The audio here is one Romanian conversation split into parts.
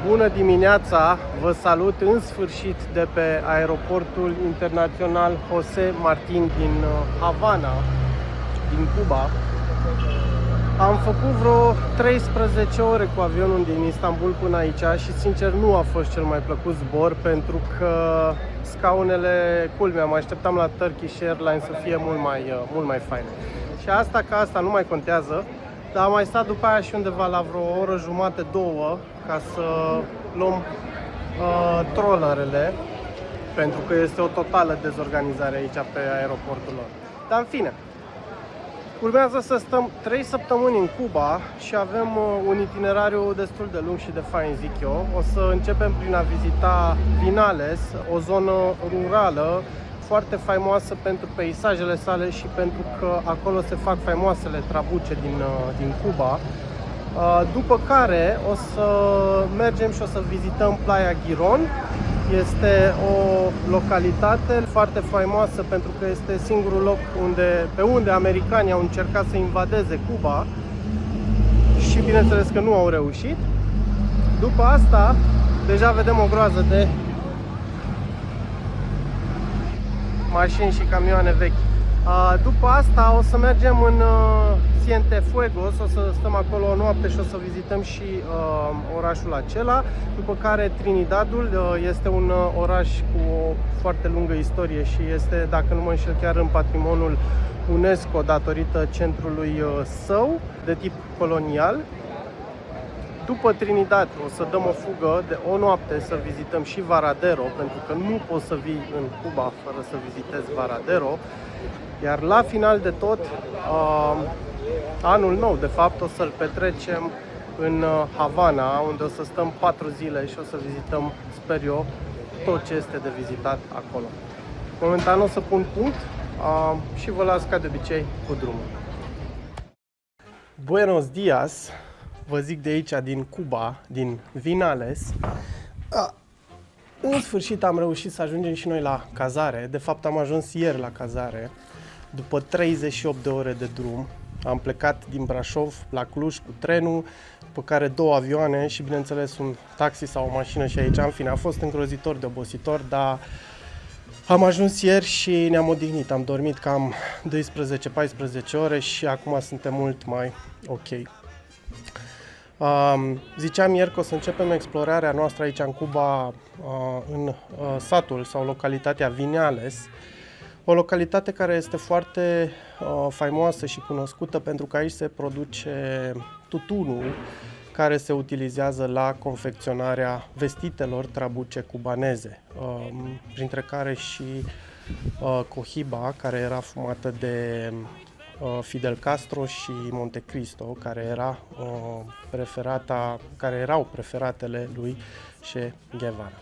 Bună dimineața! Vă salut în sfârșit de pe aeroportul internațional José Martín din Havana, din Cuba. Am făcut vreo 13 ore cu avionul din Istanbul până aici și sincer nu a fost cel mai plăcut zbor pentru că scaunele, culmea, mă așteptam la Turkish Airlines să fie mult mai faine. Și asta ca asta nu mai contează, dar am mai stat după aia și undeva la vreo oră jumate, două, ca să luăm trollerele, pentru că este o totală dezorganizare aici pe aeroportul lor. Dar în fine, urmează să stăm 3 săptămâni în Cuba și avem un itinerariu destul de lung și de fain, zic eu. O să începem prin a vizita Vinales, o zonă rurală foarte faimoasă pentru peisajele sale și pentru că acolo se fac faimoasele trabuce din Cuba. După care o să mergem și o să vizităm Playa Girón. Este o localitate foarte faimoasă pentru că este singurul loc pe unde americanii au încercat să invadeze Cuba și bineînțeles că nu au reușit. După asta, deja vedem o groază de mașini și camioane vechi. După asta o să mergem în Cienfuegos, o să stăm acolo o noapte și o să vizităm și orașul acela. După care Trinidadul este un oraș cu o foarte lungă istorie și este, dacă nu mă înșel, chiar în patrimoniul UNESCO datorită centrului său de tip colonial. După Trinidad o să dăm o fugă de o noapte să vizităm și Varadero, pentru că nu poți să vii în Cuba fără să vizitezi Varadero. Iar la final de tot, anul nou, de fapt, o să-l petrecem în Havana, unde o să stăm 4 zile și o să vizităm, sper eu, tot ce este de vizitat acolo. Momentan o să pun punct și vă las ca de obicei cu drumul. Buenos dias! Vă zic de aici, din Cuba, din Vinales. În sfârșit am reușit să ajungem și noi la cazare. De fapt am ajuns ieri la cazare. După 38 de ore de drum, am plecat din Brașov la Cluj cu trenul, după care 2 avioane și bineînțeles un taxi sau o mașină și aici. În fine, a fost îngrozitor de obositor, dar am ajuns ieri și ne-am odihnit. Am dormit cam 12-14 ore și acum suntem mult mai ok. Ziceam ieri că o să începem explorarea noastră aici în Cuba, în satul sau localitatea Vinales. O localitate care este foarte faimoasă și cunoscută pentru că aici se produce tutunul care se utilizează la confecționarea vestitelor trabuce cubaneze, printre care și Cohiba, care era fumată de Fidel Castro și Montecristo, care erau preferatele lui Che Guevara.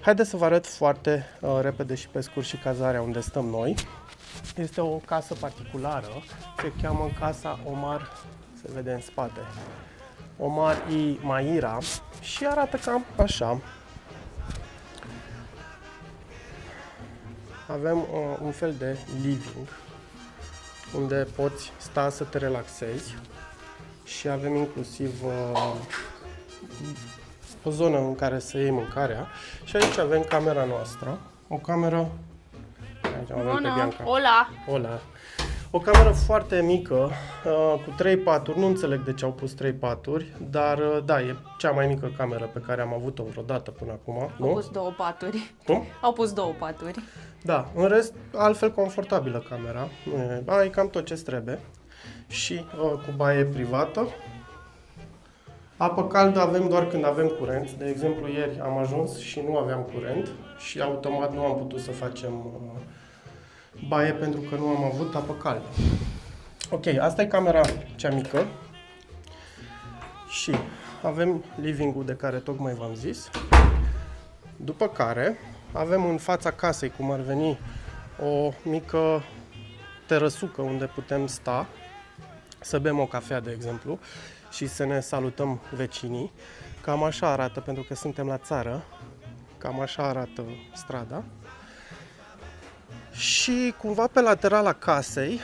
Haideți să vă arăt foarte repede și pe scurt și cazarea unde stăm noi. Este o casă particulară, se cheamă Casa Omar, se vede în spate, Omar y Mayra și arată cam așa. Avem un fel de living unde poți sta să te relaxezi și avem inclusiv o zonă în care să iei mâncarea și aici avem camera noastră, o cameră, aici avem pe Bianca. Hola. O cameră foarte mică, cu 3 paturi, nu înțeleg de ce au pus 3 paturi, dar da, e cea mai mică cameră pe care am avut-o vreodată până acum, nu? Au pus 2 paturi. Cum? Au pus 2 paturi. Da, în rest, altfel confortabilă camera, ai cam tot ce trebuie și cu baie privată. Apă caldă avem doar când avem curent, de exemplu ieri am ajuns și nu aveam curent și automat nu am putut să facem baie pentru că nu am avut apă caldă. Ok, asta e camera cea mică și avem living-ul de care tocmai v-am zis, după care avem în fața casei, cum ar veni, o mică terăsucă unde putem sta, să bem o cafea, de exemplu, și să ne salutăm vecinii. Cam așa arată, pentru că suntem la țară, cam așa arată strada. Și cumva pe laterala casei,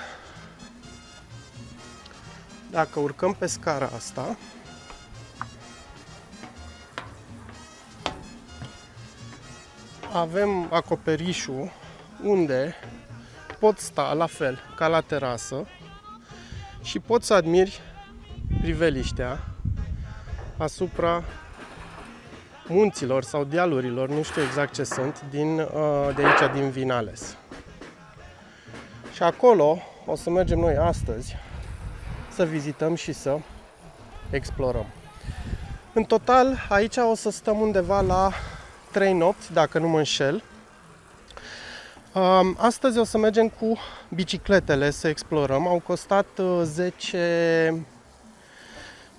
dacă urcăm pe scara asta, avem acoperișul unde poți sta la fel ca la terasă și poți să admiri priveliștea asupra munților sau dealurilor, nu știu exact ce sunt, de aici din Vinales. Și acolo o să mergem noi astăzi să vizităm și să explorăm. În total, aici o să stăm undeva la 3 nopți, dacă nu mă înșel. Astăzi o să mergem cu bicicletele să explorăm. Au costat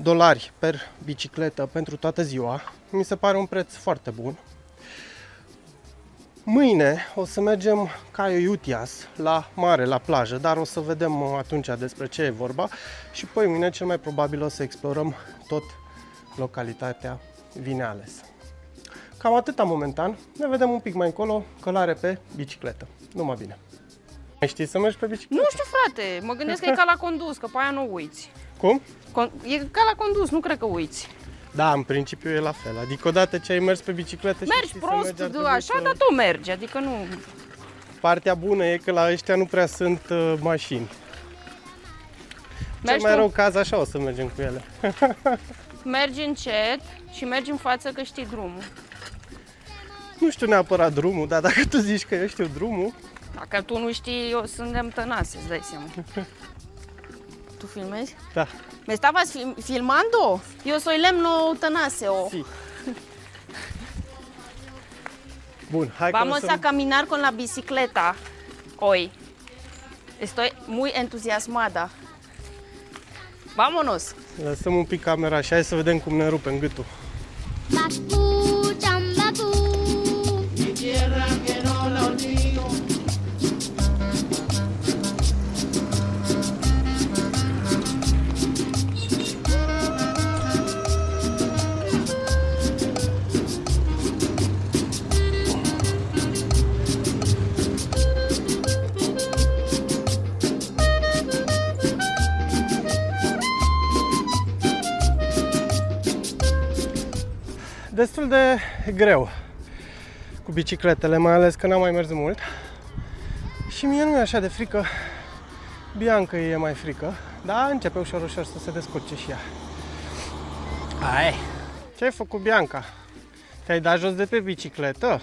$10 per bicicletă pentru toată ziua. Mi se pare un preț foarte bun. Mâine o să mergem Cayo Utias, la mare, la plajă, dar o să vedem atunci despre ce e vorba. Și poi mâine cel mai probabil o să explorăm tot localitatea Vinales. Cam atâta momentan. Ne vedem un pic mai încolo, călare pe bicicletă. Numai bine. Mai știi să mergi pe bicicletă? Nu știu, frate, mă gândesc că e ca la condus, că pe aia nu uiți. Cum? E ca la condus, nu cred că uiți. Da, în principiu e la fel. Adică odată ce ai mers pe bicicletă și Mergi știi să prost, mergi, ar trebui așa, să... dar tot mergi, adică nu... Partea bună e că la ăștia nu prea sunt mașini. Mergi Cel mai tu? rău caz așa o să mergem cu ele. Mergi încet și mergi în față că știi drumul. Nu știu neapărat drumul, dar dacă tu zici că eu știu drumul... Dacă tu nu știi, eu suntem tănase, îți dai seama. Tu filmezi? Da. ¿Me estabas filmando? Yo soy Lemno Tănase. Si. Bun, hai că Vamos o să... a caminar con la bicicleta hoy. Estoy muy entusiasmada. Vámonos! Lăsăm un pic camera și hai să vedem cum ne rupem gâtul. Bakú, chambakú. Mi tierra que no la olvido. Destul de greu cu bicicletele, mai ales că n-am mai mers mult. Și mie nu e așa de frică. Bianca e mai frică, dar începe ușor, ușor să se descurce și ea. Hai! Ce ai făcut, Bianca? Te-ai dat jos de pe bicicletă?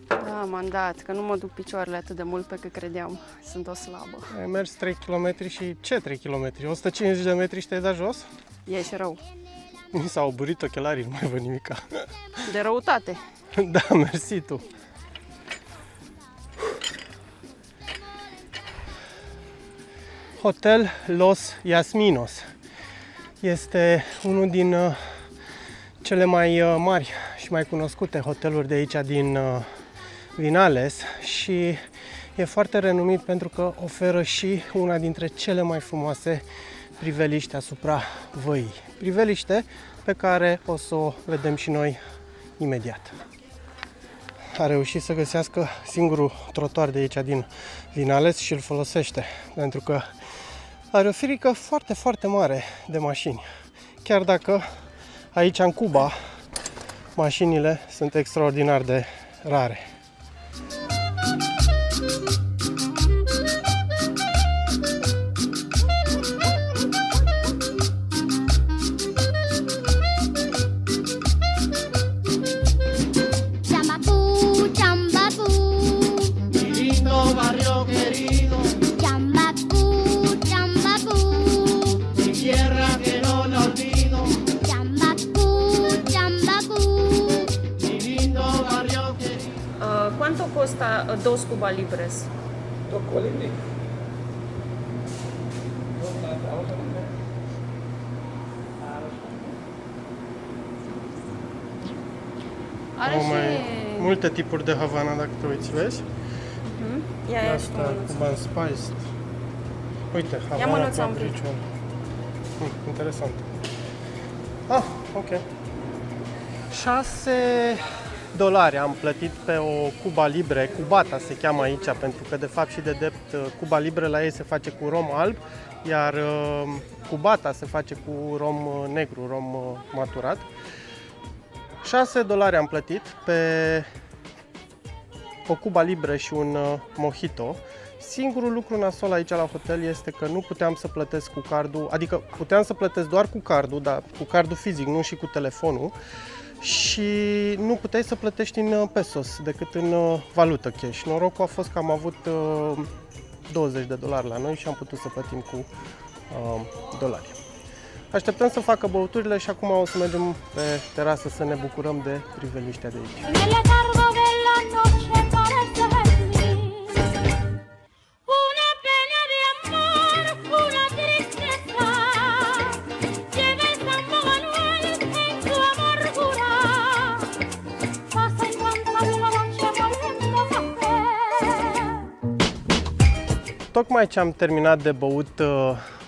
Da, m-am dat, că nu mă duc picioarele atât de mult pe cât credeam. Sunt o slabă. Ai mers 3 km și ce 3 km? 150 de metri și te-ai dat jos? Ești rău. Mi s-au oburit ochelarii, nu mai văd nimica. De răutate. Da, mersi tu. Hotel Los Yasminos este unul din cele mai mari și mai cunoscute hoteluri de aici din Vinales și e foarte renumit pentru că oferă și una dintre cele mai frumoase priveliști asupra văii. Priveliște pe care o să o vedem și noi imediat. A reușit să găsească singurul trotuar de aici din Vinales și îl folosește, pentru că are o firică foarte, foarte mare de mașini. Chiar dacă aici în Cuba mașinile sunt extraordinar de rare. Chambacú, chambacú. Mi lindo barrio querido, Chambacú, chambacú. mi tierra que no la olvido. Chambacú, chambacú. Mi lindo barrio querido. ¿Cuánto cuesta 2 Cuba Libres? Are Au și... mai multe tipuri de Havana, dacă te uiți, vezi? Ia și tu Asta, mânuță. Cuban Spiced. Uite, Ia Havana mânuța un pic. Capriccio. Interesant. Ah, ok. $6 am plătit pe o Cuba Libre, Cubata se cheamă aici, pentru că de fapt și de drept Cuba Libre la ei se face cu rom alb, iar Cubata se face cu rom negru, rom maturat. $6 am plătit pe o Cuba Libre și un mojito. Singurul lucru nasol aici la hotel este că nu puteam să plătesc cu cardul, adică puteam să plătesc doar cu cardul, dar cu cardul fizic, nu și cu telefonul. Și nu puteai să plătești în pesos, decât în valută cash. Norocul a fost că am avut $20 la noi și am putut să plătim cu dolari. Așteptăm să facă băuturile și acum o să mergem pe terasă să ne bucurăm de priveliștea de aici. Tocmai ce am terminat de băut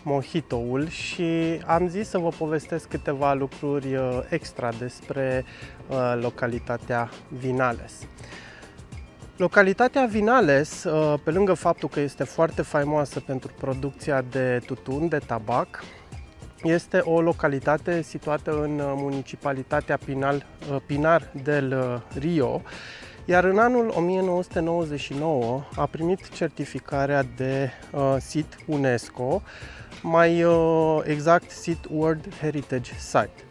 mojito-ul și am zis să vă povestesc câteva lucruri extra despre localitatea Vinales. Localitatea Vinales, pe lângă faptul că este foarte faimoasă pentru producția de tutun, de tabac, este o localitate situată în municipalitatea Pinar del Rio, iar în anul 1999 a primit certificarea de sit UNESCO, mai exact Sit World Heritage Site.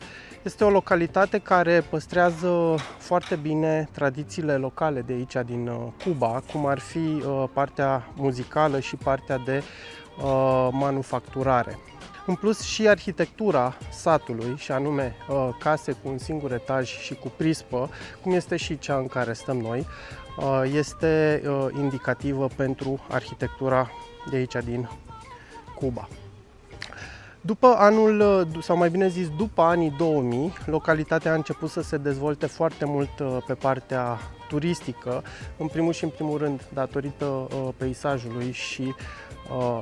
Este o localitate care păstrează foarte bine tradițiile locale de aici din Cuba, cum ar fi partea muzicală și partea de manufacturare. În plus și arhitectura satului, și anume case cu un singur etaj și cu prispă, cum este și cea în care stăm noi, este indicativă pentru arhitectura de aici din Cuba. După anul, sau mai bine zis după anii 2000, localitatea a început să se dezvolte foarte mult pe partea turistică, în primul și în primul rând datorită peisajului și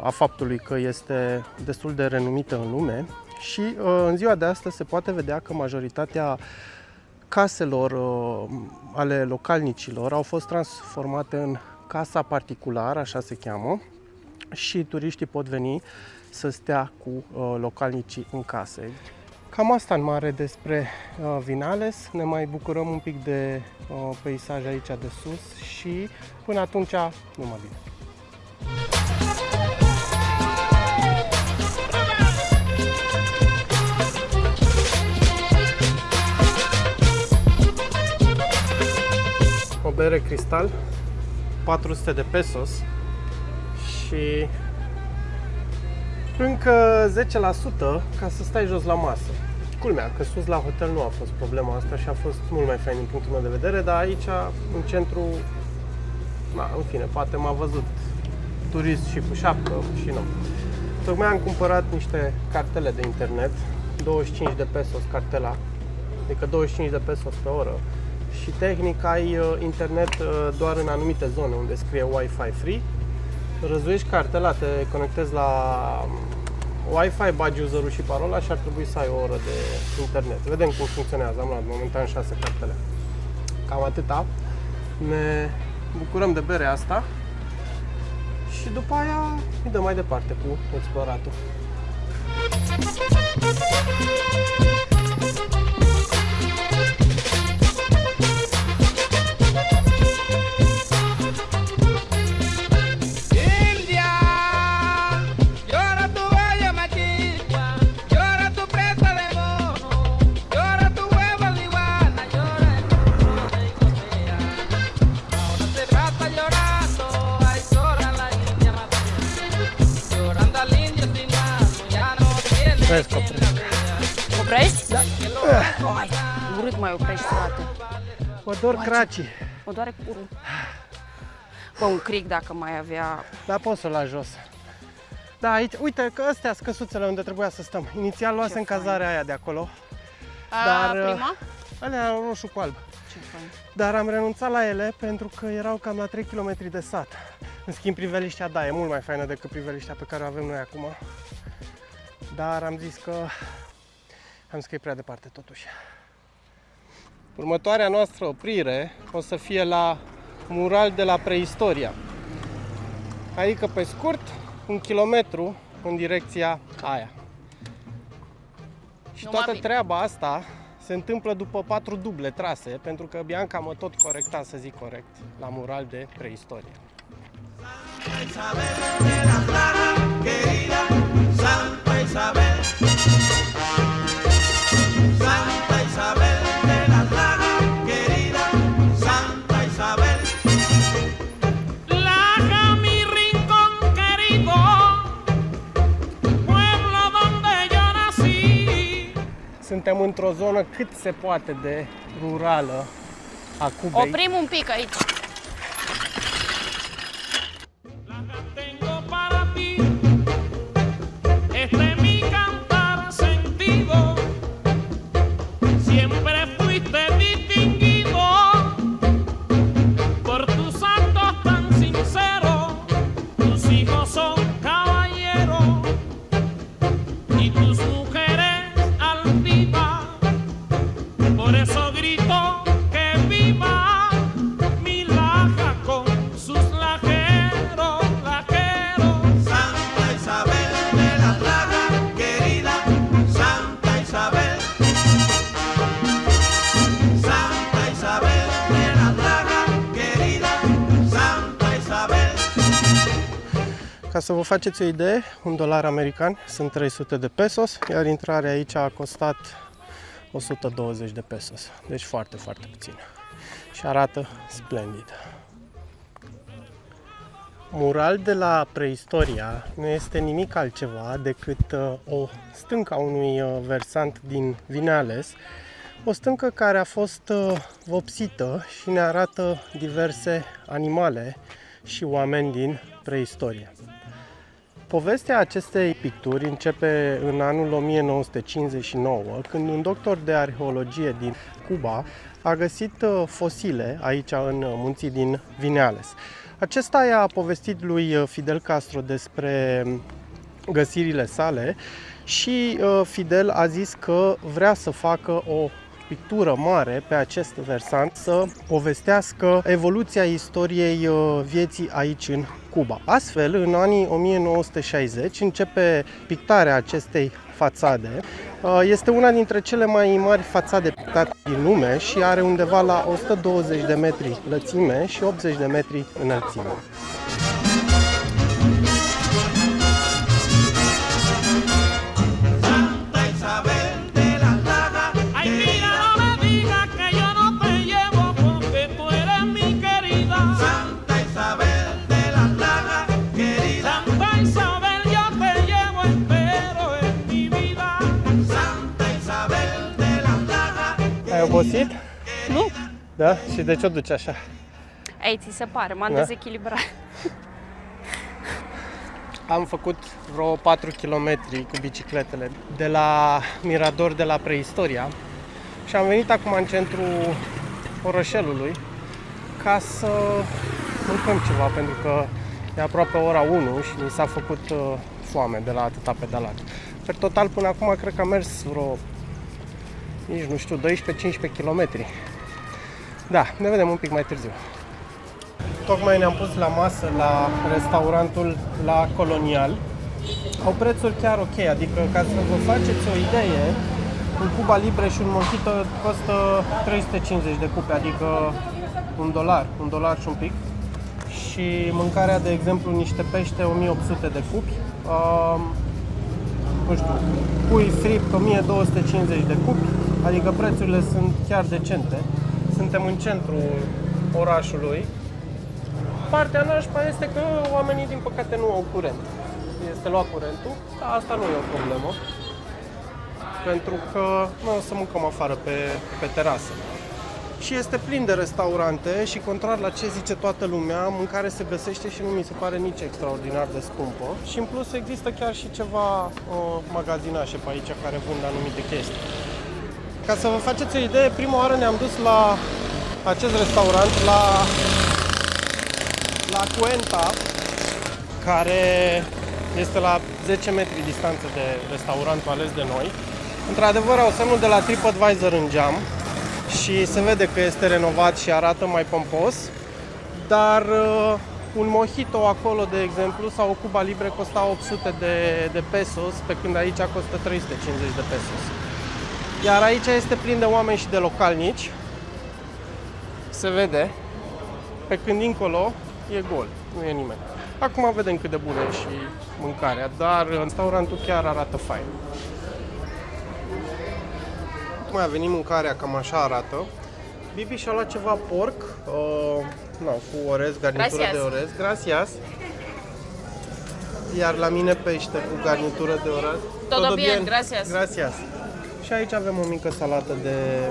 a faptului că este destul de renumită în lume și în ziua de astăzi se poate vedea că majoritatea caselor ale localnicilor au fost transformate în casa particulară, așa se cheamă, și turiștii pot veni să stea cu localnicii în case. Cam asta în mare despre Vinales, ne mai bucurăm un pic de peisaj aici de sus și până atunci numai bine. O bere Cristal, 400 de pesos și încă 10% ca să stai jos la masă. Culmea, că sus la hotel nu a fost problema asta și a fost mult mai fain din punctul meu de vedere, dar aici, în centru, în fine, poate m-a văzut turist și cu șapcă și nu. Tocmai am cumpărat niște cartele de internet, 25 de pesos cartela, adică 25 de pesos pe oră. Și tehnic ai internet doar în anumite zone unde scrie Wi-Fi free. Răzuiești cartela, te conectezi la Wi-Fi, bagi userul și parola și ar trebui să ai o oră de internet. Vedem cum funcționează, am luat momentan 6 cartele. Cam atâta. Ne bucurăm de berea asta și după aia îi dăm mai departe cu exploratul. Oprești? Da. Hai, urât mai oprești, frate. Mă dor cracii. Mă doare curul. Bă, un cric dacă mai avea... Da, pot să-l las jos. Da, aici, uite că astea sunt căsuțele unde trebuia să stăm. Inițial luasem cazarea aia de acolo. Dar prima? Alea roșu cu alb. Ce fain. Dar am renunțat la ele pentru că erau cam la 3 km de sat. În schimb, priveliștea, da, e mult mai faină decât priveliștea pe care o avem noi acum. Dar am zis că e prea departe totuși. Următoarea noastră oprire o să fie la Mural de la Preistoria. Adică pe scurt, 1 kilometru în direcția aia. Și toată treaba asta Se întâmplă după 4 duble trase, pentru că Bianca mă tot corecta, să zic corect, la mural de preistorie. Suntem într-o zonă cât se poate de rurală a Cubei. Oprim un pic aici. Ca să vă faceți o idee, $1 american sunt 300 de pesos, iar intrarea aici a costat 120 de pesos. Deci foarte, foarte puțin. Și arată splendid. Mural de la Preistoria nu este nimic altceva decât o stâncă a unui versant din Vineales, o stâncă care a fost vopsită și ne arată diverse animale și oameni din preistorie. Povestea acestei picturi începe în anul 1959, când un doctor de arheologie din Cuba a găsit fosile aici în munții din Vineales. Acesta i-a povestit lui Fidel Castro despre găsirile sale și Fidel a zis că vrea să facă o pictură mare pe acest versant, să povestească evoluția istoriei vieții aici în Cuba. Astfel, în anii 1960 începe pictarea acestei fațade. Este una dintre cele mai mari fațade pictate din lume și are undeva la 120 de metri lățime și 80 de metri înălțime. Ai obosit? Nu. Da? Și de ce o duci așa? Ei, ți se pare, m-am Da? dezechilibrat. Am făcut vreo 4 km cu bicicletele de la Mirador de la Preistoria și am venit acum în centrul orășelului ca să mâncăm ceva, pentru că e aproape ora 1 și mi s-a făcut foame de la atâta pedalat. Per total, până acum, cred că am mers vreo, nici nu știu, 12-15 km. Da, ne vedem un pic mai târziu. Tocmai ne-am pus la masă la restaurantul La Colonial. Au prețuri chiar ok, adică ca să vă faceți o idee, un Cuba Libre și un mojito costă 350 de cupe, adică $1 și un pic. Și mâncarea, de exemplu, niște pește 1800 de cupi, nu știu, pui fript 1250 de cupi, adică prețurile sunt chiar decente. Suntem în centrul orașului. Partea nașpa este că oamenii, din păcate, nu au curent. Este luat curentul, dar asta nu e o problemă, pentru că noi o să mâncăm afară pe terasă. Și este plin de restaurante și, contrar la ce zice toată lumea, mâncare se găsește și nu mi se pare nici extraordinar de scumpă. Și în plus există chiar și ceva magazinașe pe aici care vând anumite chestii. Ca să vă faceți o idee, prima oară ne-am dus la acest restaurant, la Cuenta, care este la 10 metri distanță de restaurantul ales de noi. Într-adevăr, au semnul de la TripAdvisor în geam și se vede că este renovat și arată mai pompos, dar un mojito acolo, de exemplu, sau o Cuba Libre costa 800 de pesos, pe când aici costă 350 de pesos. Iar aici este plin de oameni și de localnici. Se vede. Pe când dincolo e gol, nu e nimeni. Acum vedem cât de bună e și mâncarea, dar restaurantul chiar arată fain. Mai a venit mâncarea, cam așa arată. Bibi și-a luat ceva porc, cu orez, garnitură Gracias. de orez. Gracias. Iar la mine pește cu garnitură de orez. Todo bien, gracias. Gracias. Și aici avem o mică salată de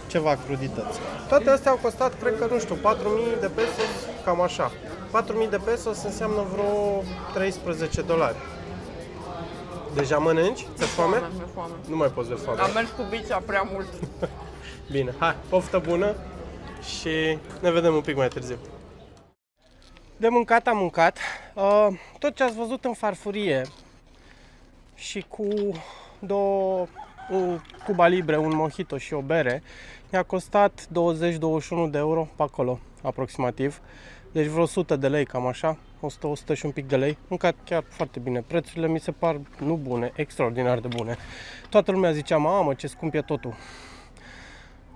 ceva crudități. Toate astea au costat, cred că, nu știu, 4.000 de pesos, cam așa. 4.000 de pesos înseamnă vreo $13. Deja mănânci? Ți-e foame? Mi-e foame. Nu mai poți de foame. Am mers cu bicea prea mult. Bine, hai, poftă bună și ne vedem un pic mai târziu. De mâncat am mâncat. Tot ce ați văzut în farfurie și cu un Cuba Libre, un mojito și o bere, mi-a costat 20-21 de euro pe acolo, aproximativ. Deci vreo 100 de lei, cam așa, 100 și un pic de lei. Mâncat chiar foarte bine. Prețurile mi se par nu bune, extraordinar de bune. Toată lumea zicea, mamă, ce scump e totul.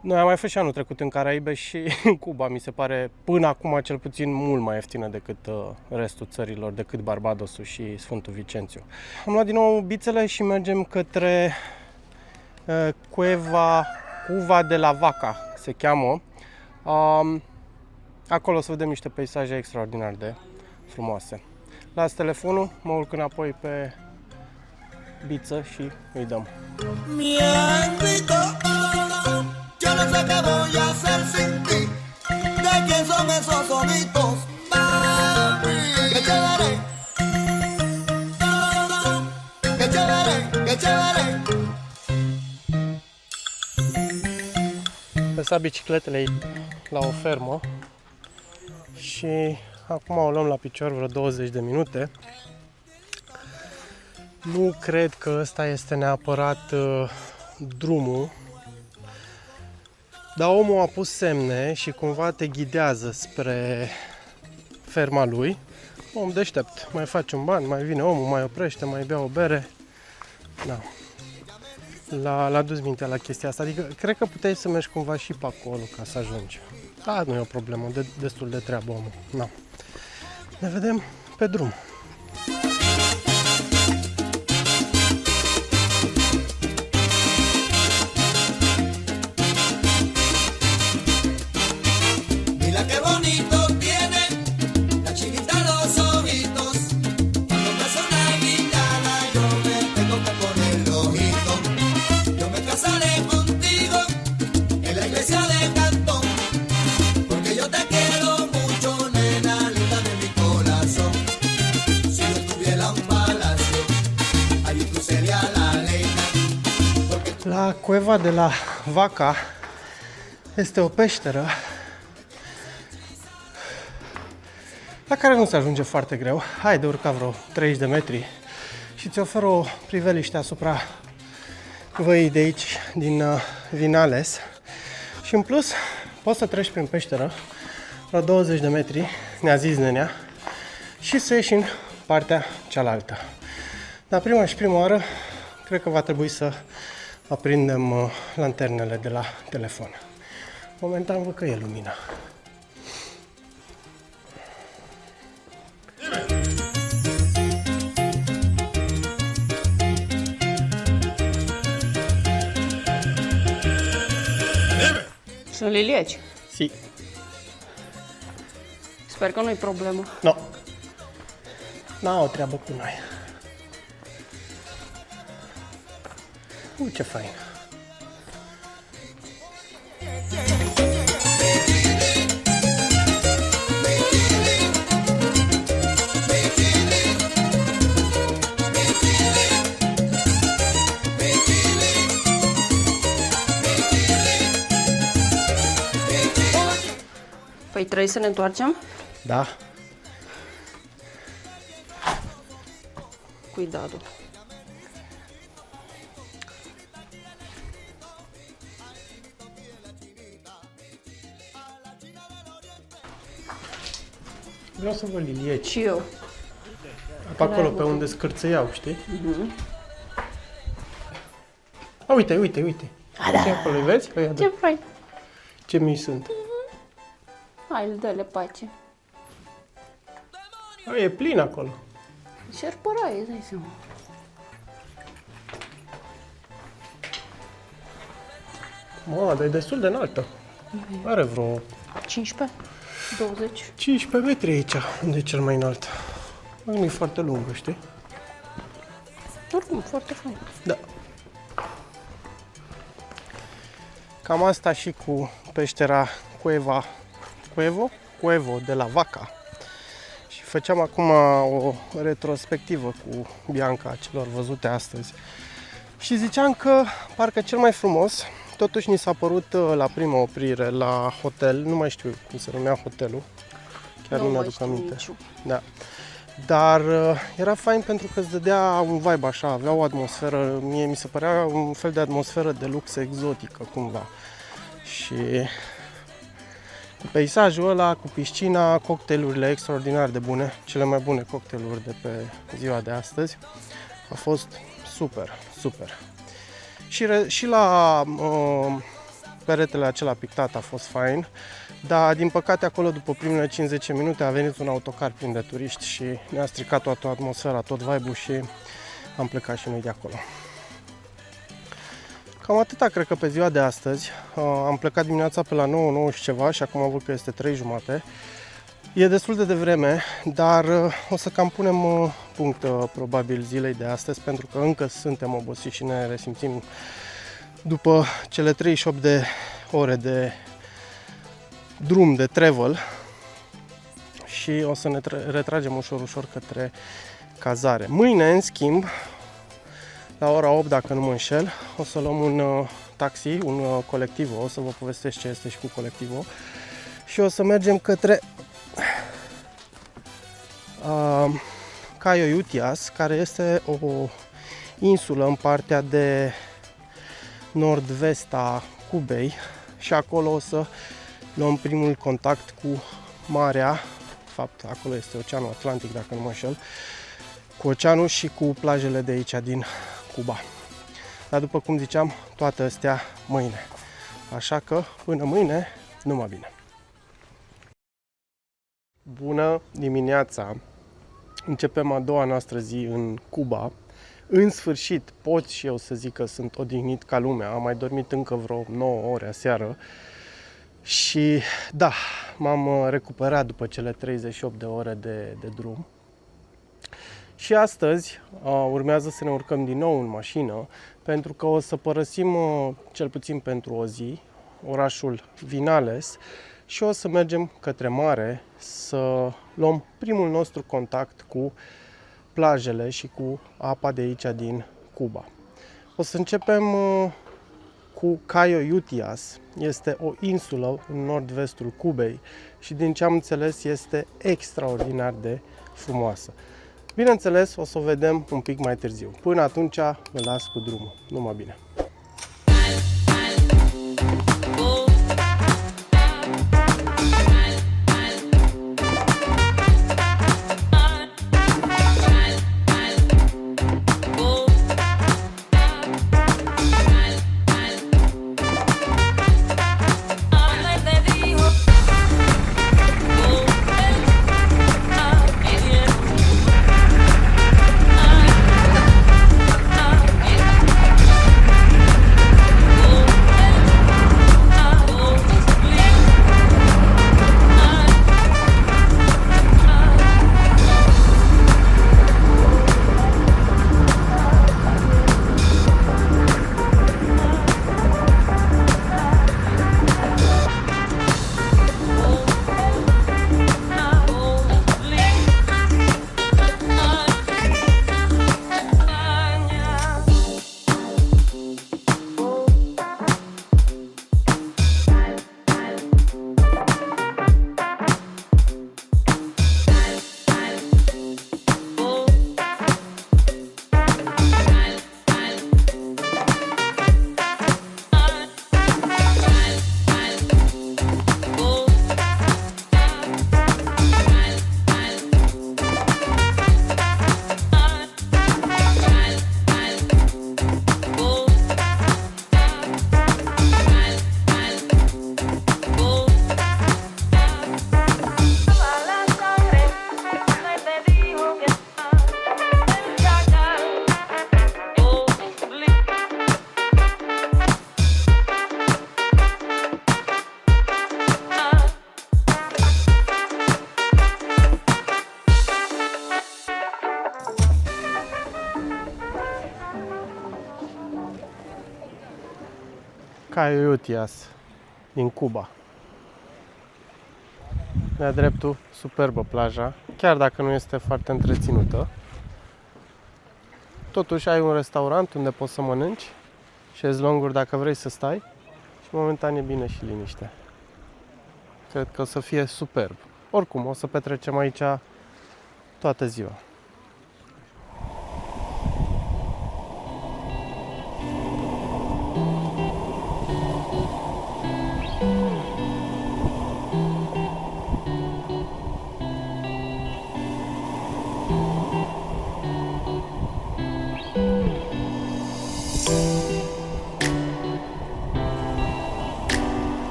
Noi am mai fost și anul trecut în Caraibe și în Cuba, mi se pare, până acum cel puțin, mult mai ieftină decât restul țărilor, decât Barbadosul și Sfântul Vicențiu. Am luat din nou bițele și mergem către Cueva de la Vaca, se cheamă. Acolo o să vedem niște peisaje extraordinar de frumoase. Las telefonul, mă urc înapoi pe biță și îi dăm. Yo no sé qué voy a hacer sin ti. ¿De quién son esos sonitos? Mami, qué chévere. Qué chévere, qué chévere. Lăsat bicicletele la o fermă și acum o luăm la picior vreo 20 de minute. Nu cred că ăsta este neapărat drumul, dar omul a pus semne și cumva te ghidează spre ferma lui. Om deștept, mai face un ban, mai vine omul, mai oprește, mai bea o bere. Da. L-a dus mintea la chestia asta, adică cred că puteai să mergi cumva și pe acolo ca să ajungi. Da, nu e o problemă, destul de treabă omul. Da. Ne vedem pe drum. Mira qué bonito tiene la chinita los ojitos. Cuando me suena guitarra yo me tengo que poner rojito. Yo me casaré contigo en la iglesia de Cantón, porque yo te quiero mucho, nena linda de mi corazón. Si yo tuviera un palacio, allí tú serías la reina. La Cueva de la Vaca este o peșteră la care nu se ajunge foarte greu. Hai de urca vreo 30 de metri și îți oferă o priveliște asupra văii de aici, din Vinales. Și în plus, poți să treci prin peșteră vreo 20 de metri, ne-a zis nenea, și să ieși în partea cealaltă. Dar prima oară, cred că va trebui să aprindem lanternele de la telefon. Momentan văd că e lumina. Sunt lilieci. Si. Sper că nu-i problemă. No. N-au o treabă cu noi. Ce fain. Păi trebuie să ne întoarcem? Da. Cuidado. Vreau să văd lilieci. Și eu. Pe acolo, pe unde scârțăiau, știi? A, uite. Ce acolo, îi vezi? Ia Ce fain! ce mici sunt. Hai, dă-le pace. E plin acolo. Șerpăraie, dai seama. Mă, dar e destul de înaltă. Are vreo 15? 20? 15 metri aici, unde e cel mai înalt. Nu e foarte lungă, știi? Oricum, foarte fain. Da. Cam asta și cu peștera Cuevo de la Vaca. Și făceam acum o retrospectivă cu Bianca celor văzute astăzi. Și ziceam că parcă cel mai frumos, totuși ni s-a părut la prima oprire la hotel, nu mai știu cum se numea hotelul, chiar nu mi-aduc aminte. Da. Dar era fain pentru că îți dădea un vibe așa, avea o atmosferă, mie mi se părea un fel de atmosferă de lux exotică cumva. Și cu peisajul ăla, cu piscina, cocktailurile extraordinar de bune, cele mai bune cocktailuri de pe ziua de astăzi, a fost super, super. Și la peretele acela pictat a fost fain, dar din păcate acolo după primele 50 minute a venit un autocar plin de turiști și ne-a stricat toată atmosfera, tot vibe-ul și am plecat și noi de acolo. Cam atâta cred că pe ziua de astăzi. Am plecat dimineața pe la 9 și ceva și acum văd că este 3:30. E destul de devreme, dar o să cam punem punct probabil zilei de astăzi, pentru că încă suntem obosiți și ne resimțim după cele 38 de ore de drum, de travel, și o să ne retragem ușor către cazare. Mâine, în schimb, la ora 8, dacă nu mă înșel, o să luăm un taxi, un Colectivo, o să vă povestesc ce este și cu Colectivo, și o să mergem către Cayo Utias, care este o insulă în partea de nord-vest a Cubei, și acolo o să luăm primul contact cu marea, de fapt acolo este Oceanul Atlantic dacă nu mă înșel, cu oceanul și cu plajele de aici din Cuba. Dar după cum ziceam, toate astea mâine. Așa că până mâine, numai bine! Bună dimineața! Începem a doua noastră zi în Cuba. În sfârșit pot și eu să zic că sunt odihnit ca lumea. Am mai dormit încă vreo 9 ore aseară. Și da, m-am recuperat după cele 38 de ore de drum. Și astăzi urmează să ne urcăm din nou în mașină, pentru că o să părăsim, cel puțin pentru o zi, orașul Vinales și o să mergem către mare să luăm primul nostru contact cu plajele și cu apa de aici din Cuba. O să începem cu Cayo Utias. Este o insulă în nord-vestul Cubei și din ce am înțeles este extraordinar de frumoasă. Bineînțeles, o să o vedem un pic mai târziu. Până atunci, vă las cu drumul. Numai bine! Cayo Utias din Cuba. De-a dreptul, superbă plaja, chiar dacă nu este foarte întreținută. Totuși ai un restaurant unde poți să mănânci, șezlonguri dacă vrei să stai și momentan e bine și liniște. Cred că o să fie superb. Oricum, o să petrecem aici toată ziua.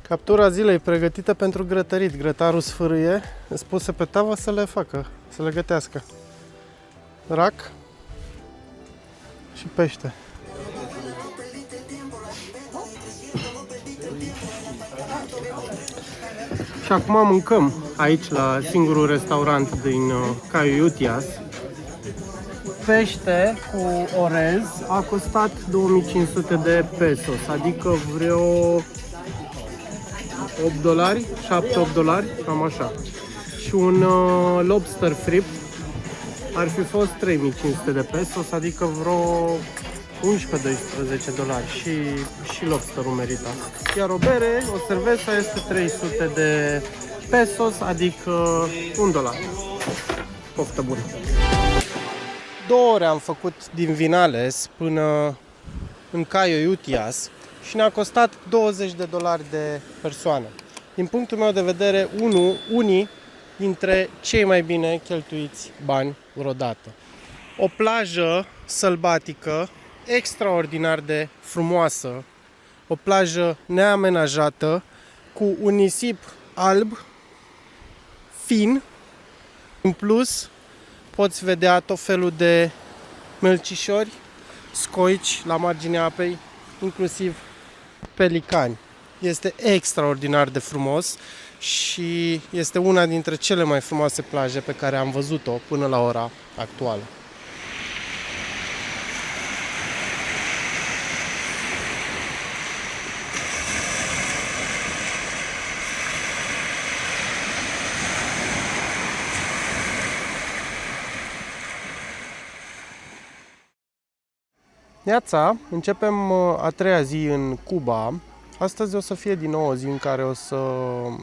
Captura zilei pregătită pentru grătărit. Grătarul sfârâie, îți puse pe tavă să le facă, să le gătească. Rac și pește. Și acum mâncăm aici la singurul restaurant din Cayo Utias. Pește cu orez a costat 2500 de pesos, adică vreo 8 dolari, 7-8 dolari, cam așa. Și un lobster frip ar fi fost 3500 de pesos, adică vreo 11-12 dolari și lobsterul merita. Iar o bere, o cerveza este 300 de pesos, adică 1 dolar. Poftă bună! 2 ore am făcut din Vinales până în Cayo Utias și ne-a costat 20 de dolari de persoană. Din punctul meu de vedere, unii dintre cei mai bine cheltuiți bani vreodată. O plajă sălbatică, extraordinar de frumoasă, o plajă neamenajată, cu un nisip alb, fin. În plus, poți vedea tot felul de melcișori, scoici la marginea apei, inclusiv pelicani. Este extraordinar de frumos și este una dintre cele mai frumoase plaje pe care am văzut-o până la ora actuală. Neața, începem a 3-a zi în Cuba. Astăzi o să fie din nou o zi în care o să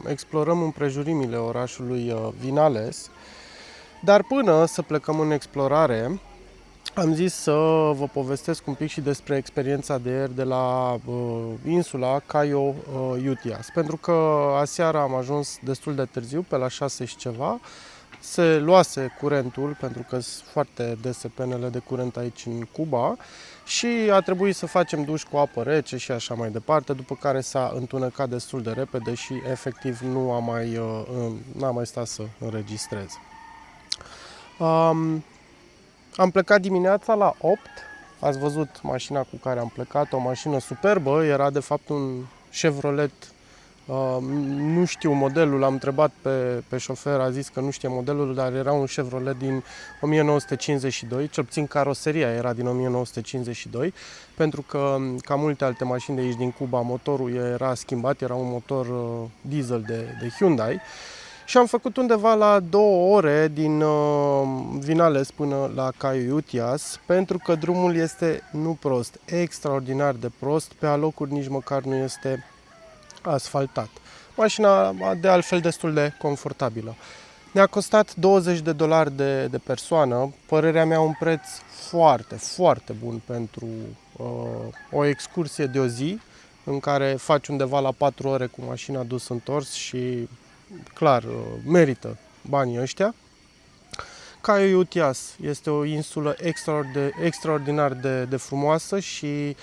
explorăm împrejurimile orașului Vinales. Dar până să plecăm în explorare, am zis să vă povestesc un pic și despre experiența de ieri de la insula Cayo Utias. Pentru că aseară am ajuns destul de târziu, pe la 6 și ceva. Se luase curentul, pentru că sunt foarte dese penele de curent aici în Cuba, și a trebuit să facem duș cu apă rece și așa mai departe, după care s-a întunecat destul de repede și efectiv nu am mai stat să înregistrez. Am plecat dimineața la 8, ați văzut mașina cu care am plecat, o mașină superbă, era de fapt un Chevrolet Nu știu modelul, am întrebat pe șofer, a zis că nu știe modelul, dar era un Chevrolet din 1952, cel puțin caroseria era din 1952, pentru că, ca multe alte mașini de aici din Cuba, motorul era schimbat, era un motor diesel de Hyundai. Și am făcut undeva la 2 ore din Vinales până la Cayo Utias, pentru că drumul este nu prost, extraordinar de prost, pe alocuri nici măcar nu este asfaltat. Mașina de altfel destul de confortabilă. Ne-a costat $20 de persoană, părerea mea un preț foarte, foarte bun pentru o excursie de o zi, în care faci undeva la 4 ore cu mașina dus-întors și clar, merită banii ăștia. Cayo Utias este o insulă extraordinar de frumoasă și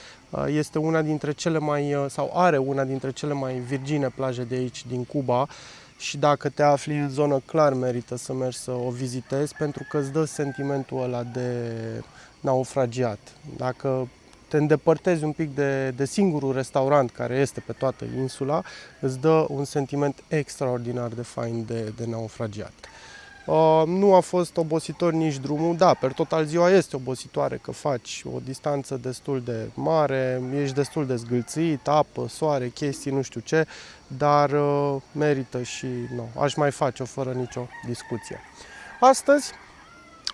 este una dintre cele mai, sau are una dintre cele mai virgine plaje de aici, din Cuba, și dacă te afli în zonă, clar merită să mergi să o vizitezi, pentru că îți dă sentimentul ăla de naufragiat. Dacă te îndepărtezi un pic de singurul restaurant care este pe toată insula, îți dă un sentiment extraordinar de fain de naufragiat. Nu a fost obositor nici drumul, da, per total ziua este obositoare, că faci o distanță destul de mare, ești destul de zgâlțit, apă, soare, chestii, nu știu ce, dar merită și aș mai face-o fără nicio discuție. Astăzi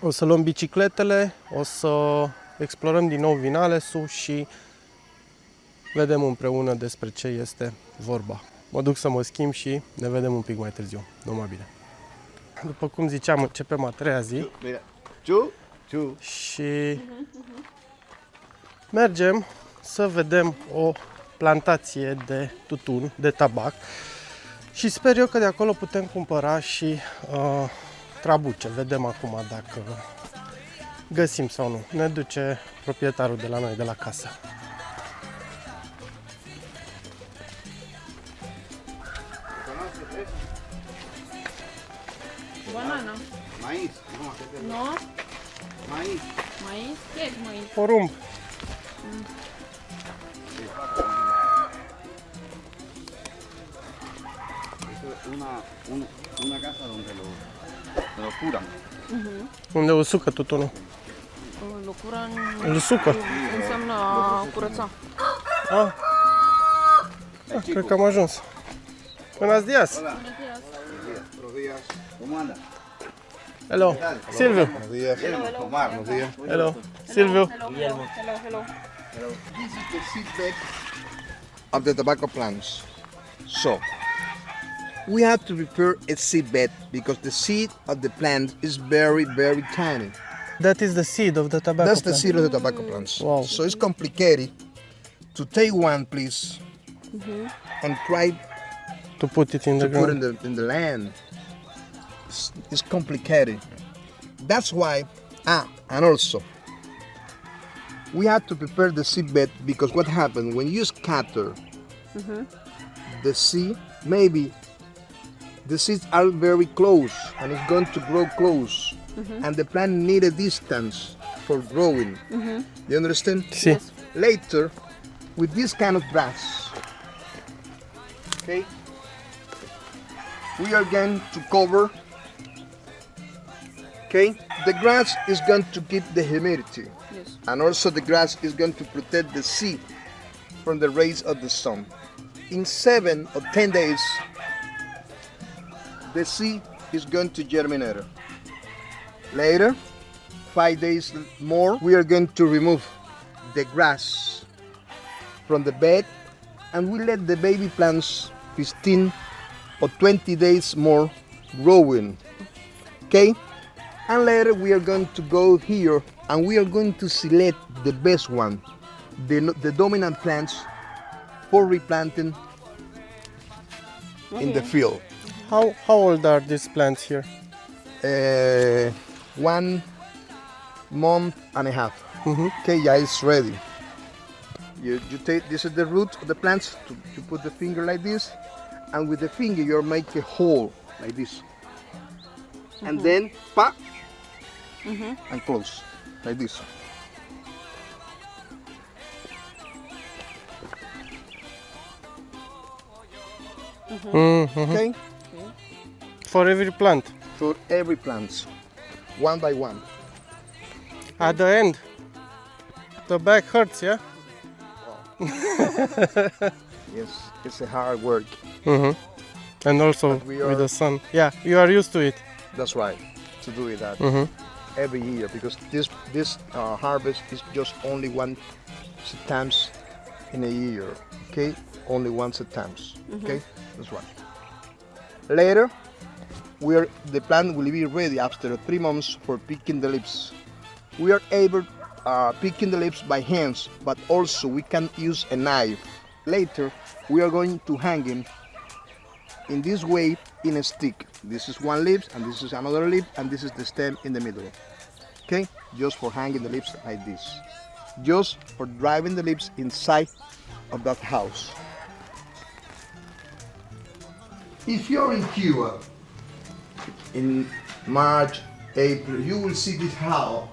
o să luăm bicicletele, o să explorăm din nou Vinalesul și vedem împreună despre ce este vorba. Mă duc să mă schimb și ne vedem un pic mai târziu. Numai bine! După cum ziceam, începem a 3-a zi și mergem să vedem o plantație de tutun, de tabac, și sper eu că de acolo putem cumpăra și trabuce. Vedem acum dacă găsim sau nu. Ne duce proprietarul de la noi, de la casă. Banana. Maíz, No? maíz. Maíz? ¿Qué es maíz? Porumb. Eso es una casa donde lo curan. Unde usucă tutunul. Lucrăm... Îl usucă. Înseamnă a curăța. Cred că am ajuns. Buenos días. Hola. Buenos días. ¿Cómo anda? Hello. Silviu. Buenos días. Omar, buenos días. Hello. Silviu. This is the seedbed of the tobacco plants. So, we have to prepare a seedbed because the seed of the plant is very, very tiny. That is the seed of the tobacco That's the plant. seed of the tobacco plants. Wow. So it's complicated to take one, please, and try To put it in the to put ground. in the land. It's complicated. That's why, and also, we have to prepare the seedbed because what happens when you scatter the seed, maybe the seeds are very close and it's going to grow close, and the plant need a distance for growing. You understand? Si. Later, with this kind of grass, okay, we are going to cover. Okay, the grass is going to keep the humidity, Yes. and also the grass is going to protect the seed from the rays of the sun. In 7 or 10 days, the seed is going to germinate. Later, 5 days more, we are going to remove the grass from the bed, and we let the baby plants 15 or 20 days more growing. Okay? And later we are going to go here and we are going to select the best one, the dominant plants for replanting in the field. How old are these plants here? 1 month and a half. Okay, yeah, it's ready. You take, this is the root of the plants, you put the finger like this, and with the finger you make a hole like this. And then, pa, and close, like this. Okay, For every plant. for every plant, one by one. At the end, the back hurts, yeah? Yes, it's a hard work. And also But we with are- the sun. Yeah, you are used to it. That's right, to do it that every year, because this harvest is just only one times in a year. Okay, only once a times. Okay, that's right. Later, the plant will be ready after 3 months for picking the leaves. We are able picking the leaves by hands, but also we can use a knife. Later, we are going to hang him in this way in a stick. This is one leaf, and this is another leaf, and this is the stem in the middle. Okay, just for hanging the leaves like this. Just for driving the leaves inside of that house. If you're in Cuba in March, April, you will see this house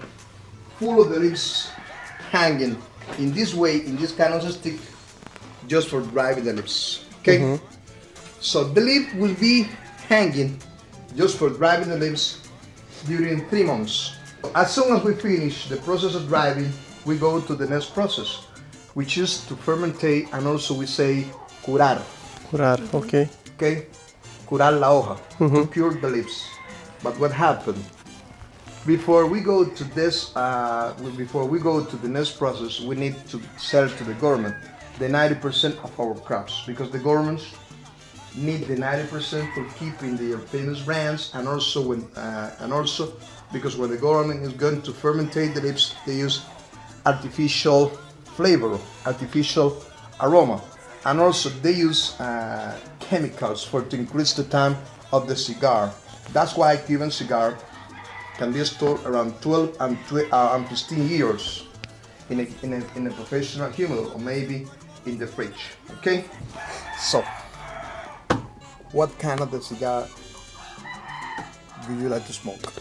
full of the leaves hanging in this way, in this kind of stick, just for driving the leaves. Okay? So the leaf will be hanging just for driving the leaves during 3 months. As soon as we finish the process of driving, we go to the next process, which is to fermentate, and also we say curar. Curar, okay. Okay? Curar la hoja, to cure the leaves. But what happened? Before we go to this, before we go to the next process, we need to sell to the government the 90% of our crops, because the governments need the 90% for keeping their famous brands, and also because when the government is going to fermentate the leaves, they use artificial flavor, artificial aroma, and also they use chemicals to increase the time of the cigar. That's why Cuban cigar can be stored around 12 and 15 years in a professional humidor, or maybe in the fridge. Okay, so what kind of the cigar do you like to smoke?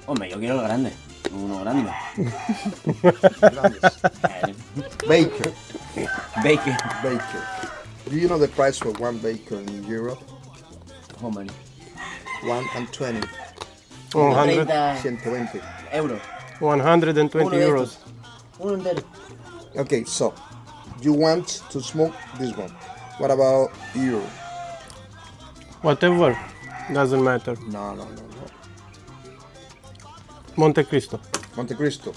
Hombre, yo quiero el grande. Uno grande. Grandes. Baker. Bacon. Baker. Do you know the price for one baker in Europe? How many? 120. 100, 120. Euros. 120 Uno de euros. estos. Uno entero. Okay, so you want to smoke this one. What about you? Whatever, doesn't matter. No. Monte Cristo. Monte Cristo.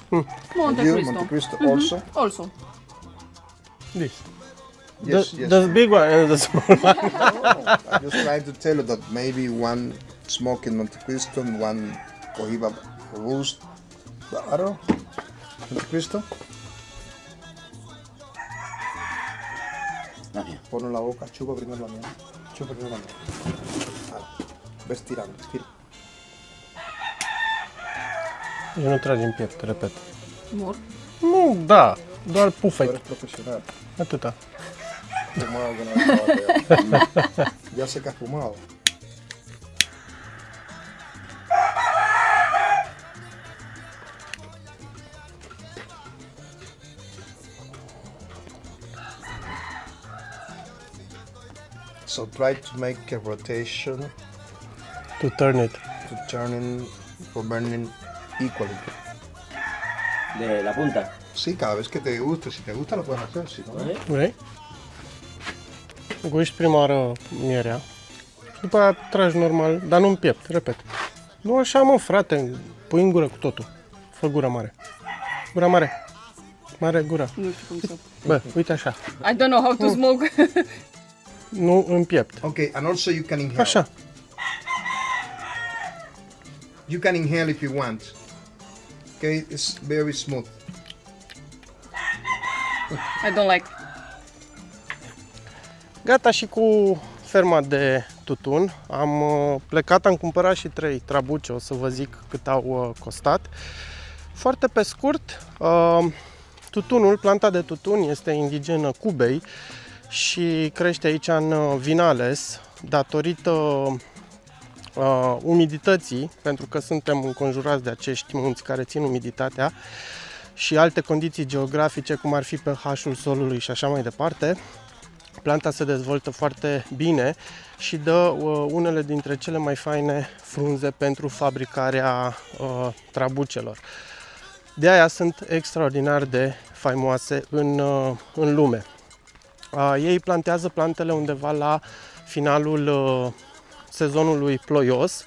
Monte You, Cristo. Monte Cristo also? Also. This. Yes, the, yes. the big one and the small one. I'm just trying to tell you that maybe one smoking Monte Cristo and one Cohiba Robusto. I don't know. Monte Cristo. Gracias. Ponlo en la boca, chupa primero la mía. Chupa primero la mía. Ves tirando, tira. Eu nu tragi în piept, repet. Mor. Nu, da, doar Tú pufai. eres profesional. Atâta. Fumado que no acabas ya. Ya sé que has fumado. So try to make a rotation To turn it. to turning for burning equally. De la punta. Sí, cada vez que te guste, si te gusta lo puedes hacer, si no. ¿Vale? Vrei? Guiști prima oară mierea și după aia tragi normal, dar nu în piept, repet. Nu așa, mă, frate, pui în gură cu totul. Fă gura mare. Gura mare. Mare gura. Nu știu cum să... Bă, uite așa. I don't know how to smoke. Nu în piept. Okay, and also you can inhale. Așa. You can inhale if you want. Okay, it's very smooth. I don't like. Gata și cu ferma de tutun. Am plecat, am cumpărat și 3 trabuce, o să vă zic cât au costat. Foarte pe scurt, tutunul, planta de tutun este indigenă Cubei și crește aici în Vinales datorită umidității, pentru că suntem înconjurați de acești munți care țin umiditatea și alte condiții geografice, cum ar fi pH-ul solului și așa mai departe. Planta se dezvoltă foarte bine și dă unele dintre cele mai faine frunze pentru fabricarea trabucelor. De aia sunt extraordinar de faimoase în lume. Ei plantează plantele undeva la finalul sezonului ploios,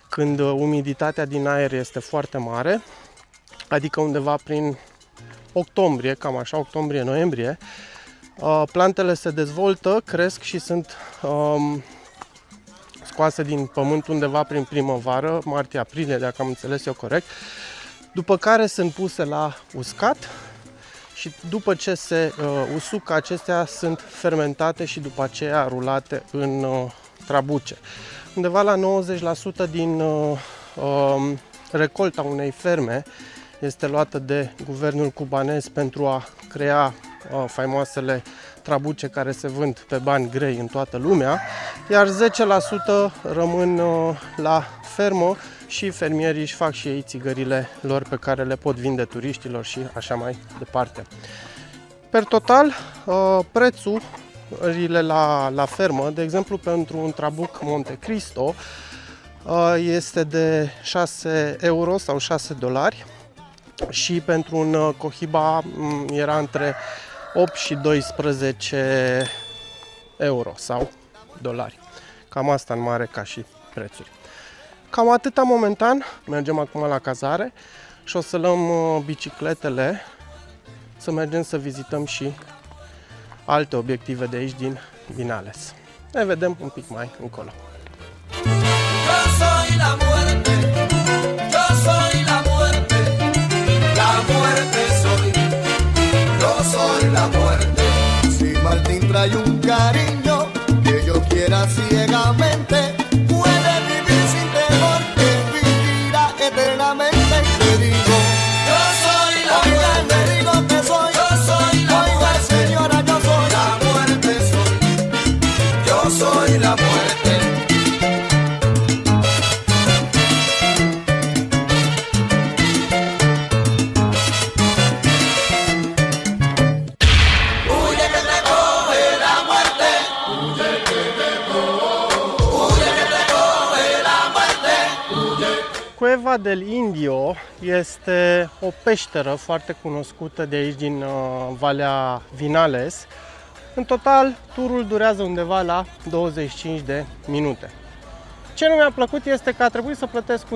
când umiditatea din aer este foarte mare, adică undeva prin octombrie, cam așa, octombrie-noiembrie. Plantele se dezvoltă, cresc și sunt scoase din pământ undeva prin primăvară, martie-aprilie, dacă am înțeles eu corect, după care sunt puse la uscat și după ce se usucă, acestea sunt fermentate și după aceea rulate în trabuce. Undeva la 90% din recolta unei ferme este luată de guvernul cubanez pentru a crea faimoasele trabuce care se vând pe bani grei în toată lumea, iar 10% rămân la fermă și fermierii își fac și ei țigările lor pe care le pot vinde turiștilor și așa mai departe. Per total, prețurile la fermă, de exemplu pentru un trabuc Monte Cristo, este de 6 euro sau 6 dolari și pentru un Cohiba era între 8 și 12 euro sau dolari. Cam asta în mare ca și prețuri. Cam atâta momentan. Mergem acum la cazare și o să luăm bicicletele să mergem să vizităm și alte obiective de aici din Vinales. Ne vedem un pic mai încolo. Yo soy la muerte, yo soy la muerte, la muerte soy, yo soy la muerte. Si Martín trae un cariño que yo quiera ciegamente, puede vivir sin temor, que vivirá eternamente. Te digo, yo soy la muerte, te digo que soy, yo soy la muerte, señora, yo soy la muerte, yo soy la muerte. Cueva del Indio este o peșteră foarte cunoscută de aici din Valea Vinales. În total, turul durează undeva la 25 de minute. Ce nu mi-a plăcut este că a trebuit să plătesc $1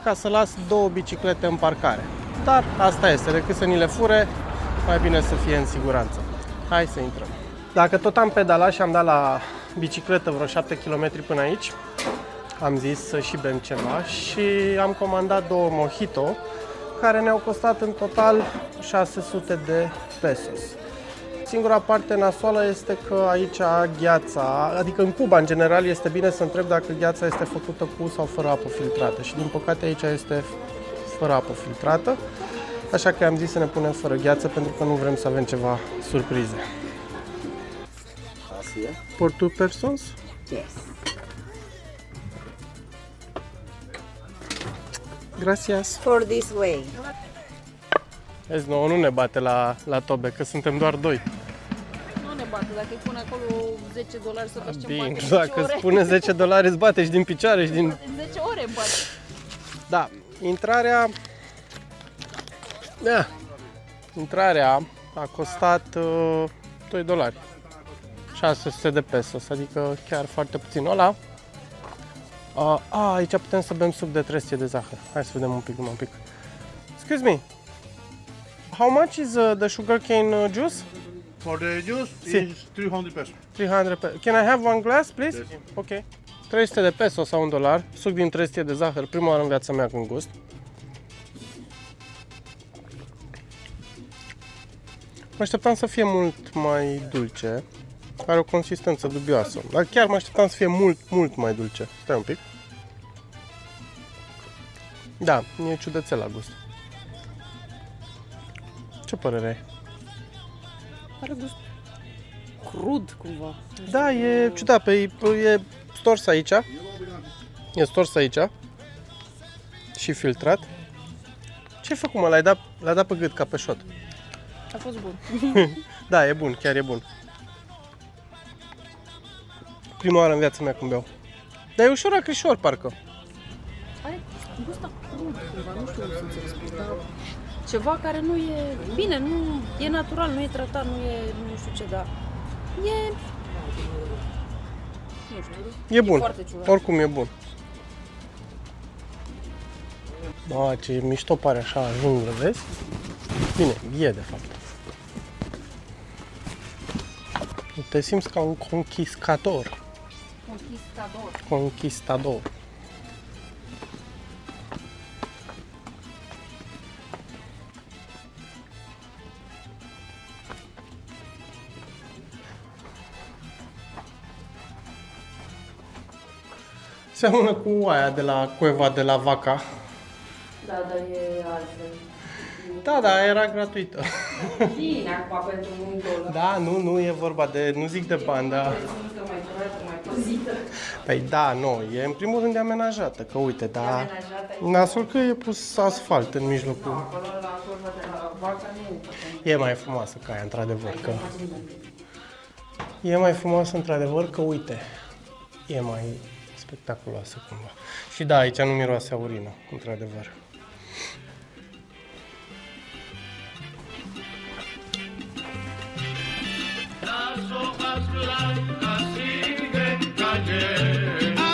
ca să las 2 biciclete în parcare. Dar asta este, decât să ni le fure, mai bine să fie în siguranță. Hai să intrăm. Dacă tot am pedalat și am dat la bicicletă vreo 7 km până aici, am zis să și bem ceva și am comandat 2 mojito care ne-au costat în total 600 de pesos. Singura parte nasoală este că aici gheața, adică în Cuba în general este bine să întreb dacă gheața este făcută cu sau fără apă filtrată și din păcate aici este fără apă filtrată, așa că am zis să ne punem fără gheață pentru că nu vrem să avem ceva surprize. For 2 persons? Yes. Gracias. For this way. Vezi, nouă nu ne bate la tobe, că suntem doar 2. Nu ne bate, dacă îi pun acolo $10 să vezi ce Bine, bate. dacă îți pune $10 îți bate și din picioare și din... În 10 ore îmi bate. Da, intrarea a costat $2. 600 de pesos, adică chiar foarte puțin. Ăla. Aici putem să bem suc de trestie de zahăr. Hai să vedem un pic. Excuse me. How much is the sugarcane juice? For the juice Si. is 300 pesos. 300 pesos. Can I have one glass, please? Yes. Ok. 300 de pesos sau $1. Suc din trestie de zahăr. Prima oară în viața mea când gust. Mă așteptam să fie mult mai dulce. Are o consistență dubioasă. Dar chiar mă așteptam să fie mult mai dulce. Stai un pic. Da, e ciudățel la gust. Ce părere ai? Are gust crud cumva. Da, e ciudat, e stors aici. E stors aici. Și filtrat. Ce-ai făcut, mă? L-ai dat pe gât ca pe șot. A fost bun. Da, e bun, chiar e bun. Prima oară în viața mea când beau. Dar e ușor acrișor, parcă. Are gust crunt, cumva, nu știu să ți spun, dar ceva care nu e... Bine, nu e natural, nu e tratat, nu e nu știu ce, dar e... Nu știu. E bun. Foarte ciudat. Oricum e bun. Bă, ce mișto pare așa, junglă, vezi? Bine, e de fapt. Te simți ca un conquistador. Conquistador. Seamănă cu aia de la Cueva de la Vaca. Da, dar e altfel. Da, da, era gratuită. Bine, acum pentru $1. Da, nu e vorba de, nu zic de bani, dar... Mai curată, mai păzită. Păi da, nu, e în primul rând de amenajată, că uite, da... Amenajată e- Nasul că e pus asfalt în mijlocul... Acolo la Curva de la Vaca nu E mai frumoasă ca aia, într-adevăr, că... E mai frumoasă, într-adevăr, că uite, e mai spectaculoasă cumva. Și da, aici nu miroase a urină, într-adevăr.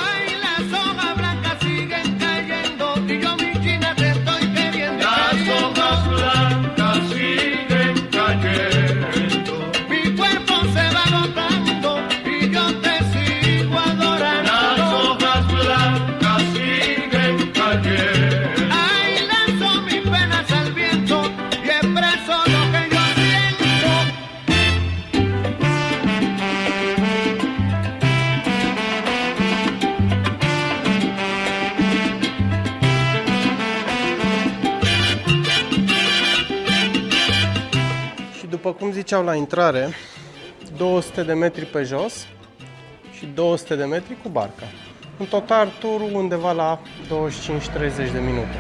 Ay, las hojas blancas siguen cayendo y yo mi china te estoy queriendo. Las hojas blancas siguen cayendo. Mi cuerpo se va agotando y yo te sigo adorando. Las hojas blancas siguen cayendo. Ay, lanzo mis penas al viento y expreso lo que yo siento. Și după cum ziceau la intrare, 200 de metri pe jos și 200 de metri cu barca. În total turul undeva la 25-30 de minute.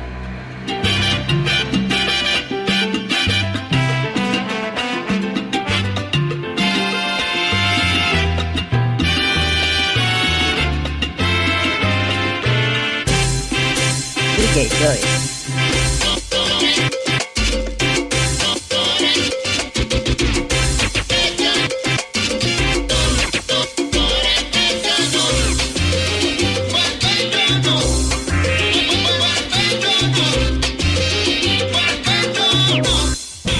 DJ Joy.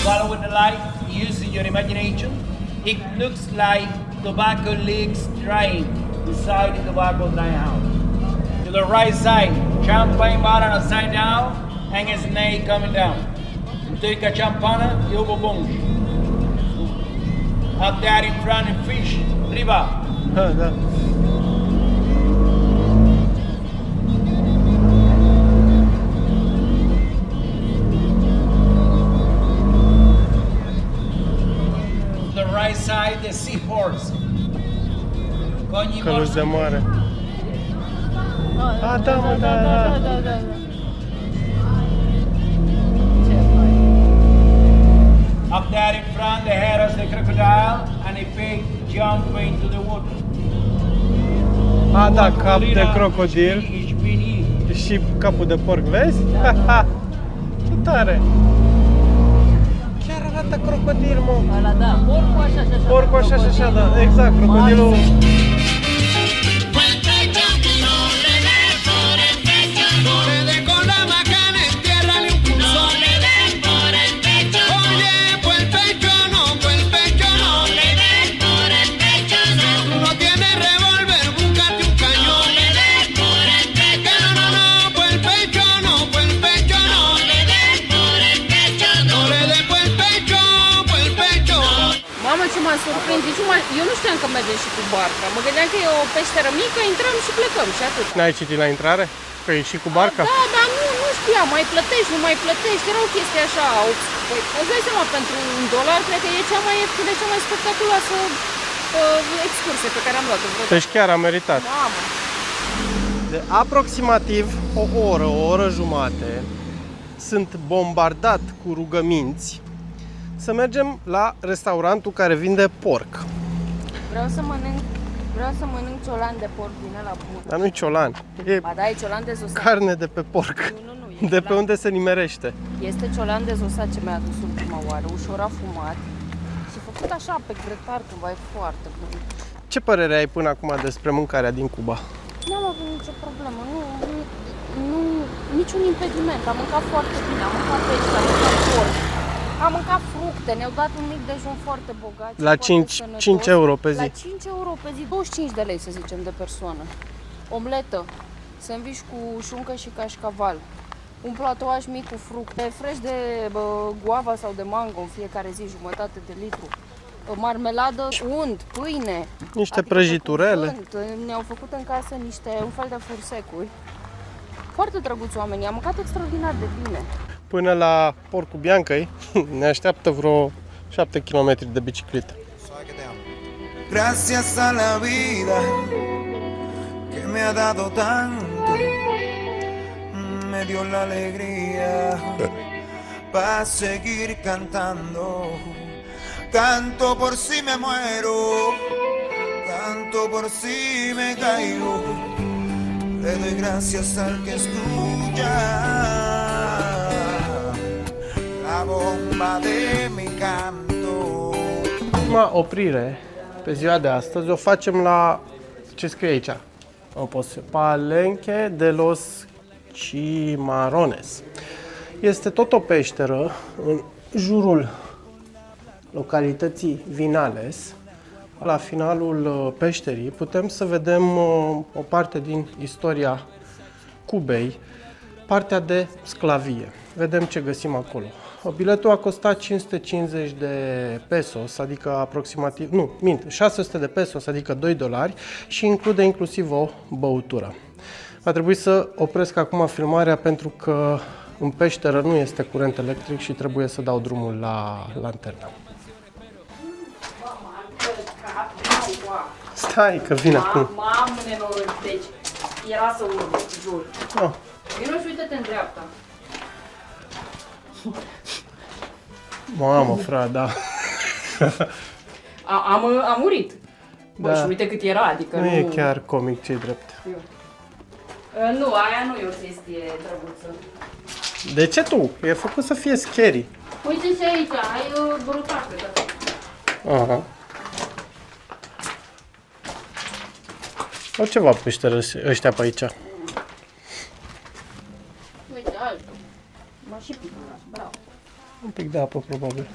Follow with the light, using your imagination. It looks like tobacco leaks drying inside the tobacco dry house. To the right side, champagne bottle upside down and a snake coming down. Întâică champana, eu bobonj. Up there in front of fish, riba. Da. To the right side, the seahorse. Coñi Căluș de morso. mare. A, da, mă, da. da. Up there in front, the head of the crocodile and a pig jump into the water. A, da, cap de crocodil Ich bin ich. și capul de porc, vezi? Ce tare! Chiar arată crocodil, mă! Ăla, da, porcul așa și așa. Porcul așa și așa, da, exact, crocodilul... No le des con la macana, entiérrale un punzón. No le des por el pecho. Oye, pues el pecho no, pues el pecho no. No le des por el pecho, no. Si tú no tienes revólver, búscate un cañón. No le des por el pecho. Que no, pues el pecho no, pues el pecho no. No le des por el pecho, no. No le des por el pecho, pues el pecho. Mamă, ce m-a surprins. Deci eu nu știam că mergem și cu barca. Mă gândeam că e o peșteră mică, intrăm și plecăm și atât. N-ai citit la intrare? Că e și cu barca? Da, dar nu știam, mai plătești, nu mai plătești, era o chestie așa. Păi, îți dai seama, pentru $1, cred că e cea mai ieftină, cea mai spectaculoasă excursie pe care am luat-o vreodată. Deci chiar a meritat. Mamă! De aproximativ o oră jumate, sunt bombardat cu rugăminți să mergem la restaurantul care vinde porc. Vreau să mănânc Vreau să mănânc ciolan de porc din ăla bun. Dar nu-i ciolan, e Ba da, e ciolan de zosat. carne de pe porc. Nu, e De pe ciolan. unde se nimerește. Este ciolan de zosat ce mi-a adus ultima oară, ușor afumat și făcut așa pe grătar cumva, e foarte bun. Ce părere ai până acum despre mâncarea din Cuba? N-am avut nicio problemă, nu, niciun impediment, am mâncat foarte bine, am mâncat pește, am mâncat porc, am mâncat fructe, ne-au dat un mic dejun foarte bogat. La foarte 5 euro pe zi. La 5 euro pe zi, 25 de lei să zicem de persoană. Omletă, sandwich cu șuncă și cașcaval, un platouaj mic cu fructe, fresh de guava sau de mango în fiecare zi, jumătate de litru. Marmeladă, unt, pâine. Niște prăjiturele. Ne-au făcut în casă un fel de fursecuri. Foarte drăguți oamenii, am mâncat extraordinar de bine. Până la Porcul Biancăi ne așteaptă vreo 7 km de bicicletă. Gracias a la vida que me ha dado tanto, me dio la alegría para seguir cantando. Canto por si me muero, canto por si me caigo. Le doy gracias al que escucha la bomba de mi canto. Prima oprire pe ziua de astăzi o facem la, ce scrie aici? Palenque de los Cimarrones. Este tot o peșteră în jurul localității Vinales. La finalul peșterii putem să vedem o parte din istoria Cubei, partea de sclavie. Vedem ce găsim acolo. Biletul a costat 550 de pesos, adică aproximativ, 600 de pesos, adică 2 dolari și include inclusiv o băutură. Va trebui să opresc acum filmarea pentru că în peșteră nu este curent electric și trebuie să dau drumul la lanternă. Stai că vine acum. Mamă, nenorocit, deci era să urmă, jur. Oh. Vino și uite-te în dreapta. Mamă, frate, da. Am murit. Bă, Da. și uite cât era, adică Nu e chiar comic, ce-i drept. Nu, aia nu e o chestie drăguță. De ce tu? E făcut să fie scary. Uite și aici, ai brutate, da. Aha. Au ceva peșteră ăștia pe aici. Uite, altul. M-a și picat, bravo. Un pic de apă, probabil.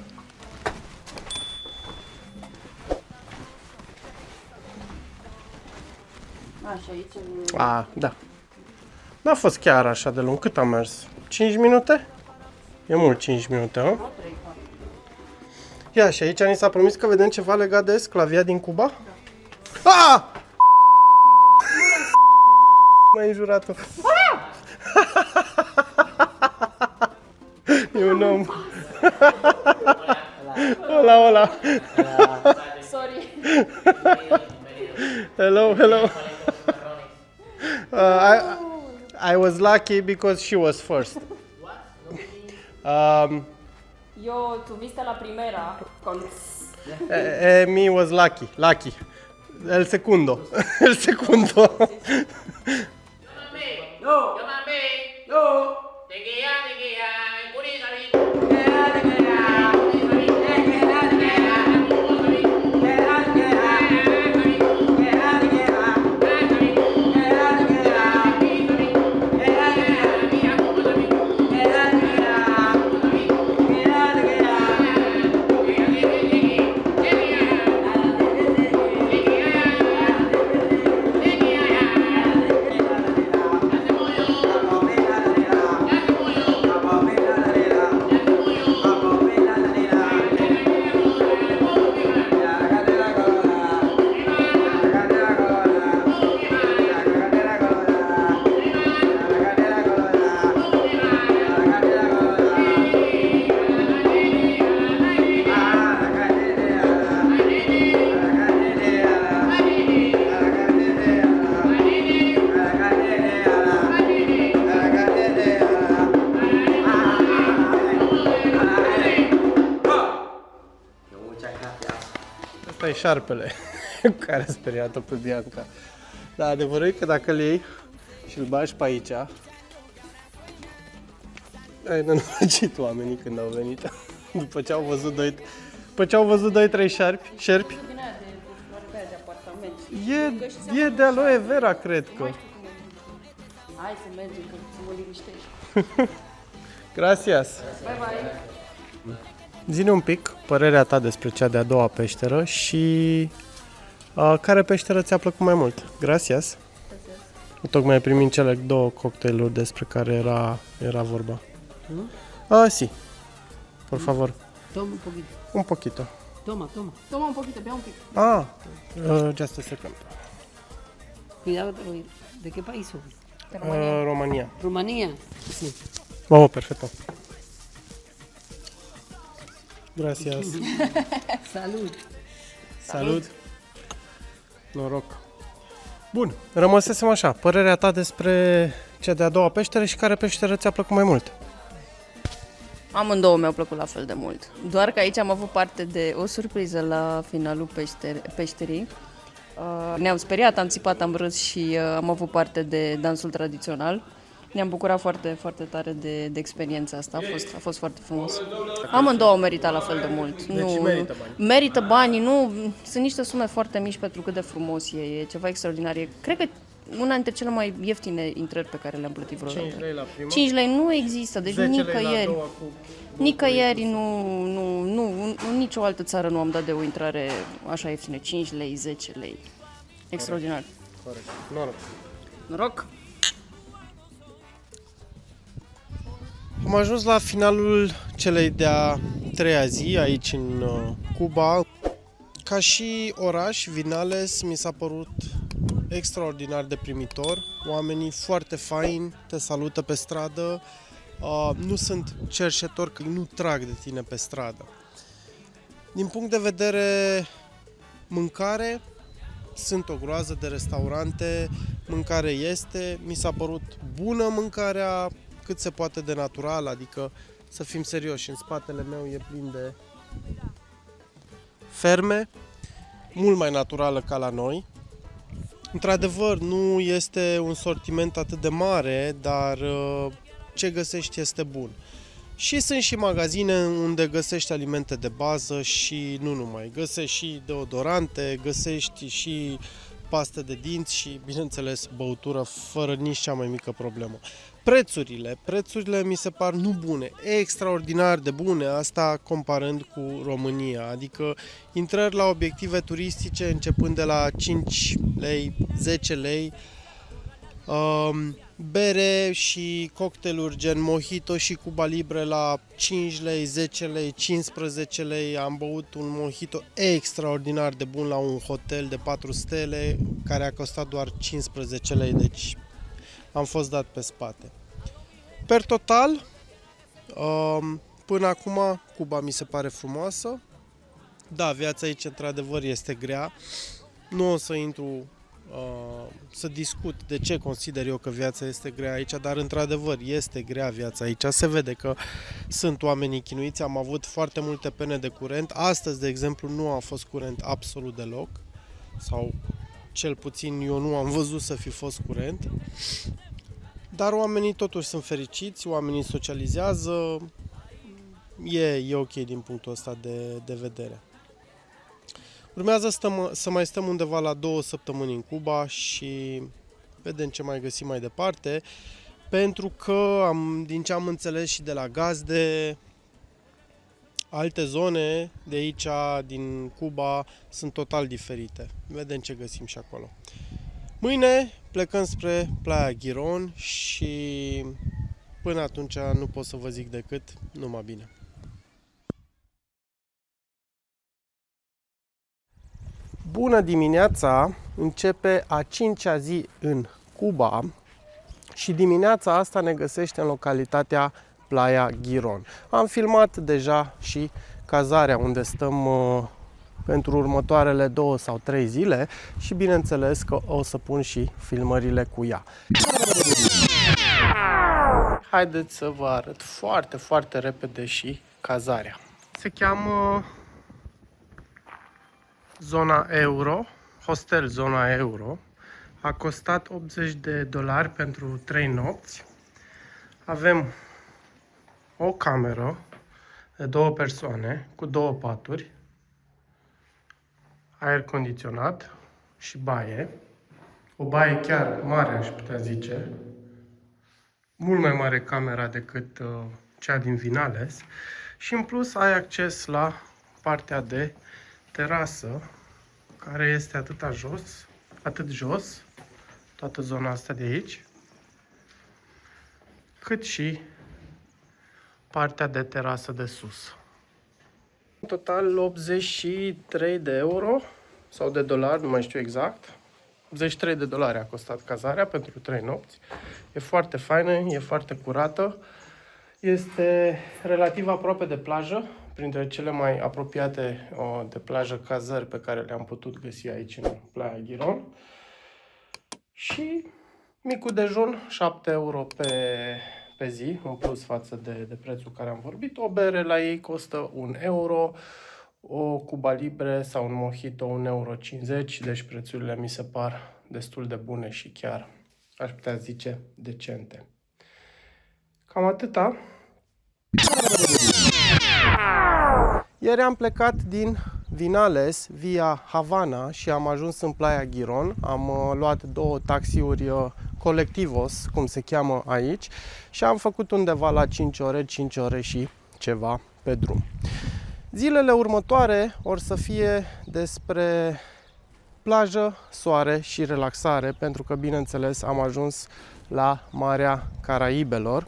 Așa, aici. Da. N-a fost chiar așa de lung. Cât am mers? 5 minute? E mult 5 minute, nu? Ia, și aici ni s-a promis că vedem ceva legat de sclavia din Cuba? Da. Ah! M-ai înjurat-o. E un om. Hola. Sorry. Hello. I was lucky because she was first. Eu, tu viste la primera. Me was lucky. El segundo. Asta e șarpele. Care a speriat-o pe Bianca. Dar adevărul e că dacă îl iei și îl bagi pe aici, ai nenorocit oamenii când au venit. După ce au văzut 2-3 șerpi. E de aloe vera, cred că. Hai să mergem, că să mă liniștești. Gracias. Bye, bye. Zi-ne un pic părerea ta despre cea de-a doua peșteră și care peșteră ți-a plăcut mai mult. Gracias. Tocmai primim cele 2 cocktailuri despre care era vorba. Sí. Por favor. Toma un poquito. Un poquito. Toma, toma. Toma un poquito, bea un pic. Just a second. Cuidado, ¿de qué país sos? România. Rumanía. Sí. Vamos, perfecto. Gracias. Salud. Salut. Noroc. Bun, rămăsesem așa. Părerea ta despre cea de-a doua peșteră și care peșteră ți-a plăcut mai mult? Amândouă mi-au plăcut la fel de mult. Doar că aici am avut parte de o surpriză la finalul peșterii. Ne-am speriat, am țipat, am râs și am avut parte de dansul tradițional. Ne-am bucurat foarte, foarte tare de experiența asta, a fost foarte frumos. Amândouă au meritat la fel de mult. Deci merită bani. Merită banii, nu, sunt niște sume foarte mici pentru cât de frumos e ceva extraordinar. Cred că una dintre cele mai ieftine intrări pe care le-am plătit vreodată. 5 lei la prima? 5 lei nu există, deci 10 lei nicăieri. la a doua cu... Nicăieri, în nicio altă țară nu am dat de o intrare așa ieftină, 5 lei, 10 lei. Extraordinar. Corect. Noroc. Noroc! Am ajuns la finalul celei de-a treia zi aici în Cuba. Ca și oraș, Vinales mi s-a părut extraordinar de primitor. Oamenii foarte faini, te salută pe stradă. Nu sunt cerșetori că nu trag de tine pe stradă. Din punct de vedere mâncare, sunt o groază de restaurante, mâncare este, mi s-a părut bună mâncarea, cât se poate de natural, adică să fim serioși, în spatele meu e plin de ferme, mult mai naturală ca la noi. Într-adevăr, nu este un sortiment atât de mare, dar ce găsești este bun. Și sunt și magazine unde găsești alimente de bază și nu numai. Găsești și deodorante, găsești și paste de dinți și, bineînțeles, băutură fără nici cea mai mică problemă. Prețurile mi se par nu bune, extraordinar de bune, asta comparând cu România, adică intrări la obiective turistice începând de la 5 lei, 10 lei, bere și cocktailuri gen mojito și Cuba Libre la 5 lei, 10 lei, 15 lei. Am băut un mojito extraordinar de bun la un hotel de 4 stele care a costat doar 15 lei, deci am fost dat pe spate. Per total, până acum Cuba mi se pare frumoasă. Da, viața aici într-adevăr este grea. Nu o să intru să discut de ce consider eu că viața este grea aici, dar într-adevăr este grea viața aici. Se vede că sunt oamenii chinuiți, am avut foarte multe pene de curent. Astăzi, de exemplu, nu a fost curent absolut deloc, sau cel puțin eu nu am văzut să fi fost curent. Dar oamenii totuși sunt fericiți, oamenii socializează, e ok din punctul ăsta de vedere. Urmează să mai stăm undeva la 2 săptămâni în Cuba și vedem ce mai găsim mai departe, pentru că din ce am înțeles și de la gazde, alte zone de aici, din Cuba, sunt total diferite. Vedem ce găsim și acolo. Mâine plecăm spre Playa Girón și până atunci nu pot să vă zic decât numai bine. Bună dimineața! Începe a 5-a zi în Cuba și dimineața asta ne găsește în localitatea Playa Girón. Am filmat deja și cazarea unde stăm pentru următoarele 2 sau 3 zile și bineînțeles că o să pun și filmările cu ea. Haideți să vă arăt foarte, foarte repede și cazarea. Se cheamă Zona Euro, hostel zona euro. A costat $80 pentru 3 nopți. Avem o cameră de 2 persoane cu 2 paturi, aer condiționat și baie. O baie chiar mare, aș putea zice. Mult mai mare camera decât cea din Vinales. Și în plus ai acces la partea de terasă, care este atât jos, toată zona asta de aici, cât și partea de terasă de sus. În total 83 de euro sau de dolari, nu mai știu exact. $83 a costat cazarea pentru 3 nopți. E foarte faină, e foarte curată. Este relativ aproape de plajă, printre cele mai apropiate de plajă cazări pe care le-am putut găsi aici în Playa Giron. Și micul dejun, 7 euro pe zi, în plus față de prețul care am vorbit. O bere la ei costă 1 euro, o Cuba Libre sau un mojito 1,50 euro, deci prețurile mi se par destul de bune și chiar, aș putea zice, decente. Cam atâta. Ieri am plecat din Vinales via Havana și am ajuns în Playa Giron. Am luat 2 taxiuri colectivos, cum se cheamă aici, și am făcut undeva la 5 ore și ceva pe drum. Zilele următoare or să fie despre plajă, soare și relaxare, pentru că, bineînțeles, am ajuns la Marea Caraibelor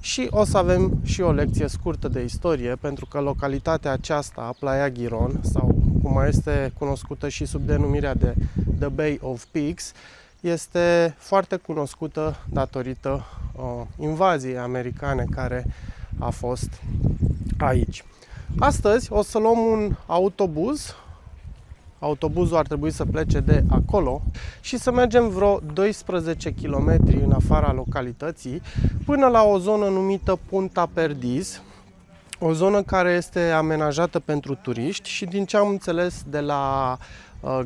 și o să avem și o lecție scurtă de istorie, pentru că localitatea aceasta, Playa Giron, sau cum mai este cunoscută și sub denumirea de The Bay of Pigs, este foarte cunoscută datorită invaziei americane care a fost aici. Astăzi o să luăm un autobuz. Autobuzul ar trebui să plece de acolo și să mergem vreo 12 km în afara localității până la o zonă numită Punta Perdiz, o zonă care este amenajată pentru turiști și, din ce am înțeles de la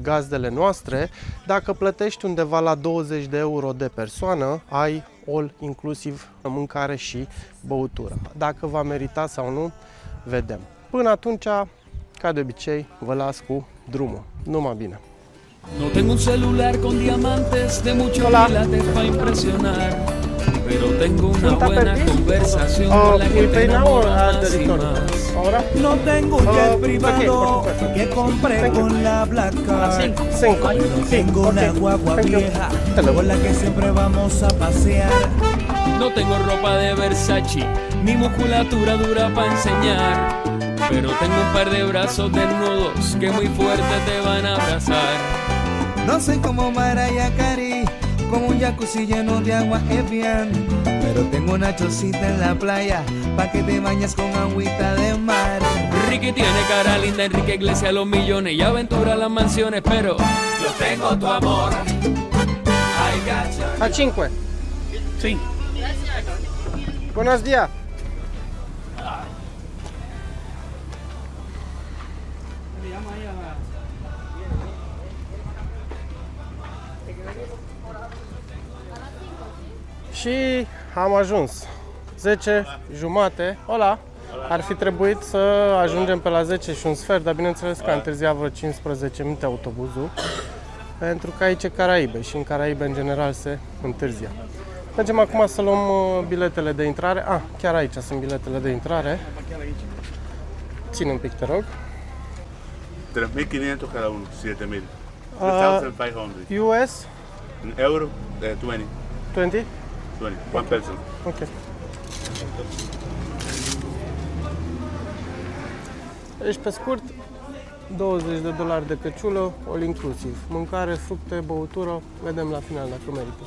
gazdele noastre, dacă plătești undeva la 20 de euro de persoană, ai all inclusiv mâncare și băutură. Dacă va merita sau nu, vedem. Până atunci, ca de obicei, vă las cu drumul. Numai bine! No tengo un celular con diamantes de muchos quilates para impresionar, pero tengo una buena conversación con la que te enamoras y más. No tengo un jet privado que compré con la placa. Tengo una guagua vieja con la que siempre vamos a pasear. No tengo ropa de Versace ni musculatura dura para enseñar, pero tengo un par de brazos desnudos que muy fuerte te van a abrazar. No soy como Mariah Carey, con un jacuzzi lleno de agua Evian, pero tengo una chocita en la playa pa' que te bañes con agüita de mar. Ricky tiene cara linda, Enrique Iglesias los millones y aventura las mansiones, pero yo tengo tu amor. A 5. Sí. Buenos días. Și am ajuns 10:30. Hola! Ar fi trebuit să ajungem pe la 10:15, dar bineînțeles că a întârziat vreo 15 minute autobuzul, pentru că aici e Caraibe și în Caraibe în general se întârzia. Mergem acum să luăm biletele de intrare. Chiar aici sunt biletele de intrare. Ține un pic, te rog. 3.500 cada uno, 7.000. 2.500. US? In euro, 20. 20? 20, one person. Ok. Deci, pe scurt, $20 de căciulă, all inclusiv. Mâncare, fructe, băutură, vedem la final dacă merită.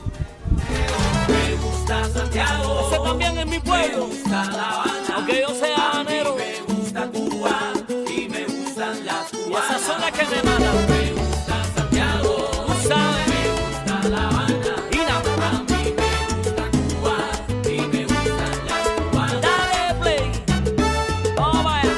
Me gusta Santiago, ese también es mi pueblo. Me gusta La Habana, aunque yo sea habanero. Me gusta Cuba y me gustan las cubanas. Y esas son las que me matan. Me gusta Santiago, tú sabes. Me gusta La Habana, y nada. A mí me gusta Cuba y me gustan las cubanas. Dale play, vamos allá.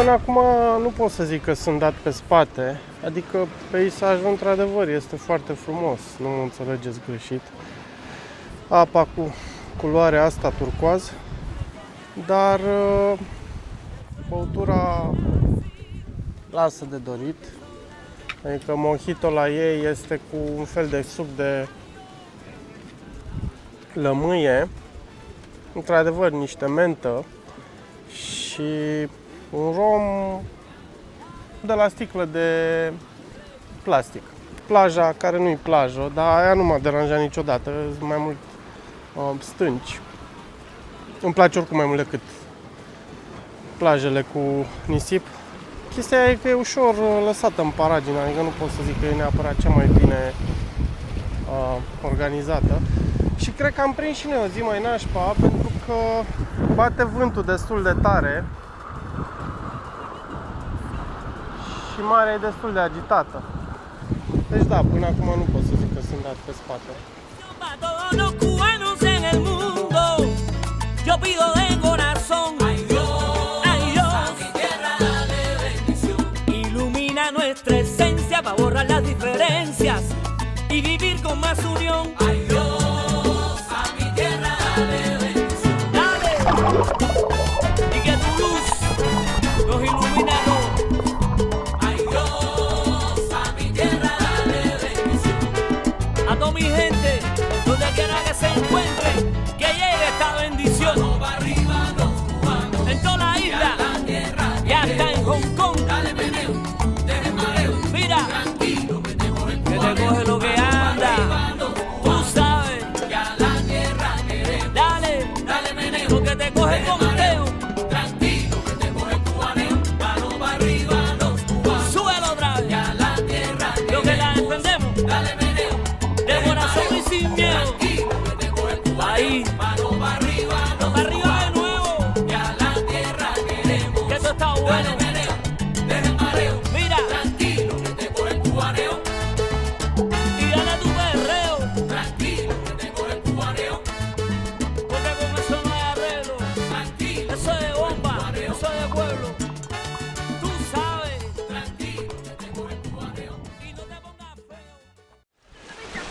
până acum nu pot să zic că sunt dat pe spate, adică peisajul într-adevăr este foarte frumos, nu mă înțelegeți greșit. Apa cu culoarea asta turcoaz, dar băutura lasă de dorit. Adică mojito la ei este cu un fel de suc de lămâie, într-adevăr niște mentă și un rom de la sticlă de plastic. Plaja, care nu-i plajă, dar aia nu m-a deranjat niciodată, sunt mai mult stânci. Îmi place oricum mai mult decât plajele cu nisip. Chestia e că e ușor lăsată în paragină, adică nu pot să zic că e neapărat cea mai bine organizată. Și cred că am prins și noi o zi mai nașpa, pentru că bate vântul destul de tare și marea e destul de agitată. Deci da, până acum nu pot să zic că sunt dat pe spate. Nuestra esencia va a borrar las diferencias y vivir con más unión. Ay Dios, a mi tierra dale bendición. Dale, y que tu luz nos ilumina a todos. Ay Dios, a mi tierra dale bendición. A toda mi gente, donde quiera que se encuentre, que llegue esta bendición. Vamos arriba los cubanos, en toda la isla, y hasta en Hong Kong. Dale meneo. Tranquilo, que te coge lo que anda. Tú sabes que a la tierra queremos. Dale, dale meneo, que te coge el conteo. Tranquilo, que te coge el cubaneo. Mano para arriba los cubanos. Súbelo otra vez. Que a la tierra queremos. Lo que la defendemos. Dale meneo, de corazón y sin miedo. Tranquilo, que te coge el cubaneo. Ahí, mano para arriba de nuevo. Que a la tierra queremos. Que esto está bueno.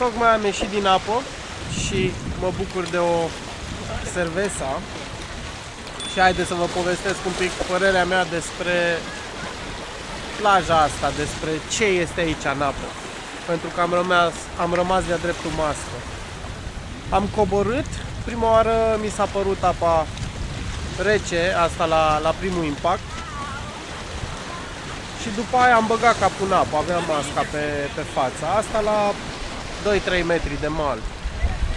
Tocmai am ieșit din apă și mă bucur de o cerveza și haideți să vă povestesc un pic părerea mea despre plaja asta, despre ce este aici în apă. Pentru că am rămas de-a dreptul mască. Am coborât, prima oară mi s-a părut apa rece, asta la primul impact. Și după aia am băgat capul în apă, aveam masca pe față, asta la 2-3 metri de mal.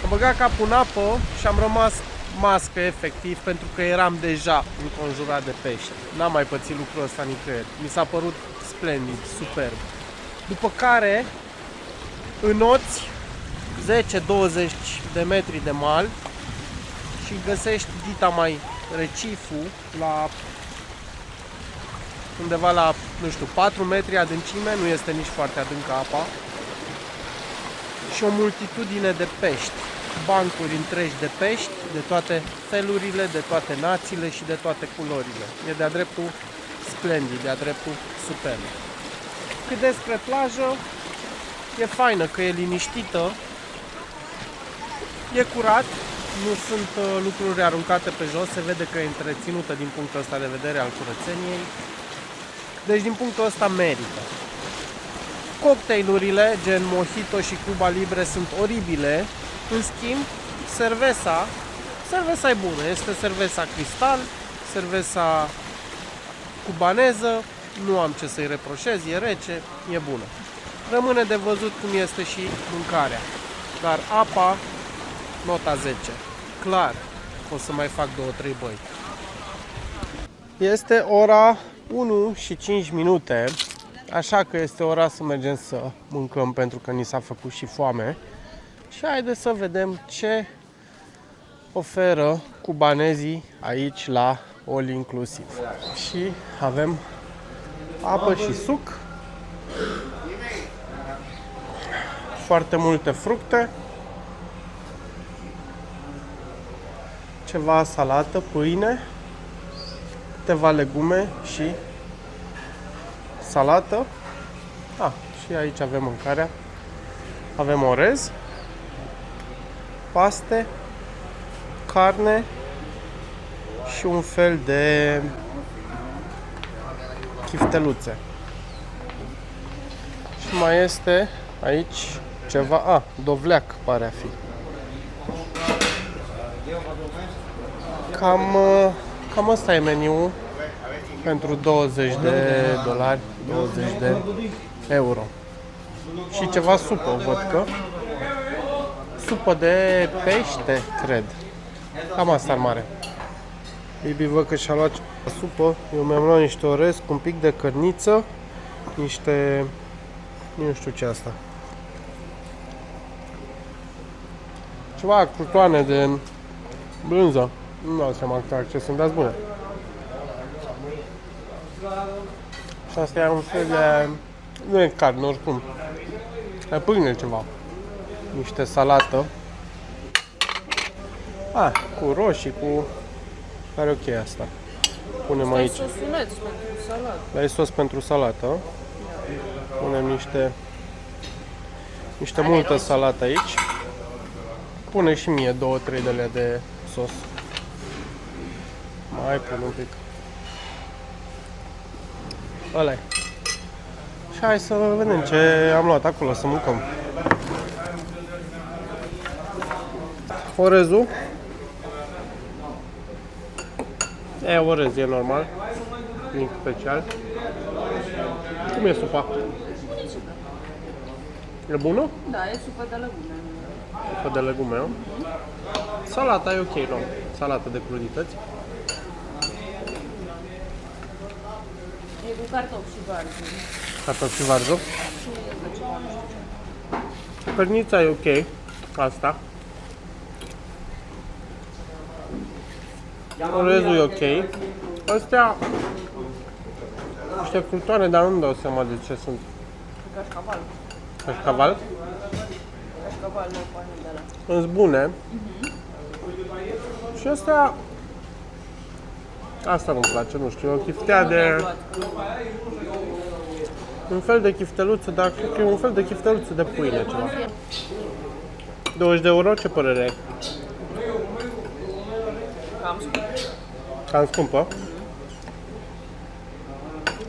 Am băgat capul în apă și am rămas mască efectiv pentru că eram deja înconjurat de pește. N-am mai pățit lucrul ăsta nicăieri. Mi s-a părut splendid, superb. După care înoți 10-20 de metri de mal și găsești dita mai reciful la undeva la, nu știu, 4 metri adâncime, nu este nici foarte adâncă apa. Și o multitudine de pești, bancuri întregi de pești, de toate felurile, de toate națiile și de toate culorile. E de-a dreptul splendid, de-a dreptul superb. Cât despre plajă, e faină, că e liniștită, e curat, nu sunt lucruri aruncate pe jos, se vede că e întreținută din punctul ăsta de vedere al curățeniei. Deci din punctul ăsta merită. Cocktailurile, gen Mojito și Cuba Libre, sunt oribile. În schimb, cerveza e bună. Este cerveza cristal, cerveza cubaneză, nu am ce să-i reproșez, e rece, e bună. Rămâne de văzut cum este și mâncarea. Dar apa, nota 10. Clar, o să mai fac 2-3 băi. Este ora 1 și 5 minute. Așa că este ora să mergem să mâncăm pentru că ni s-a făcut și foame. Și haideți să vedem ce oferă cubanezii aici la All Inclusive. Și avem apă și suc, foarte multe fructe, ceva salată, pâine, câteva legume și salată. Și aici avem mâncarea. Avem orez, paste, carne și un fel de chifteluțe. Și mai este aici ceva, dovleac pare a fi. Cam asta e meniul pentru $20, 20 de euro. Și ceva supă, văd că. Supă de pește, cred. Cam asta ar mare. Bibi văd că și-a luat supă. Eu mi-am luat niște orez cu un pic de cărniță. Niște... nu știu ce asta. Ceva crutoane de brânză. Nu dau seama exact ce sunt, dar bune. Și asta e un fel de... nu e carne oricum. E pâine ceva. Niște salată. Cu roșii, cu... care ok asta. Punem aici. Sosuleț pentru salată. Dar e sos pentru salată. Punem niște multă salată aici. Pune și mie 2-3 de lei de sos. Mai pun un pic. Ăla-i. Și hai să vedem ce am luat acolo, să mâncăm. Orezul. Orez e normal. Nimic special. Cum e supa? E bună? Da, e supă de legume. Supă de legume, nu? Salata e ok, nu? Salată de crudități. E cu cartofi și varză. Cartofi și varză. Cărnița e ok. Asta. Orezul e ok. Astea niște crutoane, dar nu-mi dau seama de ce sunt. Cașcaval. Cașcaval? Cașcaval, nu de ăla. Sunt bune. Și astea... asta nu-mi place, nu știu, o chiftea de... un fel de chifteluță, dar cred că e un fel de chifteluță de pâine ceva. 20 de euro, ce părere ai? Cam scumpă. Cam scumpă?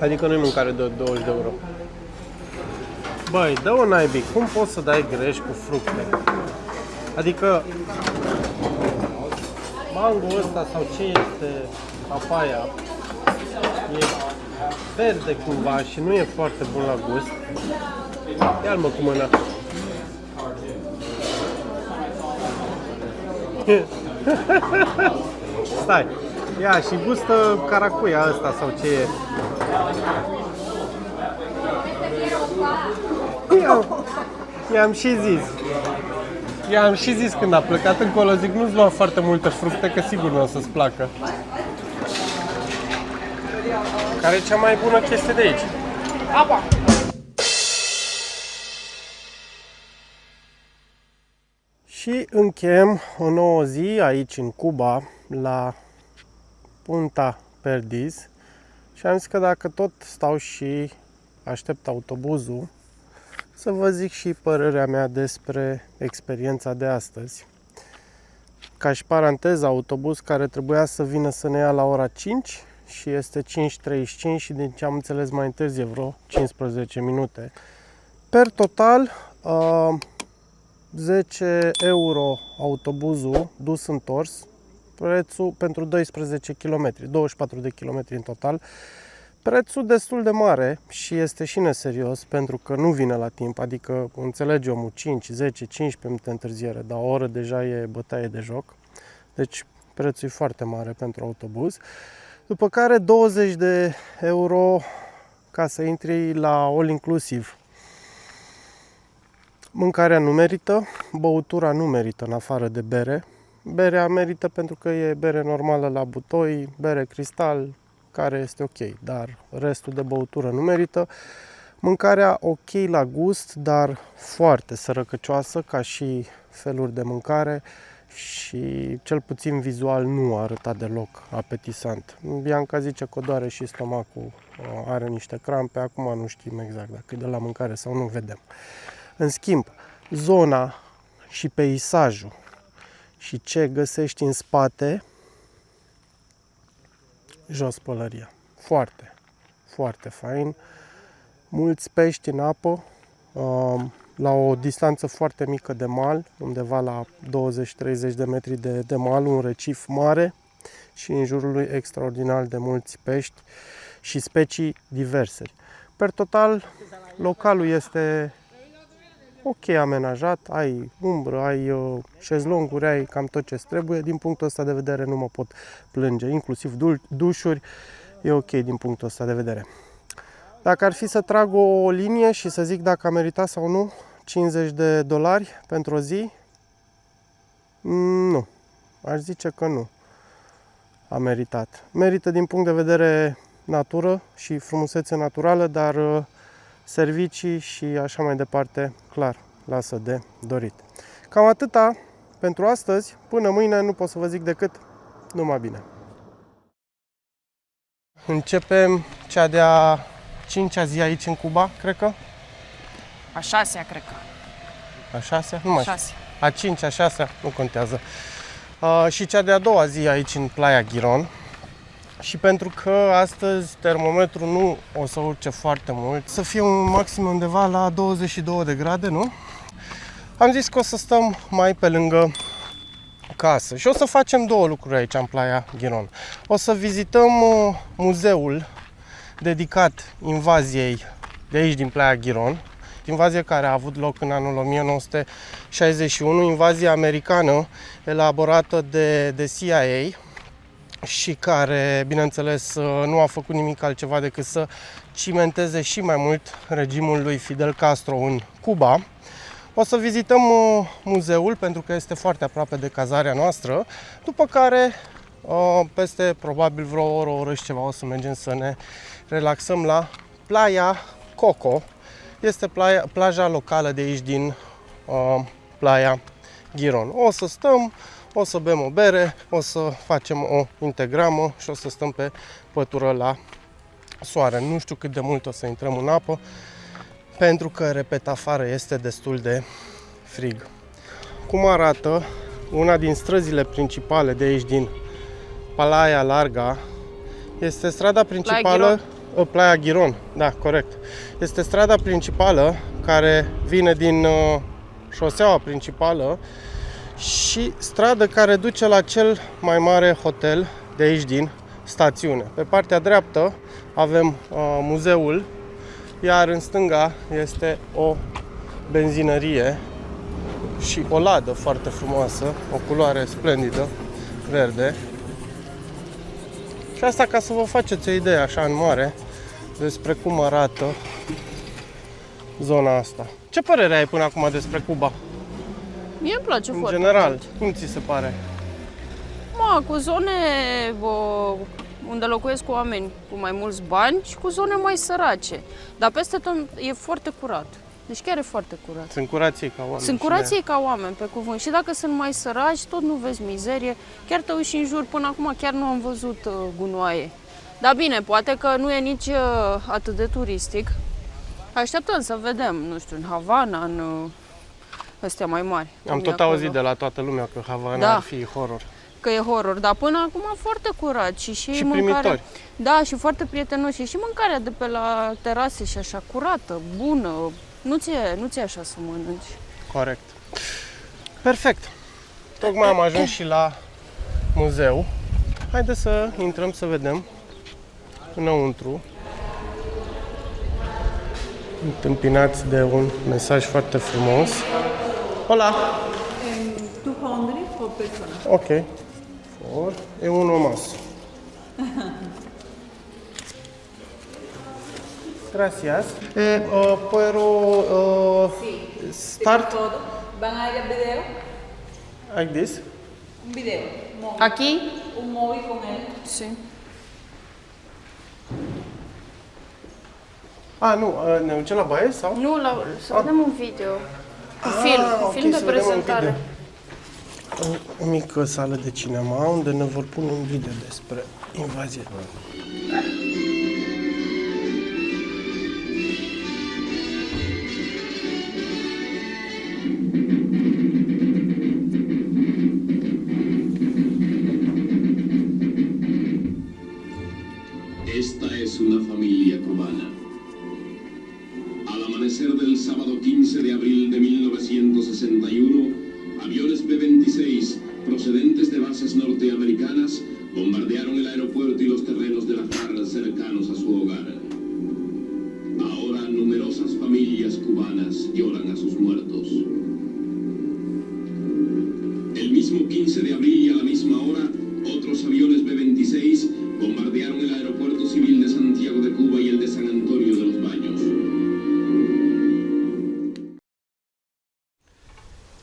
Adică nu-i mâncare de 20 de euro. Băi, dă-o naibii, cum poți să dai greș cu fructe? Adică mango ăsta sau ce este papaya e verde cumva și nu e foarte bun la gust. Ia-l mă cu mâna. Stai, ia și gustă caracuia ăsta sau ce e. I-am și zis. I-am și zis când a plecat încolo, zic nu-ți lua foarte multe fructe, că sigur nu o să-ți placă. Care e cea mai bună chestie de aici? Apa! Și încheiem o nouă zi aici în Cuba, la Punta Perdiz. Și am zis că dacă tot stau și aștept autobuzul, să vă zic și părerea mea despre experiența de astăzi. Ca și paranteză, autobuz care trebuia să vină să ne ia la ora 5 și este 5:35 și din ce am înțeles mai întârzie vreo 15 minute. Per total, 10 euro autobuzul dus întors, prețul pentru 12 km, 24 de km în total. Prețul destul de mare și este și neserios pentru că nu vine la timp, adică înțelege omul 5, 10, 15 minute întârziere, dar o oră deja e bătaie de joc. Deci prețul e foarte mare pentru autobuz. După care 20 de euro ca să intri la all inclusive. Mâncarea nu merită, băutura nu merită în afară de bere. Berea merită pentru că e bere normală la butoi, bere cristal, care este ok, dar restul de băutură nu merită. Mâncarea ok la gust, dar foarte sărăcăcioasă ca și feluri de mâncare și cel puțin vizual nu arăta deloc apetisant. Bianca zice că o doare și stomacul, are niște crampe, acum nu știm exact dacă e de la mâncare sau nu, vedem. În schimb, zona și peisajul și ce găsești în spate, jos pălăria. Foarte, foarte fain. Mulți pești în apă, la o distanță foarte mică de mal, undeva la 20-30 de metri de mal, un recif mare și în jurul lui extraordinar de mulți pești și specii diverse. Per total, localul este ok amenajat, ai umbră, ai șezlonguri, ai cam tot ce trebuie. Din punctul ăsta de vedere nu mă pot plânge, inclusiv dușuri, e ok din punctul ăsta de vedere. Dacă ar fi să trag o linie și să zic dacă a meritat sau nu, $50 pentru o zi, nu, aș zice că nu a meritat. Merită din punct de vedere natură și frumusețe naturală, dar servicii și așa mai departe, clar, lasă de dorit. Cam atâta pentru astăzi, până mâine nu pot să vă zic decât numai bine. Începem cea de-a 5-a zi aici în Cuba, cred că? A 6-a, cred că. A 6-a? Nu mai știu. 6. A 5-a, 6-a, nu contează. Și cea de-a doua zi aici în Playa Giron. Și pentru că astăzi termometrul nu o să urce foarte mult, să fie un maxim undeva la 22 de grade, nu? Am zis că o să stăm mai pe lângă casă și o să facem două lucruri aici în Playa Giron. O să vizităm muzeul dedicat invaziei de aici din Playa Giron, invazie care a avut loc în anul 1961, invazie americană elaborată de CIA și care, bineînțeles, nu a făcut nimic altceva decât să cimenteze și mai mult regimul lui Fidel Castro în Cuba. O să vizităm muzeul pentru că este foarte aproape de cazarea noastră, după care peste probabil vreo oră și ceva o să mergem să ne relaxăm la Playa Coco. Este plaja locală de aici din Playa Giron. O să stăm, o să bem o bere, o să facem o integramă și o să stăm pe pătură la soare. Nu știu cât de mult o să intrăm în apă, pentru că, repet, afară este destul de frig. Cum arată una din străzile principale de aici din Playa Larga, este strada principală Playa Giron, da, corect. Este strada principală care vine din șoseaua principală și stradă care duce la cel mai mare hotel de aici din stațiune. Pe partea dreaptă avem muzeul, iar în stânga este o benzinărie și o ladă foarte frumoasă, o culoare splendidă, verde. Și asta ca să vă faceți o idee așa în mare despre cum arată zona asta. Ce părere ai până acum despre Cuba? Mie îmi place în foarte general, mult. cum ți se pare? Cu zone unde locuiesc cu oameni cu mai mulți bani și cu zone mai sărace. Dar peste tot e foarte curat. Deci chiar e foarte curat. Sunt curații ca oameni. Sunt curații ca oameni, pe cuvânt. Și dacă sunt mai săraci, tot nu vezi mizerie. Chiar te uiți în jur, până acum chiar nu am văzut gunoaie. Dar bine, poate că nu e nici atât de turistic. Așteptăm să vedem, nu știu, în Havana, în astea mai mari. Am tot auzit de la toată lumea că Havana ar fi horror. Că e horror, dar până acum foarte curat și mâncare. Primitori. Da, și foarte prietenoși. Și mâncarea de pe la terase și așa, curată, bună. Nu ți-e așa să mănânci. Corect. Perfect. Tocmai am ajuns și la muzeu. Haideți să intrăm să vedem înăuntru. Întâmpinați de un mesaj foarte frumos. Hola! 200 por persona. Ok. E uno más. Gracias. Puedo start Todo. Van a ir al video. like this? Un video. Aquí? Un móvil con él. Sí. Nu, ne ducem la baie sau? Nu, să vedem un video. Un film, un film de prezentare. o mică sală de cinema unde ne vor pune un video despre invazie. Esta es una familia cubana. Al amanecer del sábado 15 de abril de 1961, aviones B-26 procedentes de bases norteamericanas bombardearon el aeropuerto y los terrenos de la FARC cercanos a su hogar. Ahora numerosas familias cubanas lloran a sus muertos. El mismo 15 de abril y a la misma hora, otros aviones B-26 bombardearon el aeropuerto civil de Santiago de Cuba y el de San Antonio de los Baños.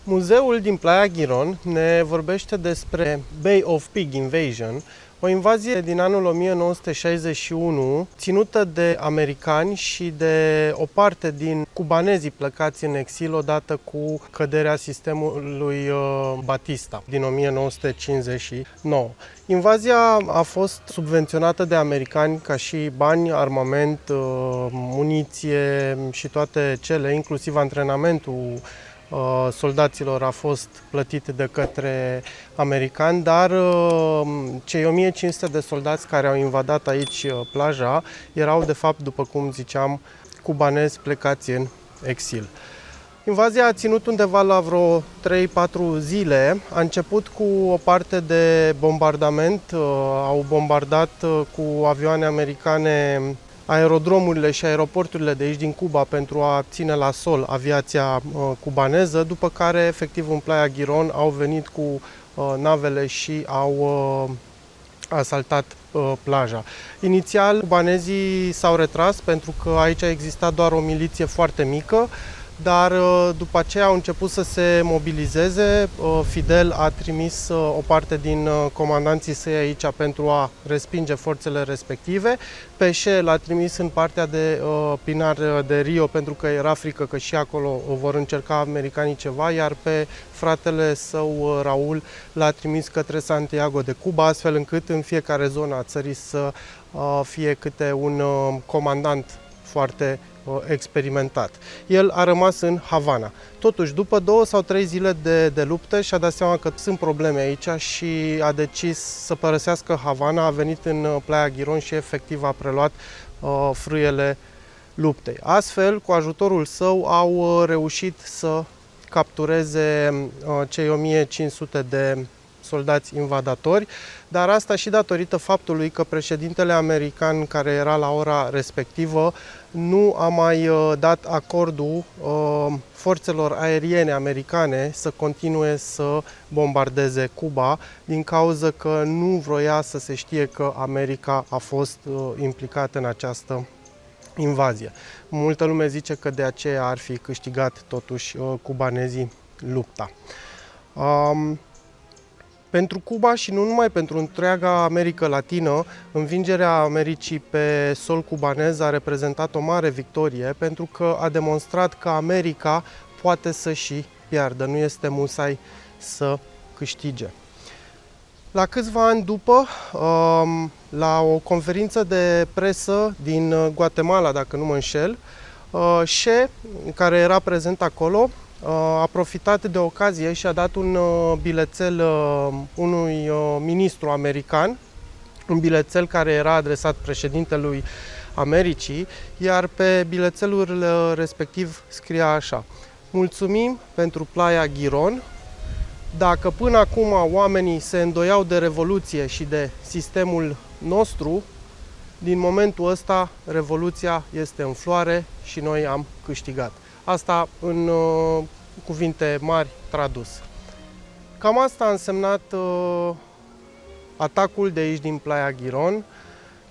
Muzeul din Playa Girón ne vorbește despre Bay of Pig Invasion, o invazie din anul 1961 ținută de americani și de o parte din cubanezii plecați în exil odată cu căderea sistemului Batista din 1959. Invazia a fost subvenționată de americani ca și bani, armament, muniție și toate cele, inclusiv antrenamentul soldaților a fost plătit de către americani, dar cei 1500 de soldați care au invadat aici plaja erau de fapt, după cum ziceam, cubanezi plecați în exil. Invazia a ținut undeva la vreo 3-4 zile. A început cu o parte de bombardament, au bombardat cu avioane americane aerodromurile și aeroporturile de aici din Cuba pentru a ține la sol aviația cubaneză, după care, efectiv, în Playa Girón au venit cu navele și au asaltat plaja. Inițial, cubanezii s-au retras pentru că aici exista doar o miliție foarte mică, dar după aceea au început să se mobilizeze. Fidel a trimis o parte din comandanții săi aici pentru a respinge forțele respective. Peșe l-a trimis în partea de Pinar de Rio pentru că era frică că și acolo vor încerca americanii ceva, iar pe fratele său Raul l-a trimis către Santiago de Cuba, astfel încât în fiecare zonă a țării să fie câte un comandant foarte experimentat. El a rămas în Havana. Totuși, după 2 sau 3 zile de luptă, și-a dat seama că sunt probleme aici și a decis să părăsească Havana, a venit în Playa Girón și efectiv a preluat frâiele luptei. Astfel, cu ajutorul său, au reușit să captureze cei 1500 de soldați invadatori, dar asta și datorită faptului că președintele american care era la ora respectivă nu a mai dat acordul forțelor aeriene americane să continue să bombardeze Cuba, din cauza că nu vroia să se știe că America a fost implicată în această invazie. Multă lume zice că de aceea ar fi câștigat totuși cubanezii lupta. Pentru Cuba și nu numai pentru întreaga America Latină, învingerea Americii pe sol cubanez a reprezentat o mare victorie pentru că a demonstrat că America poate să și piardă, nu este musai să câștige. La câțiva ani după, la o conferință de presă din Guatemala, dacă nu mă înșel, Che, care era prezent acolo, a profitat de ocazie și a dat un bilețel unui ministru american, un bilețel care era adresat președintelui Americii, iar pe bilețelul respectiv scria așa: mulțumim pentru Playa Girón. Dacă până acum oamenii se îndoiau de Revoluție și de sistemul nostru, din momentul ăsta Revoluția este în floare și noi am câștigat. Asta în cuvinte mari tradus. Cam asta a însemnat atacul de aici din Playa Girón,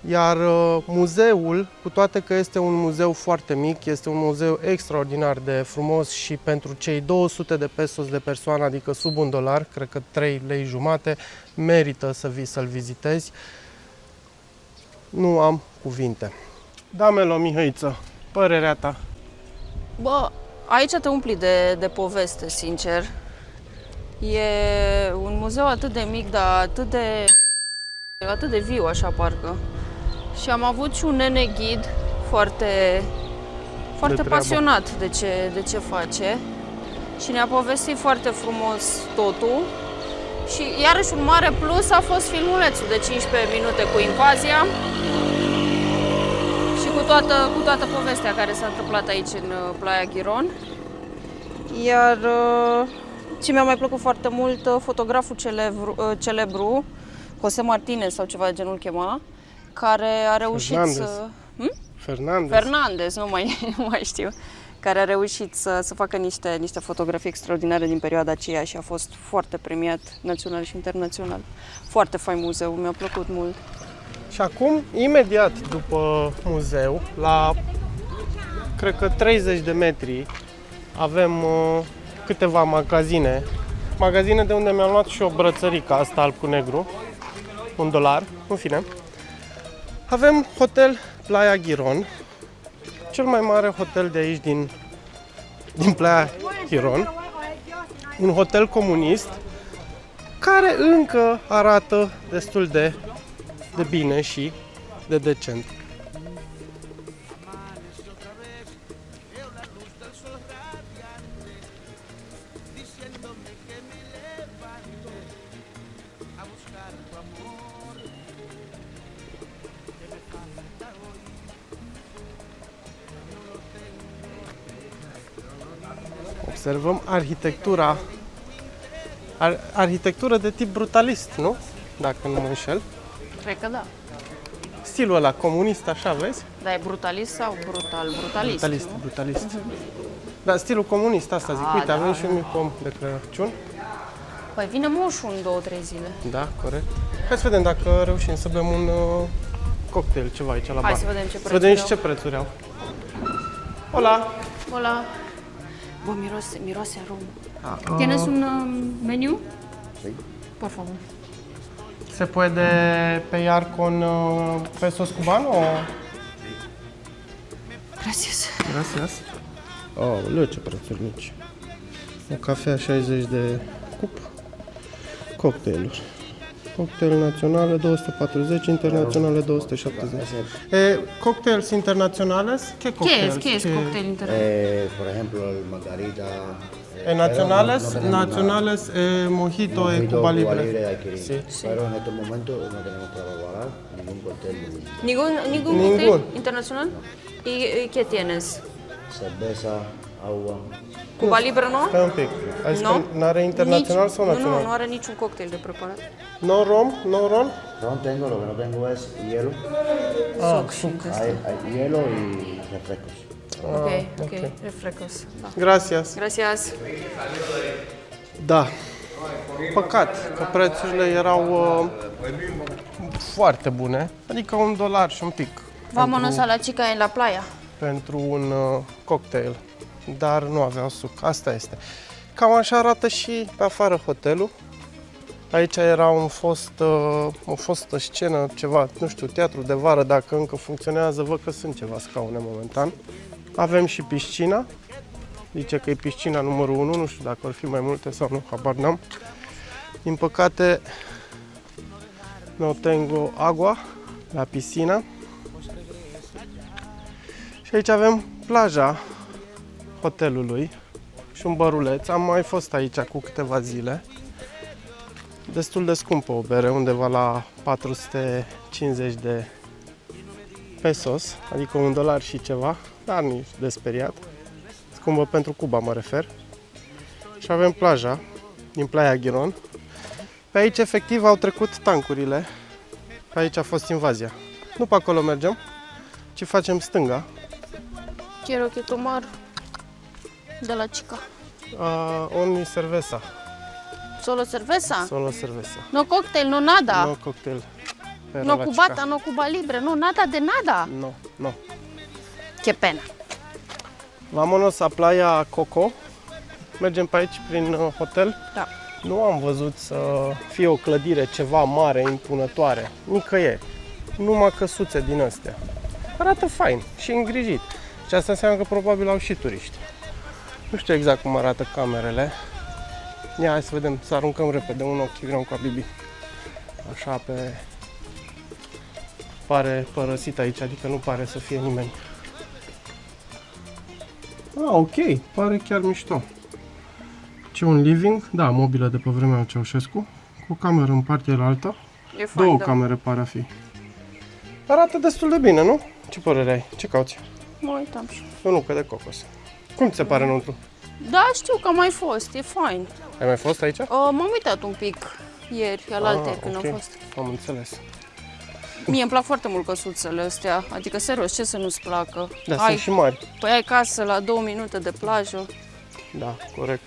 iar muzeul, cu toate că este un muzeu foarte mic, este un muzeu extraordinar de frumos și pentru cei 200 de pesos de persoană, adică sub $1, cred că 3 lei jumate, merită să vii să-l vizitezi. Nu am cuvinte. Damelo, Mihăiță, părerea ta. Bă, aici te umpli de poveste, sincer. E un muzeu atât de mic, dar atât de viu, așa parcă. Și am avut și un nene ghid foarte pasionat de ce face și ne-a povestit foarte frumos totul. Și iarăși un mare plus a fost filmulețul de 15 minute cu invazia și cu toată povestea care s-a întâmplat aici în Playa Girón. Iar ce mi-a mai plăcut foarte mult, fotograful celebru, José Martínez sau ceva de genul chema, care a reușit Fernández, nu mai știu, care a reușit să facă niște fotografii extraordinare din perioada aceea și a fost foarte premiat național și internațional. Foarte fain muzeu, mi-a plăcut mult. Și acum, imediat după muzeu, la cred că 30 de metri, avem câteva magazine de unde mi-am luat și o brățărică asta alb cu negru, $1, în fine. Avem hotel Playa Girón, cel mai mare hotel de aici din Playa Girón, un hotel comunist care încă arată destul de bine și de decent. Observăm arhitectură de tip brutalist, nu? Dacă nu mă înșel. Cred că da. Stilul ăla comunist, așa, vezi? Dar e brutalist sau brutalist? Brutalist. Da, stilul comunist, asta zic. Uite, avem și un mic pom de Crăciun. Păi vine moșul în 2-3 zile. Da, corect. Hai să vedem dacă reușim să bem un cocktail, ceva aici la bar. Hai să vedem ce prețuri vedem au. și ce prețuri au. Hola! Hola! Bă, miroase aromă. ¿Tienes un menú? Sí. Por favor. ¿Se puede pagar con pesos cubanos? Gracias. Gracias. Oh, ce prețuri mici. O cafea 60 de cup. Cocktailuri. Cocktail naționale 240, internaționale 270. Cocktails internacionales? ¿Qué cocktails? ¿Qué es cocktail internacional? Por ejemplo, el margarita. Nacionales, mojito y Cuba Libre. Sí. Pero en estos momentos no tenemos para guardar ningún cóctel. ¿Ningún cóctel internacional? ¿Y qué tienes? Cerveza, agua. Cuba Libre, no? Stai un pic. Ai zis că n-are internațional sau național? Nu are niciun cocktail de preparat. No rom? No ron? Ron tengo, lo que no tengo es hielo. Suc. Hay hielo y refrescos. Ok. Refrescos. Da. Gracias. Da. Păcat că prețurile erau foarte bune. Adică $1 și un pic. Vámonos a la chica en la playa. Pentru un cocktail. Dar nu aveau suc. Asta este. Cam așa arată și pe afară hotelul. Aici era o fostă scenă, ceva, nu știu, teatru de vară, dacă încă funcționează, văd că sunt ceva scaune momentan. Avem și piscina. Zice că e piscina numărul 1, nu știu dacă ar fi mai multe sau nu, habar n-am. Din păcate, no tengo agua la piscina. Și aici avem plaja hotelului și un băruleț. Am mai fost aici cu câteva zile. Destul de scumpă o bere, undeva la 450 de pesos, adică $1 și ceva, dar nici de speriat. Scumpă pentru Cuba, mă refer. Și avem plaja din Playa Girón. Pe aici, efectiv, au trecut tancurile. Pe aici a fost invazia. Nu pe acolo mergem, ci facem stânga. Quiero que tomar de la chica. Only cerveza. Solo cerveza? Solo cerveza. No cocktail, no nada. No cocktail. No cubata, no Cuba Libre, no nada de nada. No. Qué pena. Vámonos a Playa Coco. Mergem pe aici prin hotel. Da. Nu am văzut să fie o clădire ceva mare, impunătoare. Nicăieri. Numai căsuțe din astea. Arată fain și îngrijit. Și asta înseamnă că probabil au și turiști. Nu știu exact cum arată camerele. Ia, hai să vedem, să aruncăm repede un ochi, vină cu Bibi. Așa pe... Pare părăsit aici, adică nu pare să fie nimeni. Ah, ok, pare chiar mișto. Ce un living, da, mobilă de pe vremea lui Ceaușescu, cu o cameră în partea altă. E fain, Două da. camere pare a fi. Arată destul de bine, nu? Ce părere ai? Ce cauți? Mă uitam și. O nucă de cocos. Cum ți se pare înăuntru? Da, știu că am mai fost, e fain. Ai mai fost aici? M-am uitat un pic ieri, alaltăieri, când ok. am fost. Am înțeles. Mie îmi plac foarte mult căsuțele astea, adică serios, ce să nu-ți placă? Da, sunt și mari. Păi ai casă la 2 minute de plajă, Da, corect.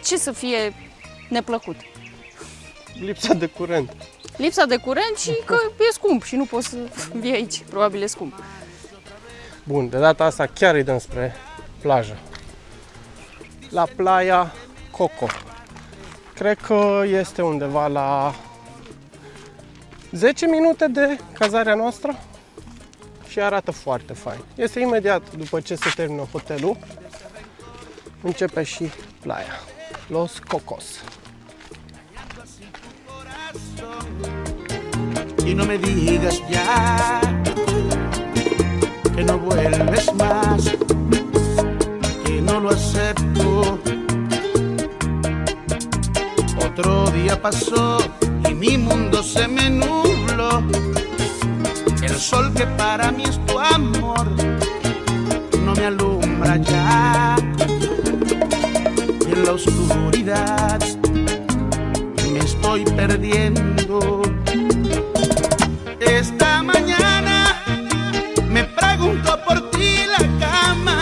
ce să fie neplăcut? Lipsa de curent. Lipsa de curent și că e scump și nu poți să vii aici, probabil e scump. Bun, de data asta chiar îi dăm spre plajă. La Playa Coco. Cred că este undeva la 10 minute de cazarea noastră și arată foarte fain. Este imediat după ce se termină hotelul, începe și playa. Los Cocos. Y no me digas ya que no vuelves más, que no lo acepto. Otro día pasó y mi mundo se me nubló. El sol que para mí es tu amor no me alumbra ya. Y en la oscuridad me estoy perdiendo. Esta mañana me pregunto por ti la cama,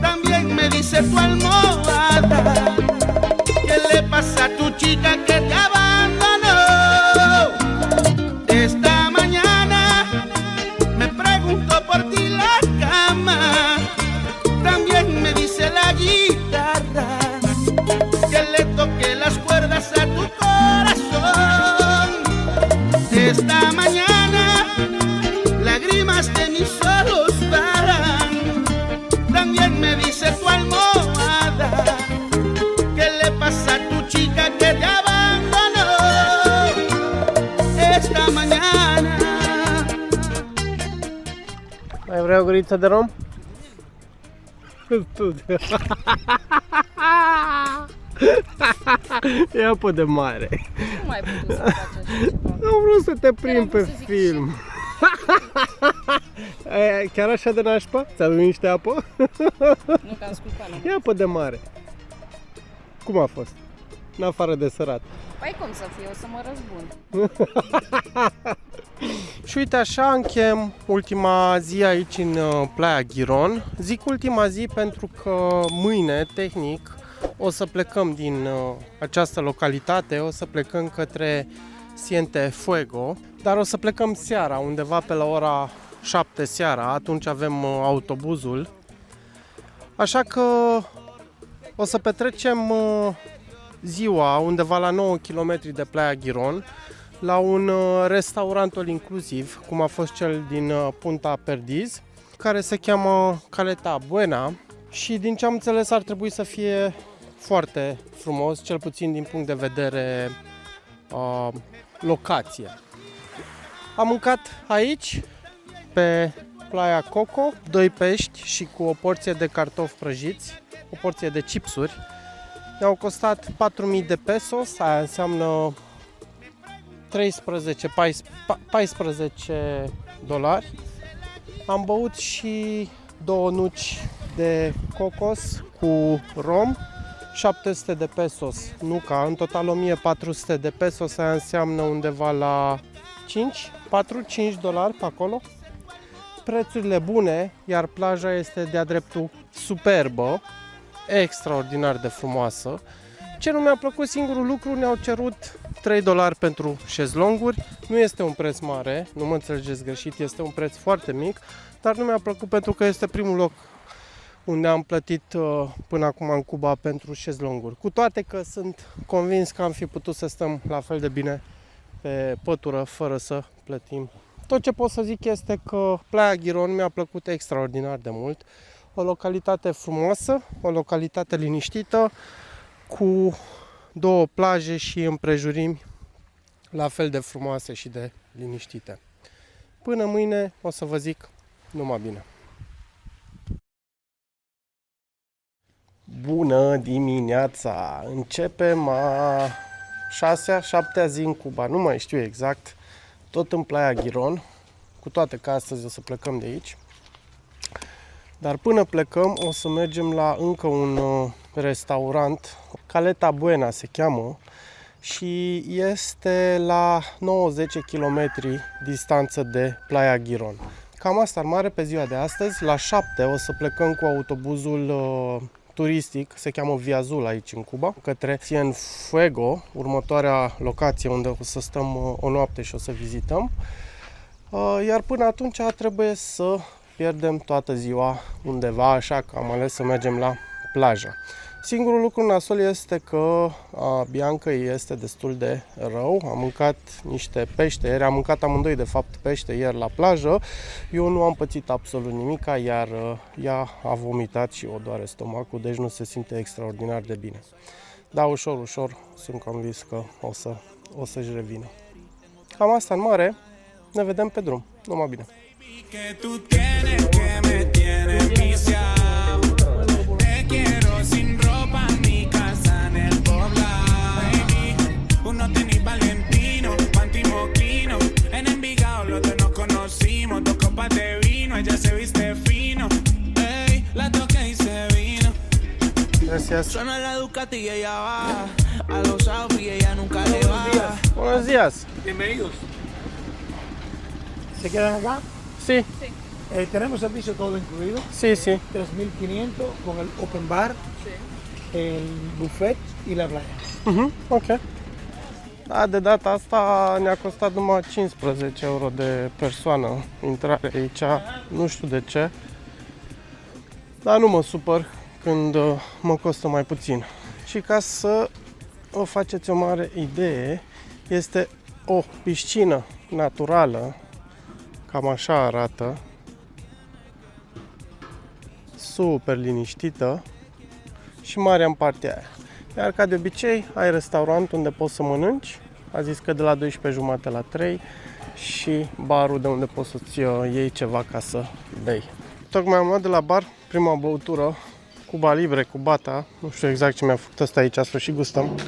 también me dice tu almohada. ¿Qué le pasa a tu chica que te abandonó? Esta mañana me pregunto por ti la cama, también me dice la guitarra que le toque las cuerdas a tu corazón. Esta mañana lágrimas de mis ojos paran, también me dice tu almohada. ¿Qué le pasa a tu chica que te abandonó esta mañana? Mai vrei o guriță de rom? E apă de mare. Nu mai putut să faci așa ceva. Am vrut să te prind pe film. Chiar așa de nașpa? Ți-a adus niște apă? Nu că am sculpat. E apă de mare. Cum a fost? În afară de sărat. Păi cum să fie, o să mă răzbun. Și uite așa închem ultima zi aici în Playa Giron. Zic ultima zi pentru că mâine, tehnic, o să plecăm din această localitate, o să plecăm către Cienfuegos, dar o să plecăm seara, undeva pe la ora 7 seara, atunci avem autobuzul. Așa că o să petrecem ziua undeva la 9 km de Playa Giron, la un restaurant all inclusiv, cum a fost cel din Punta Perdiz, care se cheamă Caleta Buena și din ce am înțeles ar trebui să fie foarte frumos, cel puțin din punct de vedere locație. Am mâncat aici, pe Playa Coco, 2 pești și cu o porție de cartofi prăjiți, o porție de chipsuri. Mi-au costat 4.000 de pesos, aia înseamnă 14 dolari. Am băut și 2 nuci de cocos cu rom, 700 de pesos nuca, în total 1400 de pesos, aia înseamnă undeva la 4-5 dolari pe acolo. Prețurile bune, iar plaja este de-a dreptul superbă, extraordinar de frumoasă. Ce nu mi-a plăcut, singurul lucru, ne-au cerut 3 dolari pentru șezlonguri. Nu este un preț mare, nu mă înțelegeți greșit, este un preț foarte mic, dar nu mi-a plăcut pentru că este primul loc unde am plătit până acum în Cuba pentru șezlonguri. Cu toate că sunt convins că am fi putut să stăm la fel de bine pe pătură fără să plătim. Tot ce pot să zic este că Playa Giron mi-a plăcut extraordinar de mult. O localitate frumoasă, o localitate liniștită, cu două plaje și împrejurimi la fel de frumoase și de liniștite. Până mâine o să vă zic numai bine. Bună dimineața! Începem a 6-a, 7-a zi în Cuba, nu mai știu exact, tot în Playa Girón, cu toate că astăzi o să plecăm de aici. Dar până plecăm o să mergem la încă un restaurant, Caleta Buena se cheamă, și este la 90 km distanță de Playa Girón. Cam asta ar mare pe ziua de astăzi. La 7 o să plecăm cu autobuzul turistic, se cheamă Via Azul aici în Cuba, către Cienfuego, următoarea locație unde o să stăm o noapte și o să vizităm. Iar până atunci trebuie să pierdem toată ziua undeva, așa că am ales să mergem la plajă. Singurul lucru nasol este că Bianca este destul de rău. Am mâncat niște pește ieri, am mâncat amândoi de fapt pește ieri la plajă. Eu nu am pățit absolut nimic, iar ea a vomitat și o doare stomacul, deci nu se simte extraordinar de bine. Dar ușor, ușor sunt convins că o să-și revină. Cam asta în mare, ne vedem pe drum. Numai bine! Suena la Ducati y ella baja, a los Audi ella nunca le baja. Buenos días. Bienvenidos. ¿Se quedan acá? Sí. Tenemos servicio todo incluido. Sí, sí. 3.500 con el open bar, el buffet y la playa. Ok. Da, de data asta ne-a costat numai 15 euro de persoană intrare aici, nu știu de ce, dar nu mă supăr când mă costă mai puțin. Și ca să vă faceți o mare idee, este o piscină naturală, cam așa arată, super liniștită și mare în partea aia. Iar ca de obicei ai restaurant unde poți să mănânci, a zis că de la 12:30 la 3 și barul de unde poți să-ți iei ceva ca să bei. Tocmai am luat de la bar prima băutură, Cuba Libre cu bata, nu știu exact ce mi-a făcut asta aici, să și gustăm.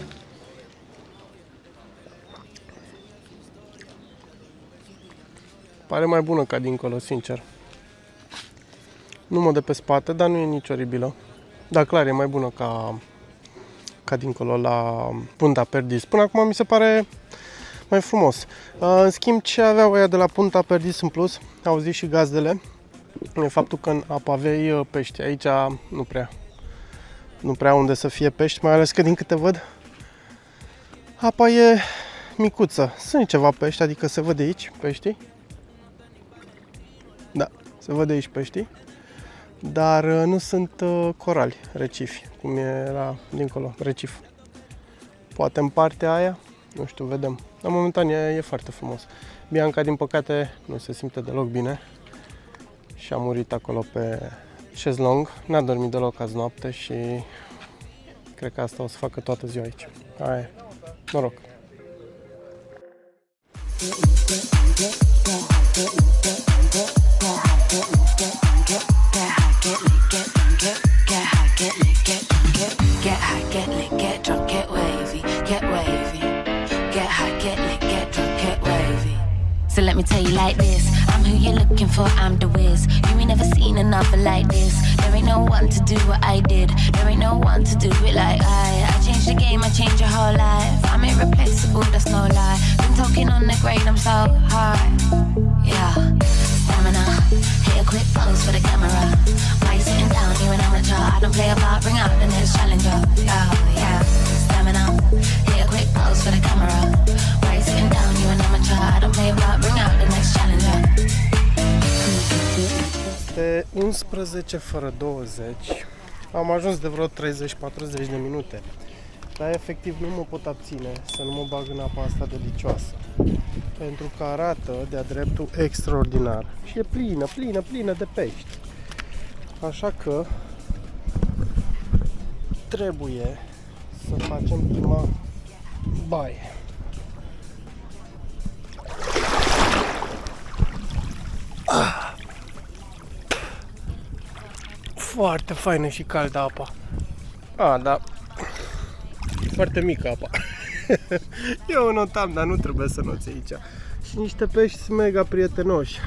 Pare mai bună ca dincolo, sincer. Nu mă dă pe spate, dar nu e nici oribilă. Dar clar, e mai bună ca dincolo la Punta Perdiz. Până acum mi se pare mai frumos. În schimb, ce aveau ăia de la Punta Perdiz în plus, au zis și gazdele, e faptul că în Apavei pești. Aici nu prea unde să fie pești, mai ales că din câte văd, apa e micuță. Sunt ceva pești, adică se văd aici peștii. Da, se văd aici peștii. Dar nu sunt corali, recifi, cum era dincolo, recif. Poate în partea aia, nu știu, vedem. La momentan e foarte frumos. Bianca, din păcate, nu se simte deloc bine și a murit acolo pe șezlong. N-a dormit deloc azi noapte și cred că asta o să facă toată ziua aici. Aia, noroc! Get high, get lit, get drunk, get wavy, get wavy. Get high, get lit, get drunk, get wavy. So let me tell you like this, I'm who you're looking for, I'm the whiz. You ain't never seen another like this. There ain't no one to do what I did. There ain't no one to do it like I changed the game, I changed your whole life. I'm irreplaceable, that's no lie. Been talking on the grade, I'm so high. Yeah, stamina. Hit a quick pose for the camera. Why you sitting down, you an amateur? I don't play a part, bring out the next challenger. Yeah, stamina. Hit a quick pose for the camera. Why you sitting down, you an amateur? I don't play a part, bring out the next challenger. Este 11 fără 20. Am ajuns de vreo 30-40 de minute. Dar efectiv nu mă pot abține să nu mă bag în apa asta delicioasă. Pentru că arată de-a dreptul extraordinar. Și e plină de pești. Așa că trebuie să facem prima baie. Foarte faină și caldă apa. Da. Foarte mică apa. Eu notam, dar nu trebuie să noți aici. Și niște pești mega prietenoși.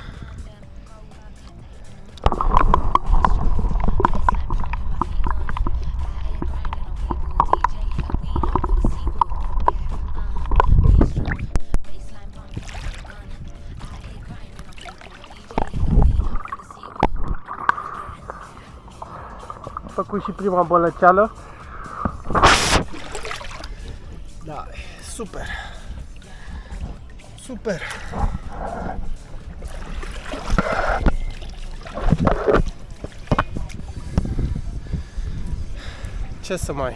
Am făcut și prima bălăceală. Da, super. Super. Ce să mai...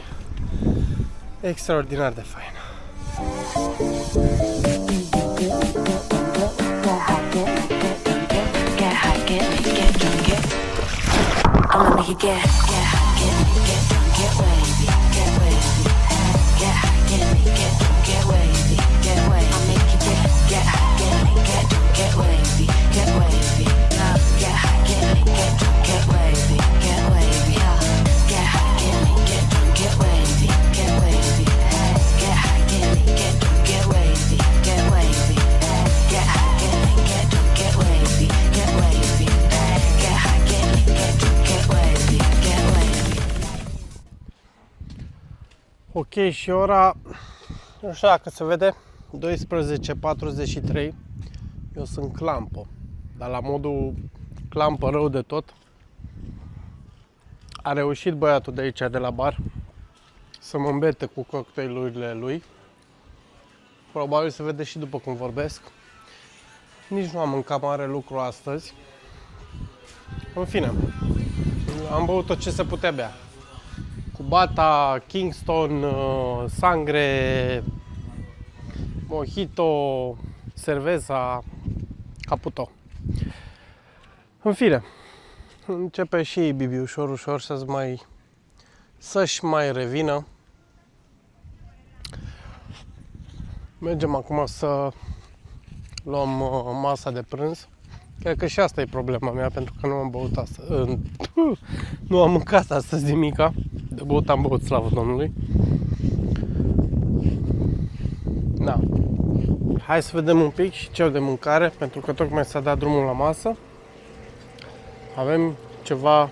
Extraordinar de fain. I'ma make you get high, get drunk, get wavy, get wavy. Get high, get wavy, get wavy. I'll make you get high, get drunk, get wavy, get wavy. Get high, get drunk, get wavy, get wavy. Get high, get drunk, get wavy, get wavy. Get high, get drunk, get wavy, get wavy. Get high, get drunk, get wavy, get wavy. Get high, get drunk, get wavy, get wavy. Ok, și ora, nu știu dacă se vede, 12:43. Eu sunt clampă, dar la modul clampă rău de tot. A reușit băiatul de aici, de la bar, să mă îmbete cu cocktailurile lui. Probabil se vede și după cum vorbesc. Nici nu am mâncat mare lucru astăzi. În fine, am băut tot ce se putea bea. Cubata, Kingston, sangre, mojito, cerveza, caputo. În fine, începe și Bibi ușor să-și mai revină. Mergem acum să luăm masa de prânz. Cred că și asta e problema mea, pentru că nu am băut astăzi. Nu am mâncat astăzi nimica. De băut am băut, slavă Domnului. Da. Hai să vedem un pic și ce de mâncare, pentru că tocmai s-a dat drumul la masă. Avem ceva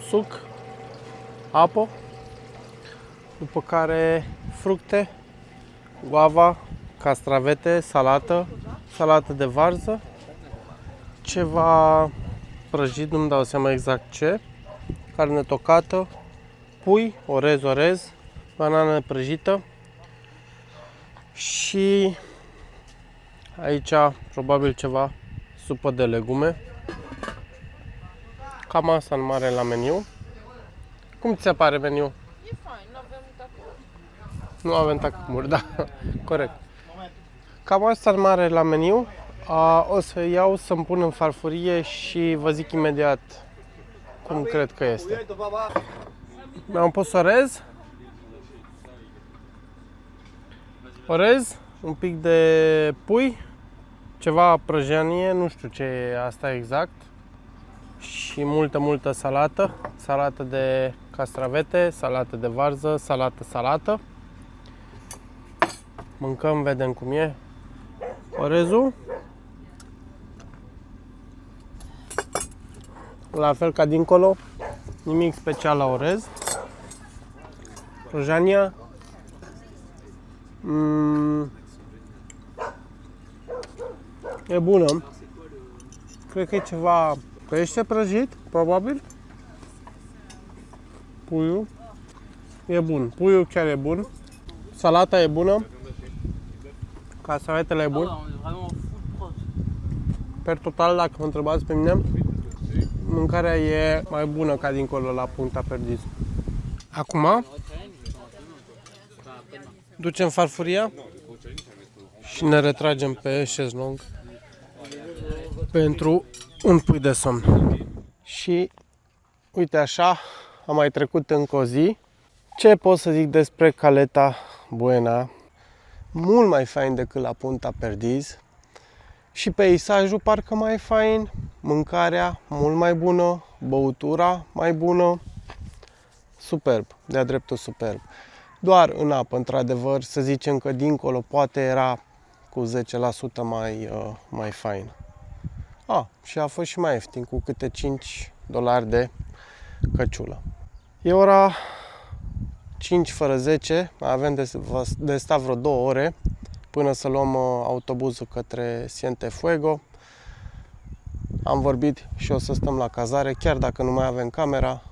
suc, apă, după care fructe, guava, castravete, salată de varză, ceva prăjit, nu-mi dau seama exact ce, carne tocată, pui, orez, banană prăjită și aici probabil ceva supă de legume. Cam asta în mare la meniu. Cum ți se pare meniu? E fain, nu avem tacumuri. Nu avem tacumuri, da, corect. Cam asta în mare la meniu. O să iau să-mi pun în farfurie și vă zic imediat cum cred că este. Mi-am pus orez, un pic de pui, ceva prăjanie, nu știu ce e asta exact, și multă salată de castravete, salată de varză, salată. Mâncăm, vedem cum e. Orezul, la fel ca dincolo, nimic special la orez. Prăjania, e bună. Cred că e ceva pește prăjit, probabil. Puiul e bun, puiul chiar e bun. Salata e bună. Castravetele e bun. Per total, dacă mă întrebați pe mine, mâncarea e mai bună ca dincolo la Punta Perdiz. Acum ducem farfuria și ne retragem pe șezlong pentru un pui de somn. Și uite așa, a mai trecut încă o zi. Ce pot să zic despre Caleta Buena? Mult mai fain decât la Punta Perdiz. Și peisajul parcă mai fain, mâncarea mult mai bună, băutura mai bună. Superb, de-a dreptul superb. Doar în apă, într-adevăr, să zicem că dincolo poate era cu 10% mai fain. Și a fost și mai ieftin, cu câte $5 de căciulă. E ora 5 fără 10, mai avem de stat vreo 2 ore până să luăm autobuzul către Cienfuegos. Am vorbit și o să stăm la cazare, chiar dacă nu mai avem camera,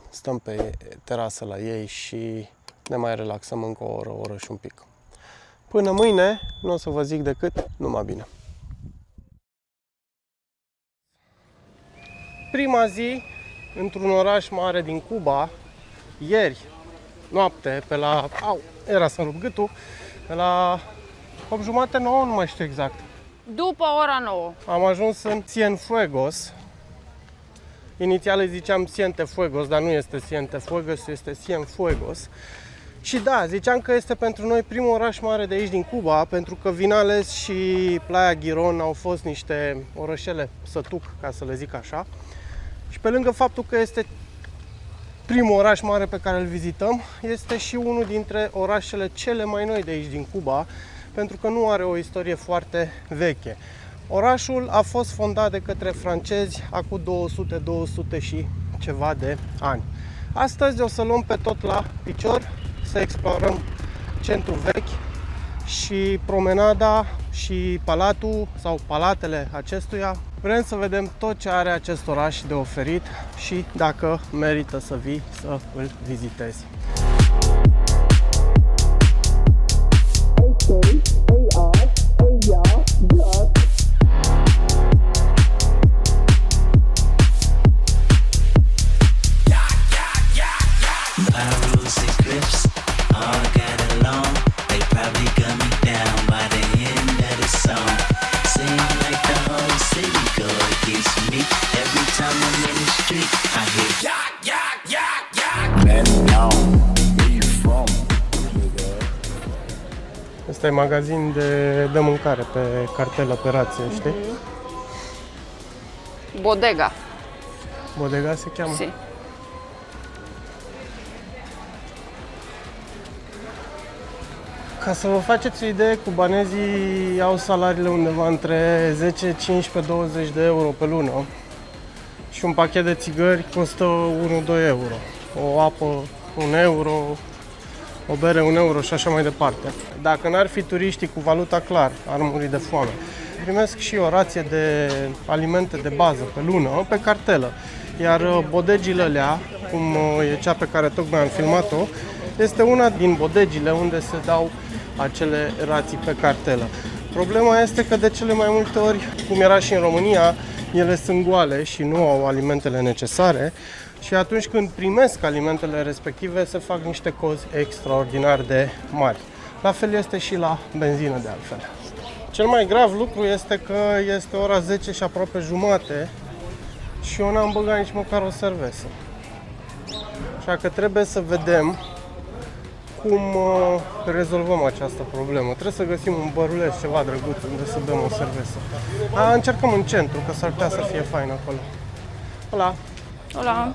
stăm pe terasă la ei și ne mai relaxăm încă o oră și un pic. Până mâine, nu o să vă zic decât numai bine. Prima zi într-un oraș mare din Cuba, ieri noapte, pe la... era să-mi rup gâtul, pe la 8:30, 9, nu mai știu exact. După ora 9. Am ajuns în Cienfuegos. Inițial îi ziceam Cienfuegos, dar nu este Cienfuegos, este Cienfuegos. Și da, ziceam că este pentru noi primul oraș mare de aici din Cuba, pentru că Vinales și Playa Girón au fost niște orășele sătuc, ca să le zic așa. Și pe lângă faptul că este primul oraș mare pe care îl vizităm, este și unul dintre orașele cele mai noi de aici din Cuba, pentru că nu are o istorie foarte veche. Orașul a fost fondat de către francezi acum 200 și ceva de ani. Astăzi o să luăm pe tot la picior, să explorăm centrul vechi și promenada și palatul sau palatele acestuia. Vrem să vedem tot ce are acest oraș de oferit și dacă merită să vii să îl vizitezi. Asta e magazin de mâncare pe cartelă, pe rație, știi? Bodega. Bodega se cheamă? Si. Ca să vă faceți o idee, cubanezii au salariile undeva între 10, 15, 20 de euro pe lună și un pachet de țigări costă 1-2 euro. O apă 1 euro, o bere 1 euro și așa mai departe. Dacă n-ar fi turiștii cu valuta, clar, ar muri de foame. Primesc și o rație de alimente de bază pe lună, pe cartelă. Iar bodegile alea, cum e cea pe care tocmai am filmat-o, este una din bodegile unde se dau acele rații pe cartelă. Problema este că de cele mai multe ori, cum era și în România, ele sunt goale și nu au alimentele necesare și atunci când primesc alimentele respective se fac niște cozi extraordinar de mari. La fel este și la benzină de altfel. Cel mai grav lucru este că este ora 10 și aproape jumate și eu n-am băgat nici măcar o cerveză. Așa că trebuie să vedem cum rezolvăm această problemă. Trebuie să găsim un băruleț, ceva drăguț unde să bem o cerveză. Încercăm în centru, că s-ar putea să fie fain acolo. Hola! Hola!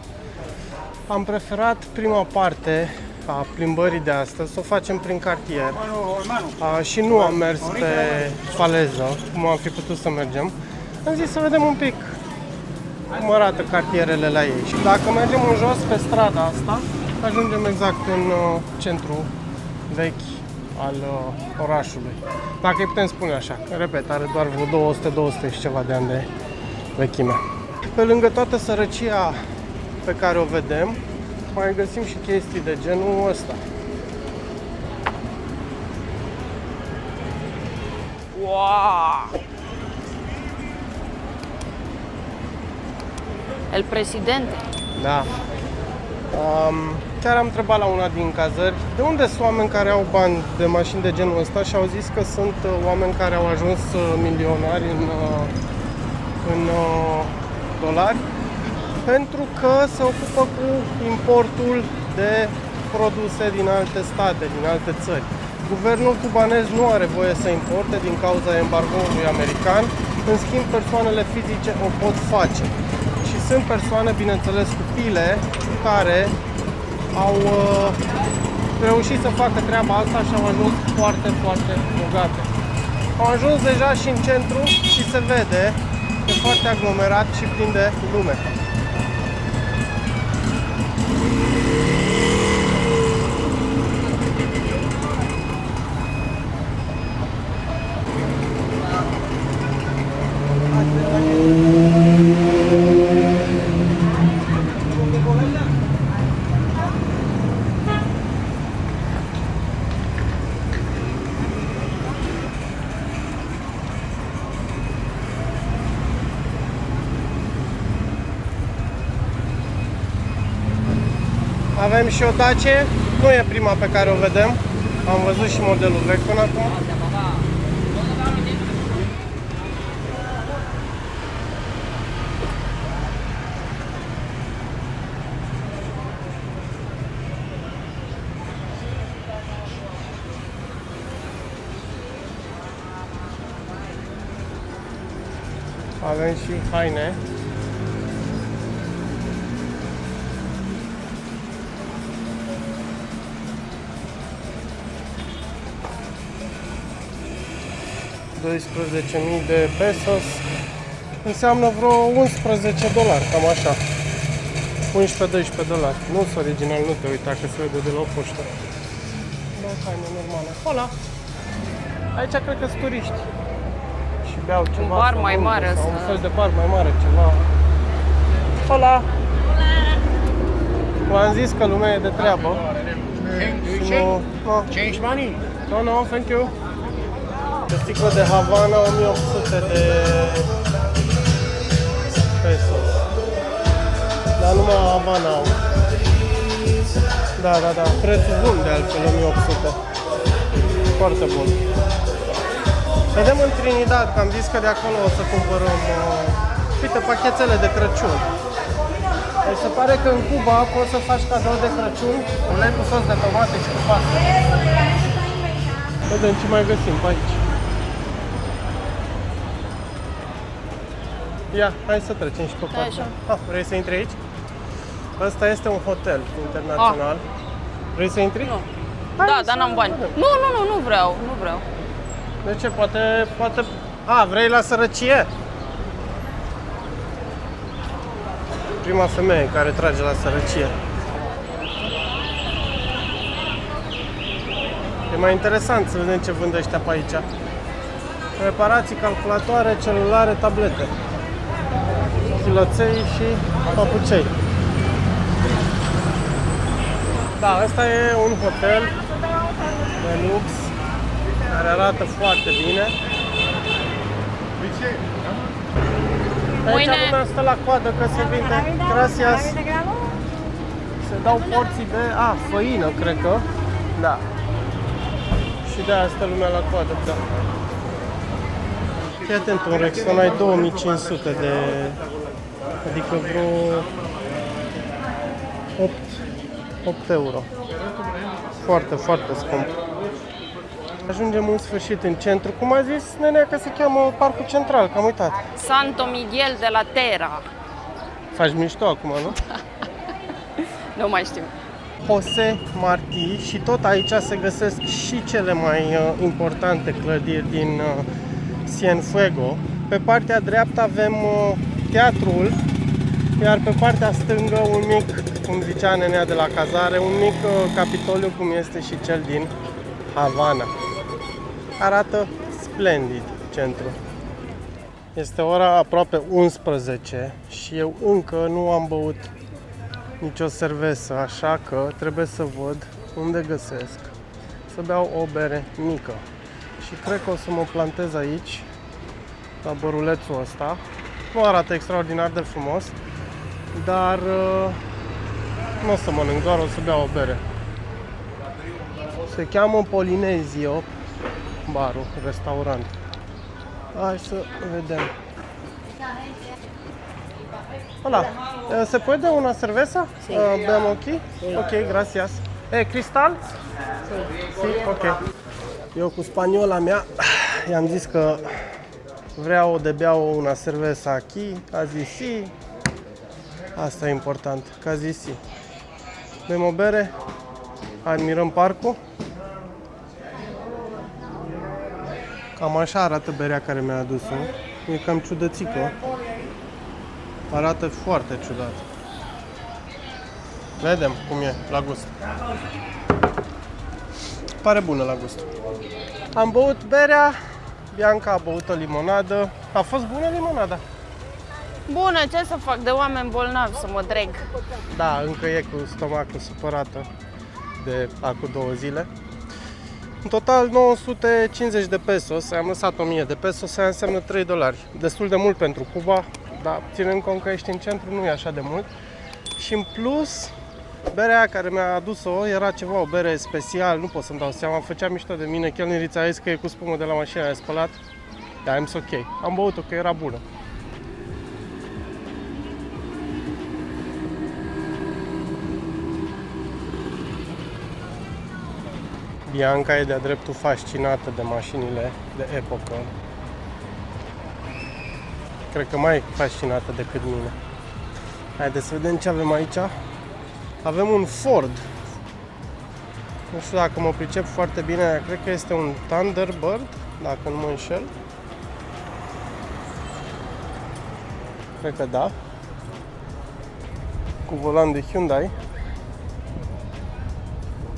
Am preferat prima parte a plimbării de astăzi să o facem prin cartier și nu am mers pe faleză, cum am fi putut să mergem. Am zis să vedem un pic cum arată cartierele la ei. Și dacă mergem în jos pe strada asta, ajungem exact în centru vechi al orașului. Dacă îi putem spune așa. Repet, are doar vreo 200 și ceva de ani de vechime. Pe lângă toată sărăcia pe care o vedem, mai găsim și chestii de genul ăsta. Wow! El presidente. Da. Chiar am întrebat la una din cazări de unde sunt oameni care au bani de mașini de genul ăsta și au zis că sunt oameni care au ajuns milionari în dolari pentru că se ocupă cu importul de produse din alte state, din alte țări. Guvernul cubanez nu are voie să importe din cauza embargoului american, în schimb persoanele fizice o pot face. Și sunt persoane, bineînțeles, cu pile care au reușit să facă treaba asta și au ajuns foarte, foarte bogate. Au ajuns deja și în centru și se vede, e foarte aglomerat și plin de lume. Avem și o Dacie, nu e prima pe care o vedem, am văzut și modelul vechi până acum. Avem și haine. $12.000 de pesos înseamnă vreo $11, cam așa. 11-12 dolari. Nu sunt original, nu te uita că se vede de la o poștă. Da, haine normale. Hola! Aici cred că sunt turiști. Și beau ceva. Un bar mai mare sau ăsta. un fel de bar mai mare, ceva. Hola! V-am zis că lumea e de treabă. Change money? No, thank you. O sticlă de Havana, 1800 de pesos. Dar numai Havana au. Da. Prețul bun de altfel, 1800. Foarte bun. Vedem în Trinidad, că am zis că de acolo o să cumpărăm, uite, pachetele de Crăciun. Deci se pare că în Cuba poți să faci cadou de Crăciun, ulei cu sos de tomate și cu pasta. Vedem ce mai găsim pe aici. Ia, hai să trecem și pe partea. Vrei să intri aici? Ăsta este un hotel internațional. Vrei să intri? Nu. Da, dar n-am bani. Nu vreau. De ce? Poate... vrei la sărăcie? Prima femeie care trage la sărăcie. E mai interesant să vedem ce vând ăștia pe aici. Reparații, calculatoare, celulare, tablete. Chiloței și papucei. Da, ăsta e un hotel de lux care arată foarte bine. Aici lumea stă la coadă că se vinde. Gracias. Se dau porții de făină, cred că. Da. Și de aia stă lumea la coadă, da. Fii atent, un Rexona ai 2500 de... adică vreo 8 euro. Foarte, foarte scump. Ajungem în sfârșit în centru. Cum a zis nenea că se cheamă Parcul Central, că am uitat. Santo Miguel de la Terra. Faci mișto acum, nu? Nu mai știu. José Martí și tot aici se găsesc și cele mai importante clădiri din Cienfuegos. Pe partea dreaptă avem teatrul, iar pe partea stângă un mic, cum zicea nenea de la cazare, un mic capitoliu cum este și cel din Havana. Arată splendid centrul. Este ora aproape 11 și eu încă nu am băut nicio cerveză, așa că trebuie să văd unde găsesc să beau o bere mică. Și cred că o să mă plantez aici, la bărulețul ăsta. Nu arată extraordinar de frumos, dar nu o să mănânc, doar o să beau o bere. Se cheamă Polinezio barul, restaurant. Hai să vedem. Hola, ¿se puede una cerveza? Sí. Veamos aquí. Ok, gracias. Cristal? Si, ok. Eu cu spaniola mea i-am zis că vreau de beau una cerveza aquí, a zis si. Asta e important, că a zis si. Bem o bere, admirăm parcul. Cam așa arată berea care mi-a adus-o. E cam ciudățică. Arată foarte ciudat. Vedem cum e la gust. Pare bună la gust. Am băut berea, Bianca a băut o limonadă. A fost bună limonada? Bună, ce să fac de oameni bolnavi, să mă dreg. Da, încă e cu stomacul supărată de acum 2 zile. În total 950 de pesos, am lăsat 1000 de pesos, aia înseamnă 3 dolari. Destul de mult pentru Cuba, dar ținând cont că ești în centru nu e așa de mult. Și în plus, berea aia care mi-a adus-o era ceva, o bere special, nu pot să-mi dau seama, făcea mișto de mine, chelnerița a zis că e cu spumă de la mașina de spălat. Dar am zis ok, am băut-o că era bună. Bianca e de-a dreptul fascinată de mașinile de epocă. Cred că mai fascinată decât mine. Haideți să vedem ce avem aici. Avem un Ford. Nu știu dacă mă pricep foarte bine, cred că este un Thunderbird, dacă nu mă înșel. Cred că da. Cu volan de Hyundai.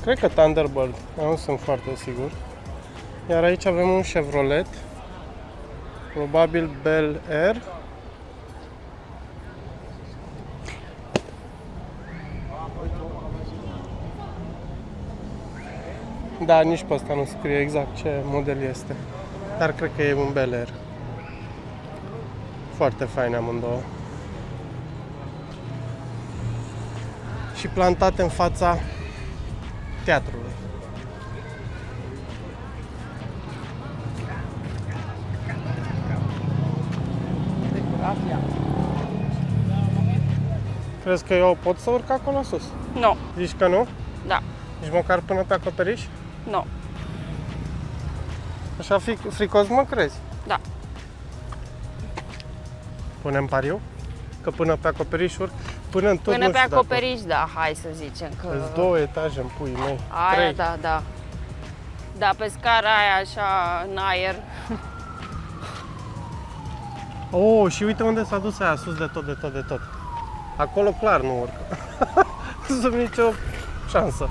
Cred că Thunderbird, nu sunt foarte sigur. Iar aici avem un Chevrolet, probabil Bel Air. Da, nici pe asta nu scrie exact ce model este, dar cred că e un Bel Air. Foarte fain amândouă. Și plantate în fața teatrului. Crezi că eu pot să urc acolo sus? Nu. Zici că nu? Da. Nici măcar până pe acoperiș? Nu. Așa fricos mă crezi? Da. Punem pariu? Că până pe acoperiș urc? Până în tot Până nu pe știu acoperiș, da, hai să zicem că... Îți 2 etaje în puii mei. Aia, 3. da, da. Da, pe scara aia, așa, în aer. Oh, și uite unde s-a dus aia sus de tot. Acolo clar nu urc. Sub nicio șansă.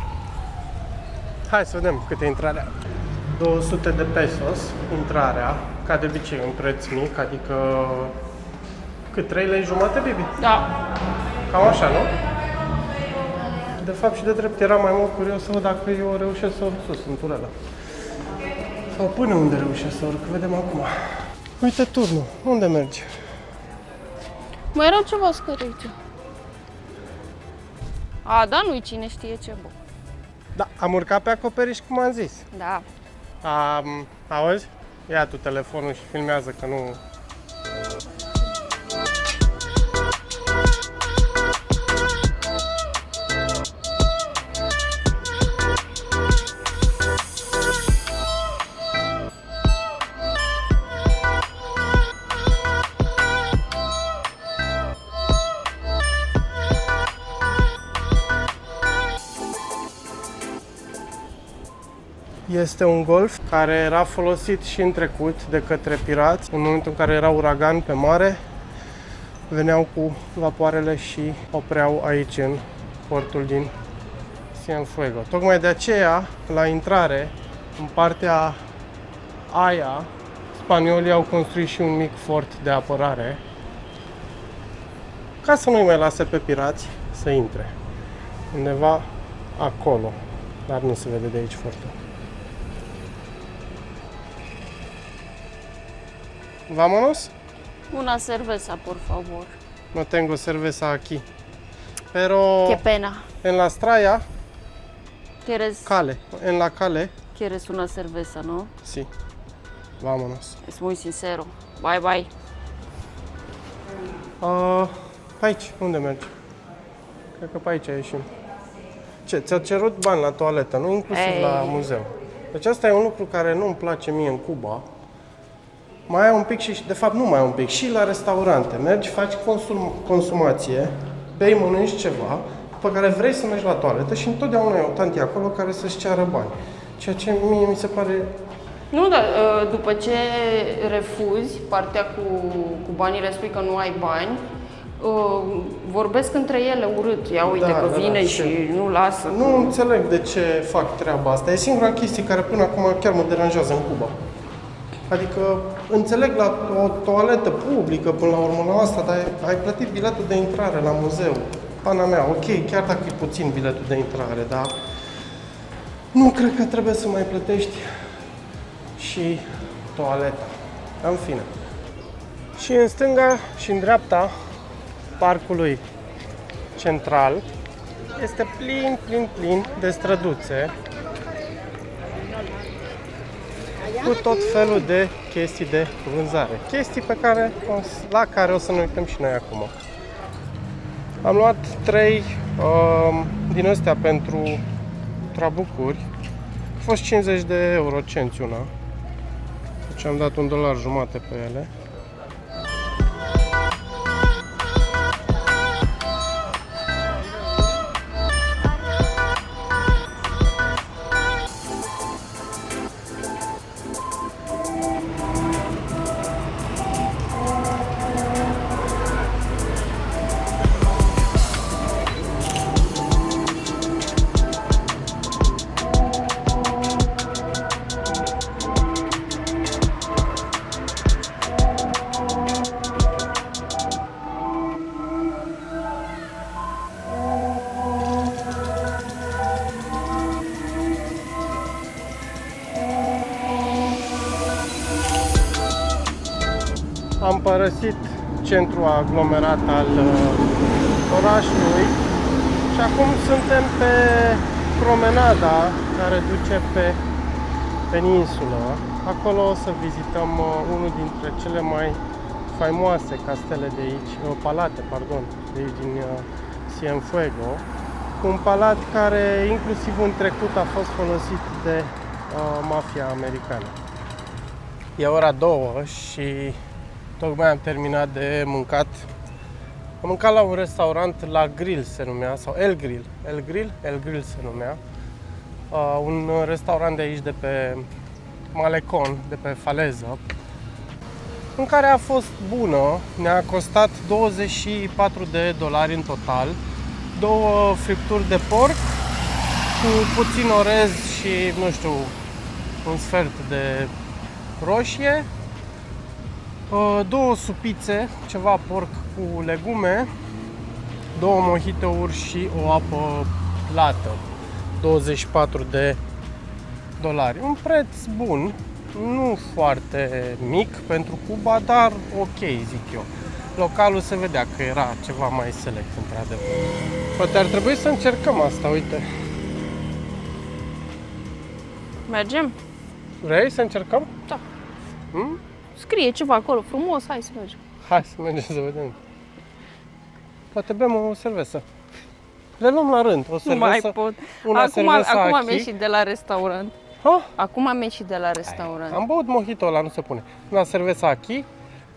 Hai să vedem cât e intrarea. 200 de pesos intrarea, ca de obicei un preț mic, adică cât, 3 lei jumate, Bibi? Da. Cam așa, nu? De fapt și de drept eram mai mult curios să văd dacă eu reușesc să urc sus, în turela. Sau până unde reușesc să urc, vedem acum. Uite turnul, unde mergi? Mai erau ceva scări aici. A, da, nu-i cine știe ce, bă. Da, am urcat pe acoperiș cum am zis. Da. Auzi? Ia tu telefonul și filmează că nu... Este un Golf care era folosit și în trecut de către pirați. În momentul în care era uragan pe mare, veneau cu vapoarele și opreau aici în portul din Cienfuego. Tocmai de aceea, la intrare, în partea aia, spaniolii au construit și un mic fort de apărare ca să nu-i mai lase pe pirați să intre. Undeva acolo, dar nu se vede de aici fortul. Vámonos? Una cerveza, por favor. No tengo cerveza aquí. Pero Qué pena. en la estrella, ¿Quieres, cale, en la cale, ¿Quieres una cerveza, no? sí. Vámonos. Es muy sincero. Bye, bye. Pe aici, unde mergi? Cred că pe aici ieșim. Ce? Ți-a cerut bani la toaletă, nu inclusiv la muzeu. Deci asta e un lucru care nu îmi place mie în Cuba. Mai ai un pic și, de fapt nu mai ai un pic, și la restaurante. Mergi, faci consumație, bei, mănânci ceva, după care vrei să mergi la toaletă și întotdeauna e o tantie acolo care să-și ceară bani. Ceea ce mie mi se pare... Nu, dar după ce refuzi partea cu banii, respui că nu ai bani, vorbesc între ele urât. Ia uite că vine și nu lasă. Nu înțeleg de ce fac treaba asta. E singura chestie care până acum chiar mă deranjează în Cuba. Adică înțeleg la o toaletă publică până la urmă la asta, dar ai plătit biletul de intrare la muzeu. Pana mea, ok, chiar dacă e puțin biletul de intrare, dar nu cred că trebuie să mai plătești și toaleta. În fine. Și în stânga și în dreapta parcului central este plin de străduțe cu tot felul de chestii de vânzare. Chestii la care o să ne uităm și noi acum. Am luat 3 din astea pentru trabucuri. A fost 50 de eurocenți una. Deci am dat $1,50 pe ele. Am părăsit centrul aglomerat al orașului și acum suntem pe promenada care duce pe peninsulă. Acolo o să vizităm unul dintre cele mai faimoase castele de aici, palate, pardon, de aici din Cienfuego. Un palat care inclusiv în trecut a fost folosit de mafia americană. E ora 2 și tocmai am terminat de mâncat. Am mâncat la un restaurant, La Grill se numea, sau El Grill. El Grill se numea. Un restaurant de aici, de pe Malecon, de pe faleză. Mâncarea a fost bună, ne-a costat $24 în total. 2 fripturi de porc cu puțin orez și, nu știu, un sfert de roșie. 2 supițe, ceva porc cu legume, 2 mojitouri și o apă plată. $24. Un preț bun, nu foarte mic pentru Cuba, dar ok, zic eu. Localul se vedea că era ceva mai select, într-adevăr. Poate ar trebui să încercăm asta, uite. Mergem? Vrei să încercăm? Da. Scrie ceva acolo frumos, hai să mergem. Hai să mergem să vedem. Poate bem o cerveză. Le luăm la rând, o cerveză. Nu mai pot. Acum am ieșit de la restaurant. Acum am ieșit de la restaurant. Am băut mojito ăla, nu se pune. Una cerveza aquí,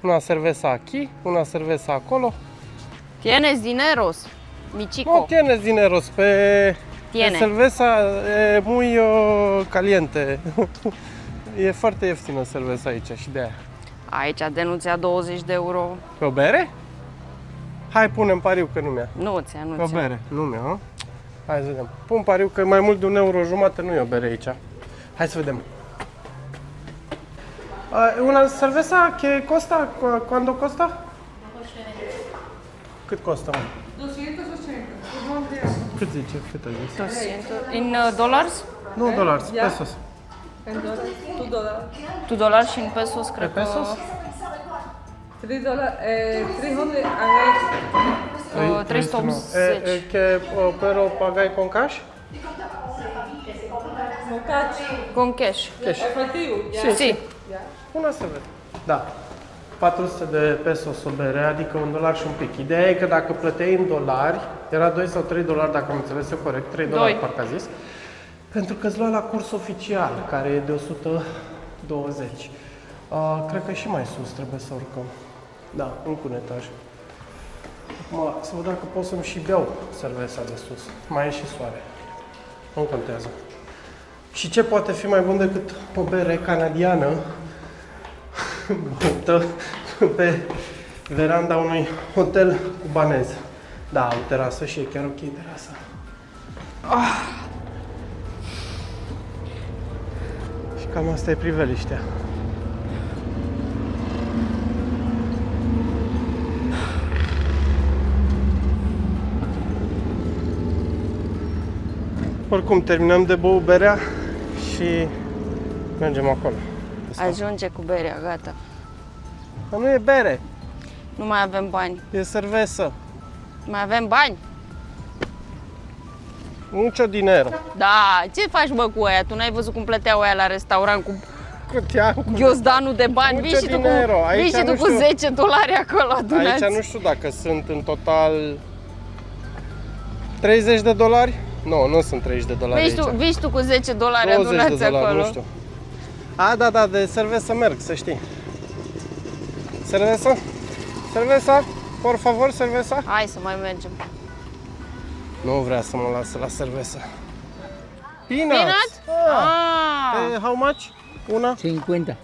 una cerveza aquí, una cerveza acolo. Tienes dineros, michico. No tienes dineros, Tiene. Cerveza e muy caliente. E foarte ieftină cerveza aici și de aia. Aici denunția €20. Pe o bere? Hai, punem pariu că nu mi-a. Nu ți-a, nu Pe o ți-a. bere, nu mi-a. Hai să vedem. Pun pariu că mai mult de €1,50 nu e o bere aici. Hai să vedem. Una cerveza que costa? Cuando costa? Cât costă? 280. Cât zice? Cât a zis? In dollars? Nu dolari, pesos. En dólares, $2. $2 și în pesos, cred că... Pesos? $300, 380. Que pero pagai con cash? Con cash. Cash. Efectivo, ya. Sí. Una cerveza. Da. 400 de pesos o bere, adică $1 și un pic. Ideea e că dacă plăteai în dolari, era 2 sau 3 dolari, dacă am înțeles eu corect, 3 dolari parcă a zis, pentru că îți lua la curs oficial, care e de 120. Cred că și mai sus trebuie să urcăm. Da, încă un etaj. Acum, să văd dacă pot să-mi și beau cerveza de sus. Mai e și soare. Nu contează. Și ce poate fi mai bun decât o bere canadiană băută pe veranda unui hotel cubanez. Da, o terasă și e chiar ok terasa. Și cam asta e priveliștea. Oricum, terminăm de băut berea și mergem acolo. Ajunge cu berea, gata. Dar nu e bere. Nu mai avem bani. E cerveza. Mai avem bani? Mucho dinero. Da, ce faci bă cu aia? Tu n-ai văzut cum plăteau aia la restaurant cu ghiozdanul de bani? Vii și tu cu $10 acolo adunați. Aici nu știu dacă sunt în total $30. Nu sunt $30 aici. Vii tu cu $10 adunați acolo. Nu știu. Da, de cerveza merg, să știi. Cerveza? Cerveza? Por favor, cerveza? Hai să mai mergem. Nu vrea să mă lasă la cerveza. Peanut? How much? Una? 50.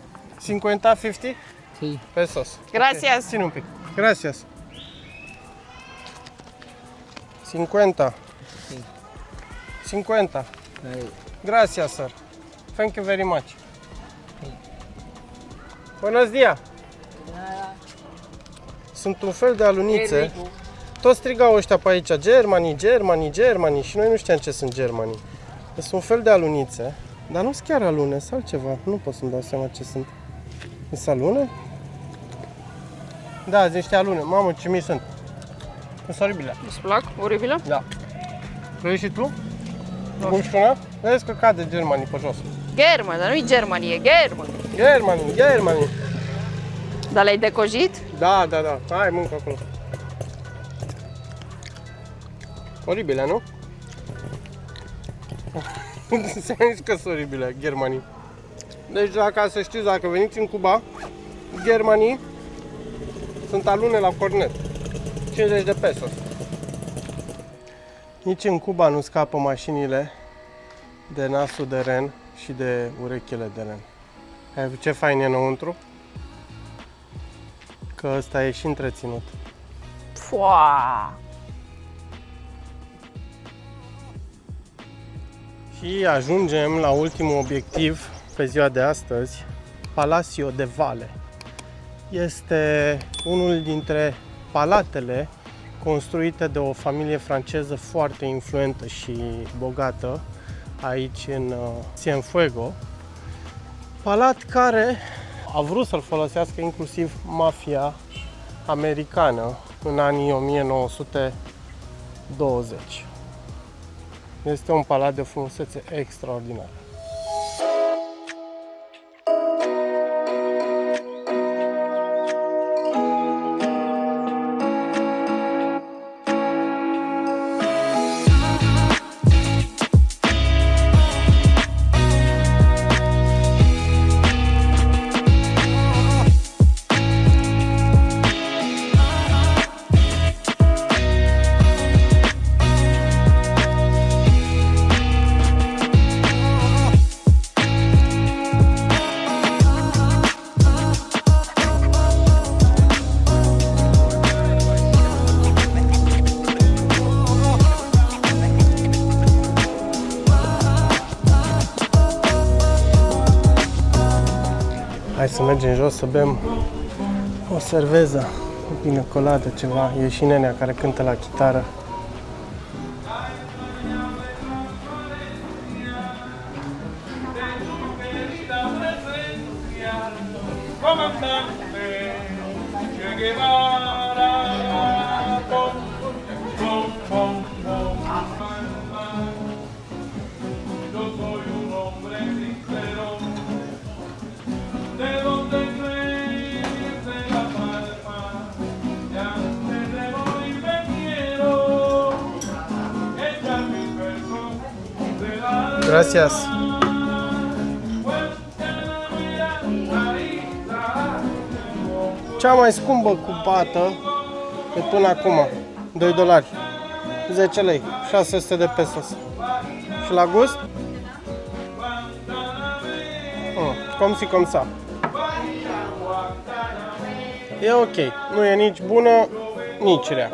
50? Sí. Pesos. Gracias. Okay. Ține un pic. Gracias. 50. Sí. 50. Gracias, sir. Thank you very much. Buenos días. Sunt un fel de alunițe. Toți strigau ăștia pe aici, Germany, Germany, Germany, și noi nu știam ce sunt Germany. Sunt un fel de alunițe, dar nu sunt chiar alune, sau altceva. Nu pot să-mi dau seama ce sunt. Sunt alune? Da, sunt niște alune. Mamă, ce mii sunt. Sunt oribile. Îți plac? Oribile? Da. Vrei și tu? Cum spune? Vezi că cade Germany pe jos. German, dar nu-i Germany, e German. Germany. Dar l-ai decojit? Da. Hai, mâncă acolo. Oribile, nu? Se zis că sunt oribile, Germany. Deci, ca să știți, dacă veniți în Cuba, Germany sunt alune la cornet. 50 de pesos. Nici în Cuba nu scapă mașinile de nasul de ren și de urechile de ren. Ai văzut ce fain e înăuntru? Că ăsta e și întreținut. Pua! Și ajungem la ultimul obiectiv pe ziua de astăzi, Palacio de Vale. Este unul dintre palatele construite de o familie franceză foarte influentă și bogată aici în Cienfuego. Palat care a vrut să-l folosească inclusiv mafia americană în anii 1920. Este un palat de frumusețe extraordinară. Hai să mergem jos să bem o cerveză, o pina colada, ceva. E și nenea care cântă la chitară. Gracias. Cea mai scumpă cupată de până acum, 2 dolari, 10 lei, 600 de pesos. Și la gust? Cum si cum sa. E ok, nu e nici bună, nici rea.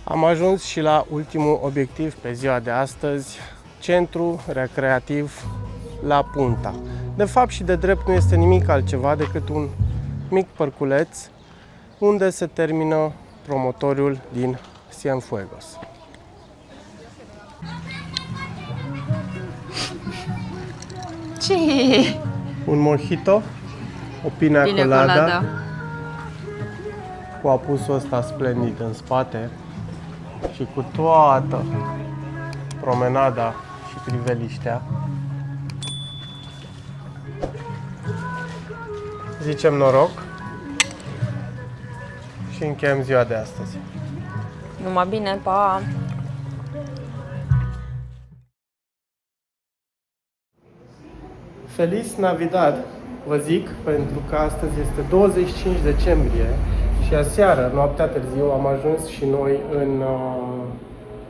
Am ajuns și la ultimul obiectiv pe ziua de astăzi, centru recreativ La Punta. De fapt și de drept nu este nimic altceva decât un mic părculeț unde se termină promotoriul din Cienfuegos. Ce? Un mojito, o pina colada cu apusul ăsta splendid în spate și cu toată promenada și priveliștea. Zicem noroc și încheiem ziua de astăzi. Numai bine, pa! Feliz Navidad, vă zic, pentru că astăzi este 25 decembrie și aseară, noaptea târziu, am ajuns și noi în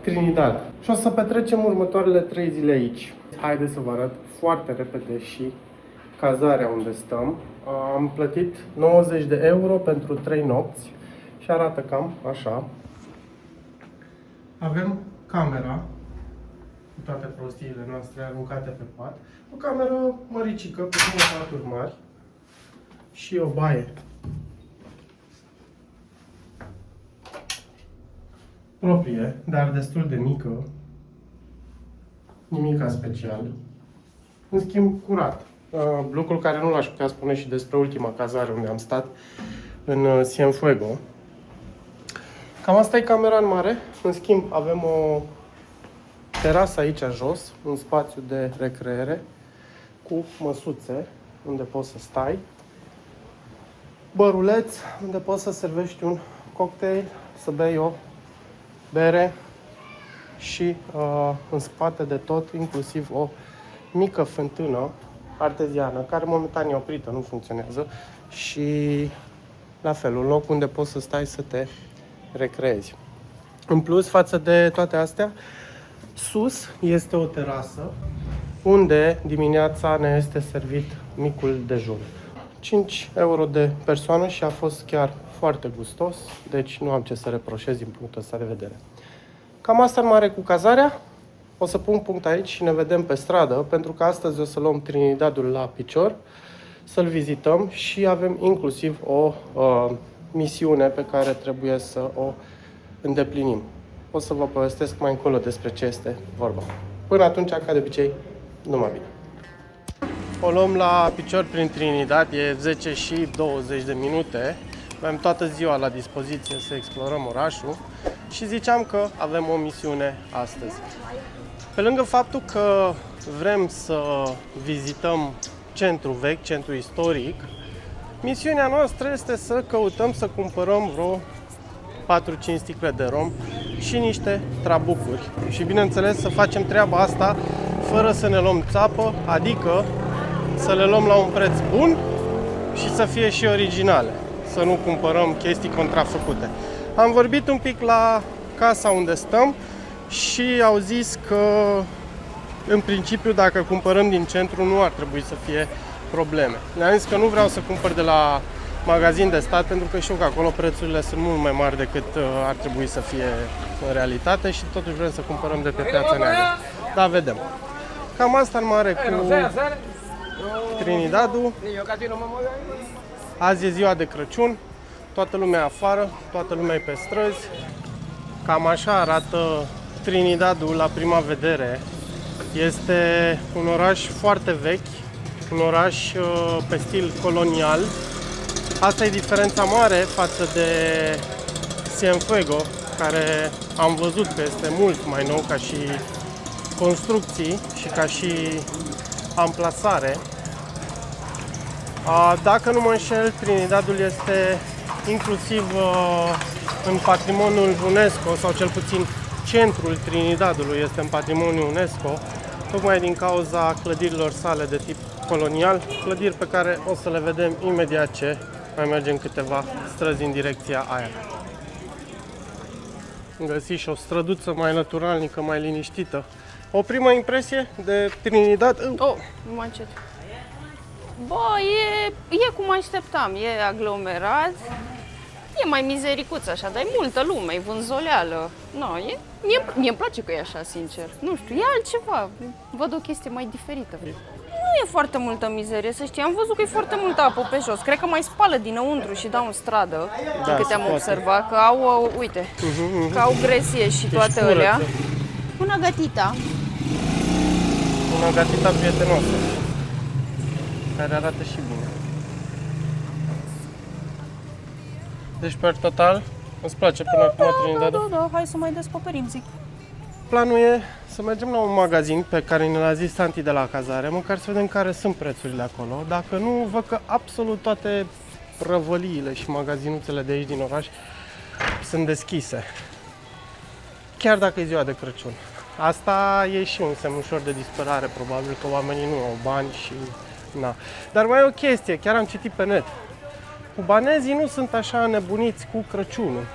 Trinidad. Și o să petrecem următoarele 3 zile aici. Haideți să vă arăt foarte repede și cazarea unde stăm. Am plătit 90 de euro pentru 3 nopți și arată cam așa. Avem camera cu toate prostiile noastre aruncate pe pat. O cameră măricică cu 2 paturi mari și o baie proprie, dar destul de mică, nimica special. În schimb, curat. Lucrul care nu l-aș putea spune și despre ultima cazare unde am stat, în Cienfuegos. Cam asta e camera în mare. În schimb, avem o terasă aici jos, un spațiu de recreere cu măsuțe unde poți să stai, băruleț unde poți să servești un cocktail, să bei o bere și în spate de tot, inclusiv o mică fântână arteziană, care momentan e oprită, nu funcționează, și la fel, un loc unde poți să stai să te recreezi. În plus, față de toate astea, sus este o terasă unde dimineața ne este servit micul dejun. 5 euro de persoană și a fost chiar foarte gustos, deci nu am ce să reproșez din punctul ăsta de vedere. Cam asta în mare cu cazarea. O să pun punct aici și ne vedem pe stradă, pentru că astăzi o să luăm Trinidadul la picior, să-l vizităm și avem inclusiv o misiune pe care trebuie să o îndeplinim. O să vă povestesc mai încolo despre ce este vorba. Până atunci, ca de obicei, numai bine. O luăm la picior prin Trinidad, e 10 și 20 de minute. Avem toată ziua la dispoziție să explorăm orașul și ziceam că avem o misiune astăzi. Pe lângă faptul că vrem să vizităm centru vechi, centru istoric, misiunea noastră este să căutăm să cumpărăm vreo 4-5 sticle de rom și niște trabucuri. Și bineînțeles să facem treaba asta fără să ne luăm țapă, adică să le luăm la un preț bun și să fie și originale, să nu cumpărăm chestii contrafăcute. Am vorbit un pic la casa unde stăm și au zis că în principiu dacă cumpărăm din centru nu ar trebui să fie probleme. Le-am zis că nu vreau să cumpăr de la magazin de stat, pentru că știu că acolo prețurile sunt mult mai mari decât ar trebui să fie în realitate și totuși vrem să cumpărăm de pe piața neagră. Da, vedem. Cam asta în mare cu Trinidadul. Azi e ziua de Crăciun, toată lumea afară, toată lumea e pe străzi. Cam așa arată Trinidadul la prima vedere. Este un oraș foarte vechi, Un oraș pe stil colonial. Asta e diferența mare față de Cienfuegos, care am văzut că este mult mai nou ca și construcții și ca și amplasare. Dacă nu mă înșel, Trinidadul este inclusiv în patrimoniul UNESCO, sau cel puțin centrul Trinidadului este în patrimoniul UNESCO, tocmai din cauza clădirilor sale de tip colonial, clădiri pe care o să le vedem imediat ce mai mergem câteva străzi în direcția aia. Am găsit și o străduță mai naturalnică, mai liniștită. O primă impresie de Trinidad? Oh, nu mă încet. Bă, e cum așteptam, e aglomerat, e mai mizericuț așa, dar e multă lume, e vânzoleală. No, mie îmi place că e așa, sincer. Nu știu, e altceva, văd o chestie mai diferită. Nu e foarte multă mizerie, să știi, am văzut că e foarte multă apă pe jos. Cred că mai spală dinăuntru și dau în stradă, din câte am observat, că au, uite, că au gresie și toate alea. Una gatita. Una gatita prietenoasă, care arată și bine. Deci, per total, îți place până acum Trinidadul? Da, hai să mai descoperim, zic. Planul e să mergem la un magazin pe care ne l-a zis Santi de la cazare, măcar să vedem care sunt prețurile acolo. Dacă nu, văd că absolut toate prăvăliile și magazinuțele de aici din oraș sunt deschise. Chiar dacă e ziua de Crăciun. Asta e și un semn ușor de disperare, probabil că oamenii nu au bani și na. Dar mai e o chestie, chiar am citit pe net. Cubanezii nu sunt așa nebuniți cu Crăciunul.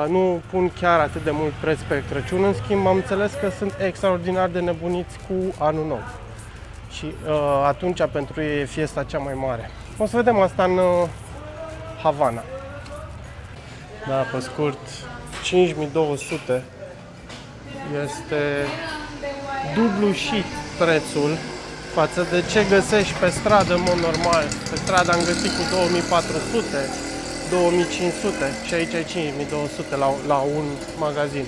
Nu pun chiar atât de mult preț pe Crăciun, în schimb am înțeles că sunt extraordinar de nebuniți cu Anul Nou. Și atunci pentru ei e fiesta cea mai mare. O să vedem asta în Havana. Da, pe scurt, 5200 este dublu și prețul față de ce găsești pe stradă în mod normal. Pe stradă am găsit cu 2400, 2500 și aici ai 5200 la un magazin.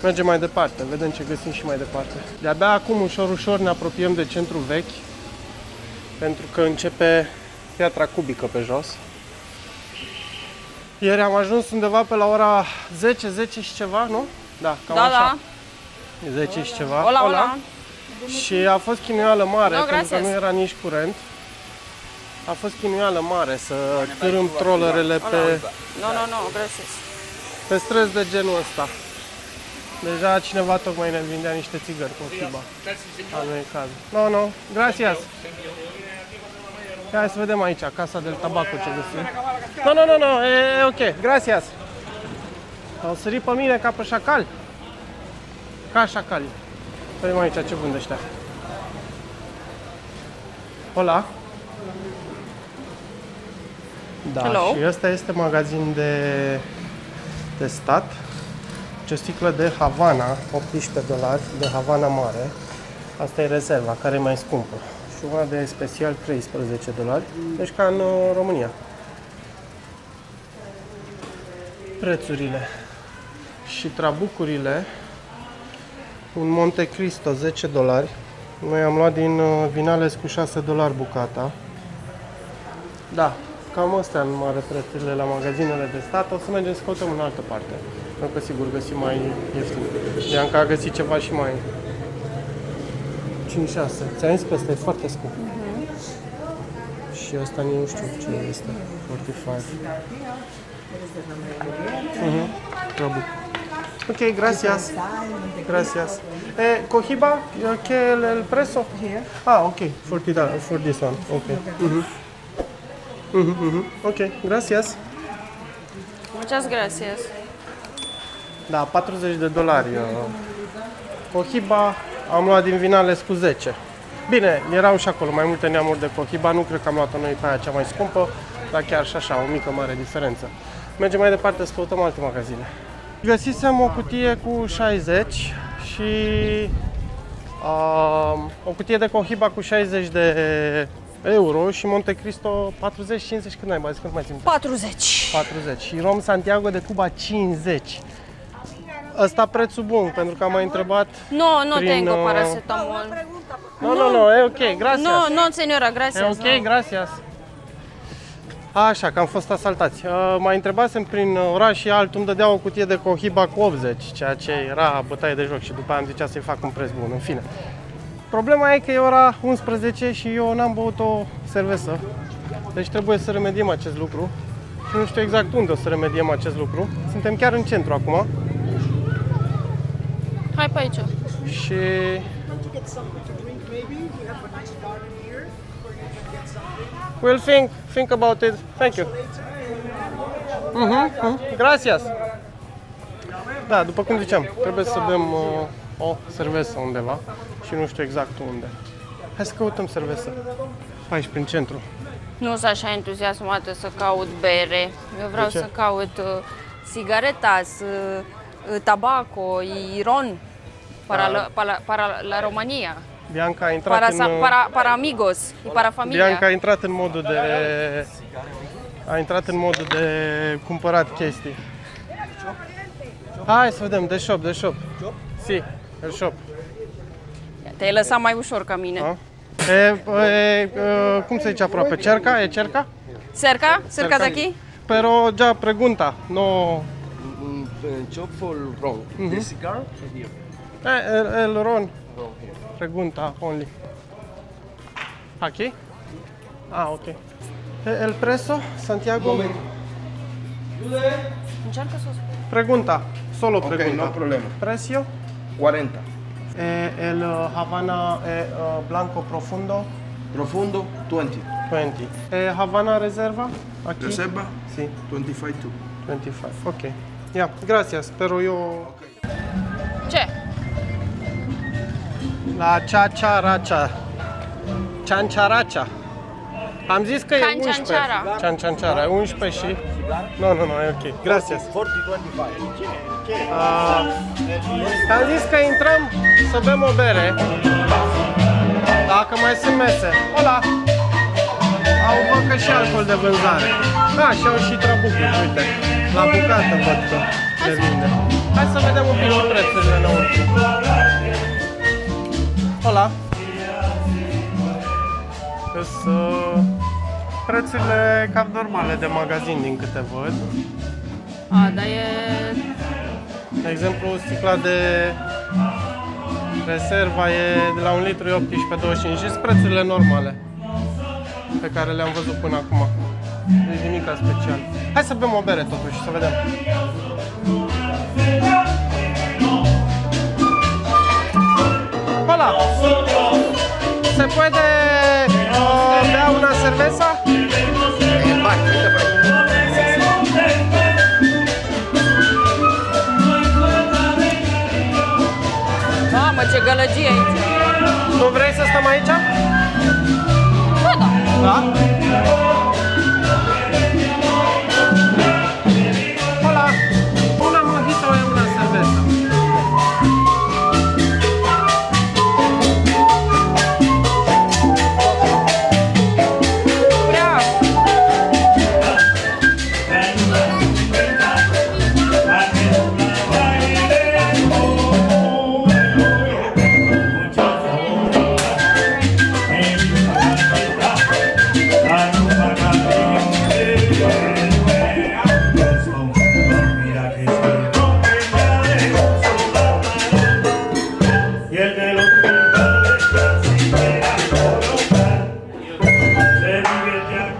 Mergem mai departe, vedem ce găsim și mai departe. De-abia acum, ușor ne apropiem de centrul vechi, pentru că începe Piatra Cubică pe jos. Ieri am ajuns undeva pe la ora 10 și ceva, nu? Da, cam așa. 10 și ceva. Hola. Și a fost chinuială mare, pentru că nu era nici curent. A fost chinuială mare să târâm trollerele pe străzi de genul ăsta. Deja cineva tocmai ne vindea niște țigări cu Cohiba. Nu e cazul. No, gracias. Hai să vedem aici, Casa del Tabaco ce găsim. No, e ok, gracias. Au sărit pe mine ca pe șacal. Ca șacali. Vedem aici ce vând ăștia. Hola. Da, hello. Și ăsta este magazin de stat. Ce sticlă de Havana, $18 de Havana mare. Asta e rezerva, care e mai scumpă. Și una de special $13. Deci ca în România. Prețurile și trabucurile. Un Monte Cristo, $10. Noi am luat din Vinales cu $6 bucata. Da, cam astea în mare prețurile la magazinele de stat. O să mergem să căutăm în altă parte. Pentru că sigur găsim mai ieftin. Bianca a găsit ceva și mai 5-6. Ți-am zis că ăsta e foarte scump. Și ăsta nu știu ce este. 45. Ok, gracias. Gracias. Cohiba, ¿qué el precio? Ah, ok, for this one. Ok. Ok, gracias. Muchas gracias. Da, $40. Cohiba am luat din Vinales cu 10. Bine, erau și acolo mai multe neamuri de Cohiba, nu cred că am luat-o noi pe aia cea mai scumpă, dar chiar și așa, o mică mare diferență. Mergem mai departe să căutăm alte magazine. Găsisem o cutie cu 60 și o cutie de Cohiba cu 60 de euro și Monte Cristo 40-50, cât mai zis, cât mai țin? 40. Și Rom Santiago de Cuba 50. Ăsta prețul bun, pentru că am mai întrebat No tengo paracetamol. No, e ok, gracias. No, señora, gracias. E ok, gracias. Așa, că am fost asaltați. Mai întrebasem prin oraș și altul, îmi dădea o cutie de Cohiba cu 80, ceea ce era bătaie de joc și după aia am zicea să-i fac un preț bun, în fine. Problema e că e ora 11 și eu n-am băut o cerveză, deci trebuie să remediem acest lucru și nu știu exact unde o să remediem acest lucru. Suntem chiar în centru acum. Hai pe aici. Și... We'll think about it. Thank you. Gracias. Da, după cum ziceam, trebuie să bem o cerveză undeva și nu știu exact unde. Hai să căutăm cerveză. Aici, prin centru. Nu sunt așa entuziasmată să caut bere. Eu vreau să caut sigaretas, tabaco, iron, para la Romania. Bianca a intrat para amigos y para familia. Bianca a intrat în modul de... cumpărat chestii. Hai să vedem, de shop. Si, el shop. Te-ai lăsat mai ușor ca mine. Cum se zice aproape? Cerca? E cerca? Cerca de aquí? Pero ya pregunta, no... Shop for ron. The cigar is here. El ron. Pregunta only. Aquí? Ah, ok. El preso, Santiago. Încearcă să o spui. Pregunta, solo pregunta. Ok, no problema. Precio? 40. El Havana Blanco Profundo? Profundo, 20. 20. Havana Reserva? Aquí? Reserva? Sí. 25 too. 25, ok. Yeah, gracias, pero yo... Ce? La Cianciaracia. Cianciaracia. Am zis că e 11. Cianciara. E 11 și... Nu, e ok. Gracias. 40-25. Am zis că intrăm să bem o bere. Dacă mai sunt mese. Hola! Au văd că și alcool de vânzare. Și au și trabucuri, uite. La bucată văd că le vinde. Hai să vedem un pic și prețurile înăuntru. Hola! Prețurile cam normale de magazin din câte văd. Dar e... De exemplu, sticla de Reserva e de la 1 litru e 18,25 și sunt prețurile normale pe care le-am văzut până acum. Deci nimica special. Hai să bem o bere totuși, să vedem. Hola! Se puede bea una cerveza? Mamă, ce gălăgie aici! Nu vrei să stăm aici? Ba da! Da? Hola! Una mojito e una cerveza.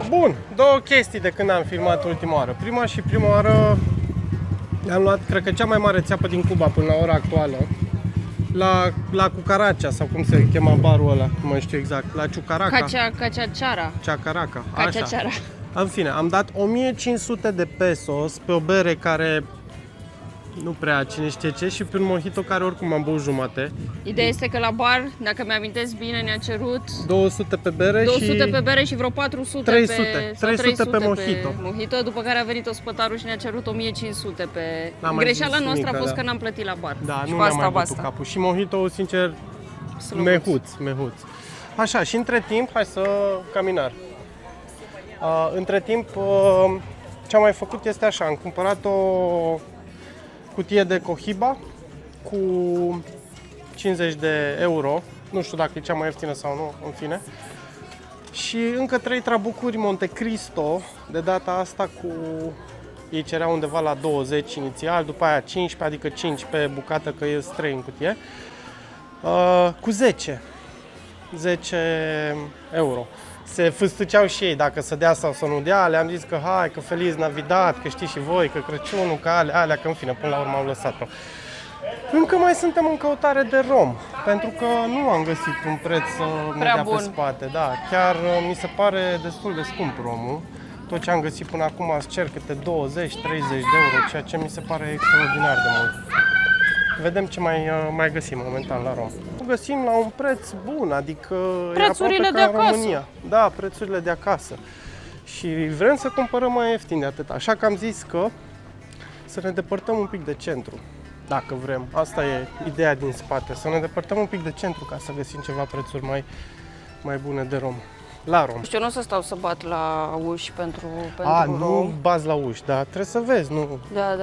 Bun, două chestii de când am filmat ultima oară. Prima oară am luat, cred că cea mai mare țeapă din Cuba până la ora actuală. La Cucaracea, sau cum se chema barul ăla, nu mai știu exact, la Ciucaraca. Cacaraca. Așa. În fine, am dat 1500 de pesos pe o bere care nu prea cine știe ce și pe un mojito care oricum am băut jumate. Ideea este că la bar, dacă mi-amintesc bine, ne-a cerut 200 pe bere 200 pe bere și vreo 400 300 pe mojito. După care a venit ospătarul și ne-a cerut 1500 pe... Greșeala noastră a fost că n-am plătit la bar. Da, și nu mi-am mai bătut capul. Și mojito, sincer, mehuț. Așa, și între timp, hai să caminar. Între timp, ce am mai făcut este așa, am cumpărat o cutie de Cohiba cu 50 de euro Nu știu dacă e cea mai ieftină sau nu, în fine. Și încă 3 trabucuri Monte Cristo, de data asta cu... Ei cereau undeva la 20 inițial, după aia 15, adică 5 pe bucată, că ies 3 în cutie. Cu 10 euro. Se fâstăceau și ei dacă să dea sau să nu dea, le-am zis că hai, că Feliz Navidad, că știți și voi, că Crăciunul, că alea, că în fine, până la urmă au lăsat-o. Încă mai suntem în căutare de rom, pentru că nu am găsit un preț să ne dea pe spate. Da, chiar mi se pare destul de scump romul. Tot ce am găsit până acum îți cer câte 20-30 de euro, ceea ce mi se pare extraordinar de mult. Vedem ce mai găsim momentan la rom. O găsim la un preț bun, adică prețurile e de aproape ca în acasă. România. Da, prețurile de acasă. Și vrem să cumpărăm mai ieftin de atât. Așa că am zis că să ne depărtăm un pic de centru, dacă vrem. Asta e ideea din spate, să ne depărtăm un pic de centru ca să găsim ceva prețuri mai bune de rom. La rom. Știu, nu o să stau să bat la uși pentru Nu rom. bați la uși, dar trebuie să vezi, nu... Da.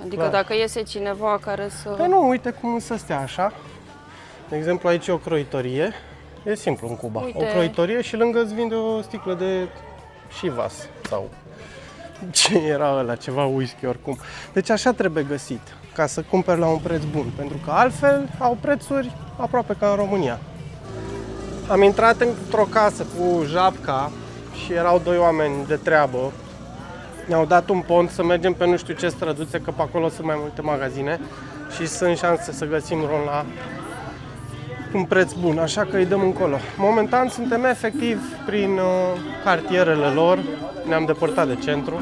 Adică dacă iese cineva care să... Păi nu, uite cum să stea așa. De exemplu, aici e o croitorie. E simplu în Cuba. Uite. O croitorie și lângă îți vinde o sticlă de Chivas sau ce era ăla, ceva whisky oricum. Deci așa trebuie găsit, ca să cumperi la un preț bun, pentru că altfel au prețuri aproape ca în România. Am intrat într-o casă cu japca și erau 2 oameni de treabă. Ne-au dat un pont să mergem pe nu știu ce străduțe, că pe acolo sunt mai multe magazine și sunt șanse să găsim rom la un preț bun, așa că îi dăm încolo. Momentan suntem efectiv prin cartierele lor, ne-am depărtat de centru.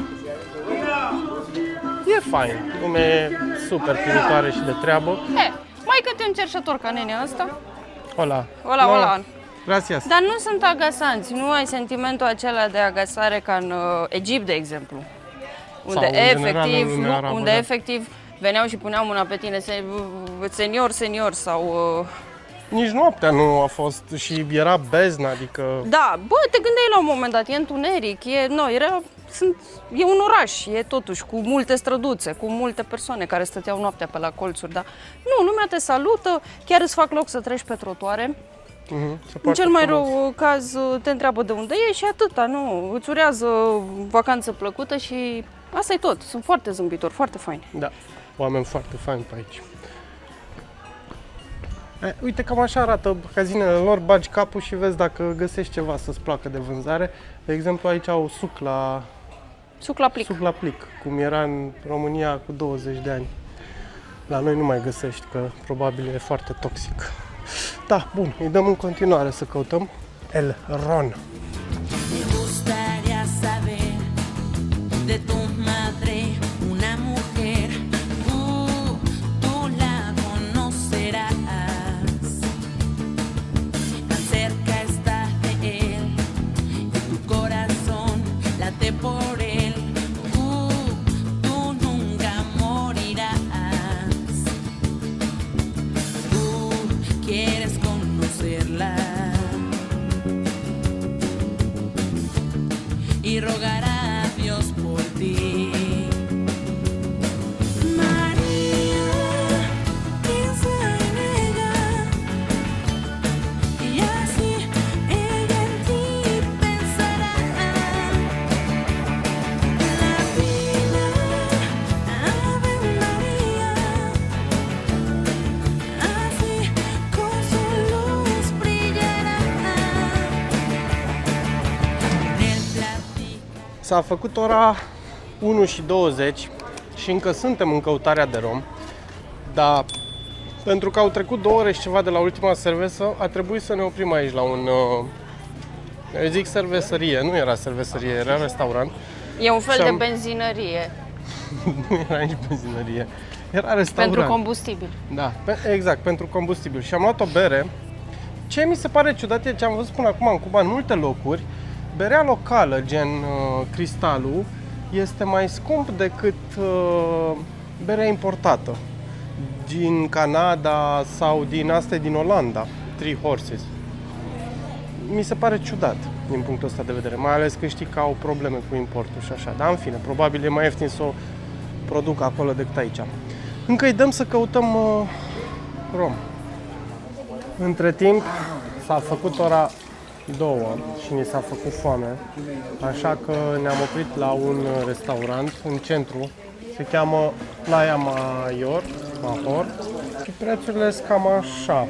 E fain, lumea e super primitoare și de treabă. Mai câte un cerșător ca nenea ăsta. Hola. Hola. Gracias. Dar nu sunt agasanți, nu ai sentimentul acela de agasare ca în Egipt, de exemplu. Unde efectiv veneau și puneau mâna pe tine, senior sau... Nici noaptea nu a fost și era beznă, adică... Da, te gândeai la un moment dat, e întuneric, e un oraș, e totuși cu multe străduțe, cu multe persoane care stăteau noaptea pe la colțuri, dar nu, lumea te salută, chiar îți fac loc să treci pe trotuare. În cel mai rău caz te întreabă de unde e și atâta, nu, îți urează vacanță plăcută și asta e tot, sunt foarte zâmbitori, foarte faini. Da, oameni foarte faini pe aici. Uite, cam așa arată magazinele lor, bagi capul și vezi dacă găsești ceva să-ți placă de vânzare. De exemplu, aici au suc la plic, cum era în România cu 20 de ani. La noi nu mai găsești, că probabil e foarte toxic. Da, bun, îi dăm în continuare să căutăm El Ron. Me gustaría saber de tu madre una mujer, tú la conocerás. Tan cerca está de él, de tu corazón late por él. Tú nunca morirás. Tú quieres conocerla y rogar a Dios por ti. María, piensa en ella y así ella en ti pensará. La vida, Ave María, así con su luz brillará. S-a făcut ora 1:20 și încă suntem în căutarea de rom, dar pentru că au trecut 2 ore și ceva de la ultima servesă, a trebuit să ne oprim aici la un, eu zic servesărie, nu era servesărie, era restaurant. E un fel de benzinărie. Nu era nici benzinărie, era restaurant. Pentru combustibil. Da, exact, pentru combustibil. Și am luat o bere. Ce mi se pare ciudat e ce am văzut până acum în Cuba, în multe locuri, berea locală, gen Cristalul, este mai scump decât berea importată din Canada sau din astea din Olanda, Three Horses. Mi se pare ciudat din punctul ăsta de vedere, mai ales că știi că au probleme cu importul și așa. Dar în fine, probabil e mai ieftin să o produc acolo decât aici. Încă îi dăm să căutăm rom. Între timp s-a făcut ora 2 și ni s-a făcut foame, așa că ne-am oprit la un restaurant în centru, se cheamă Playa Mahor și prețurile sunt cam așa.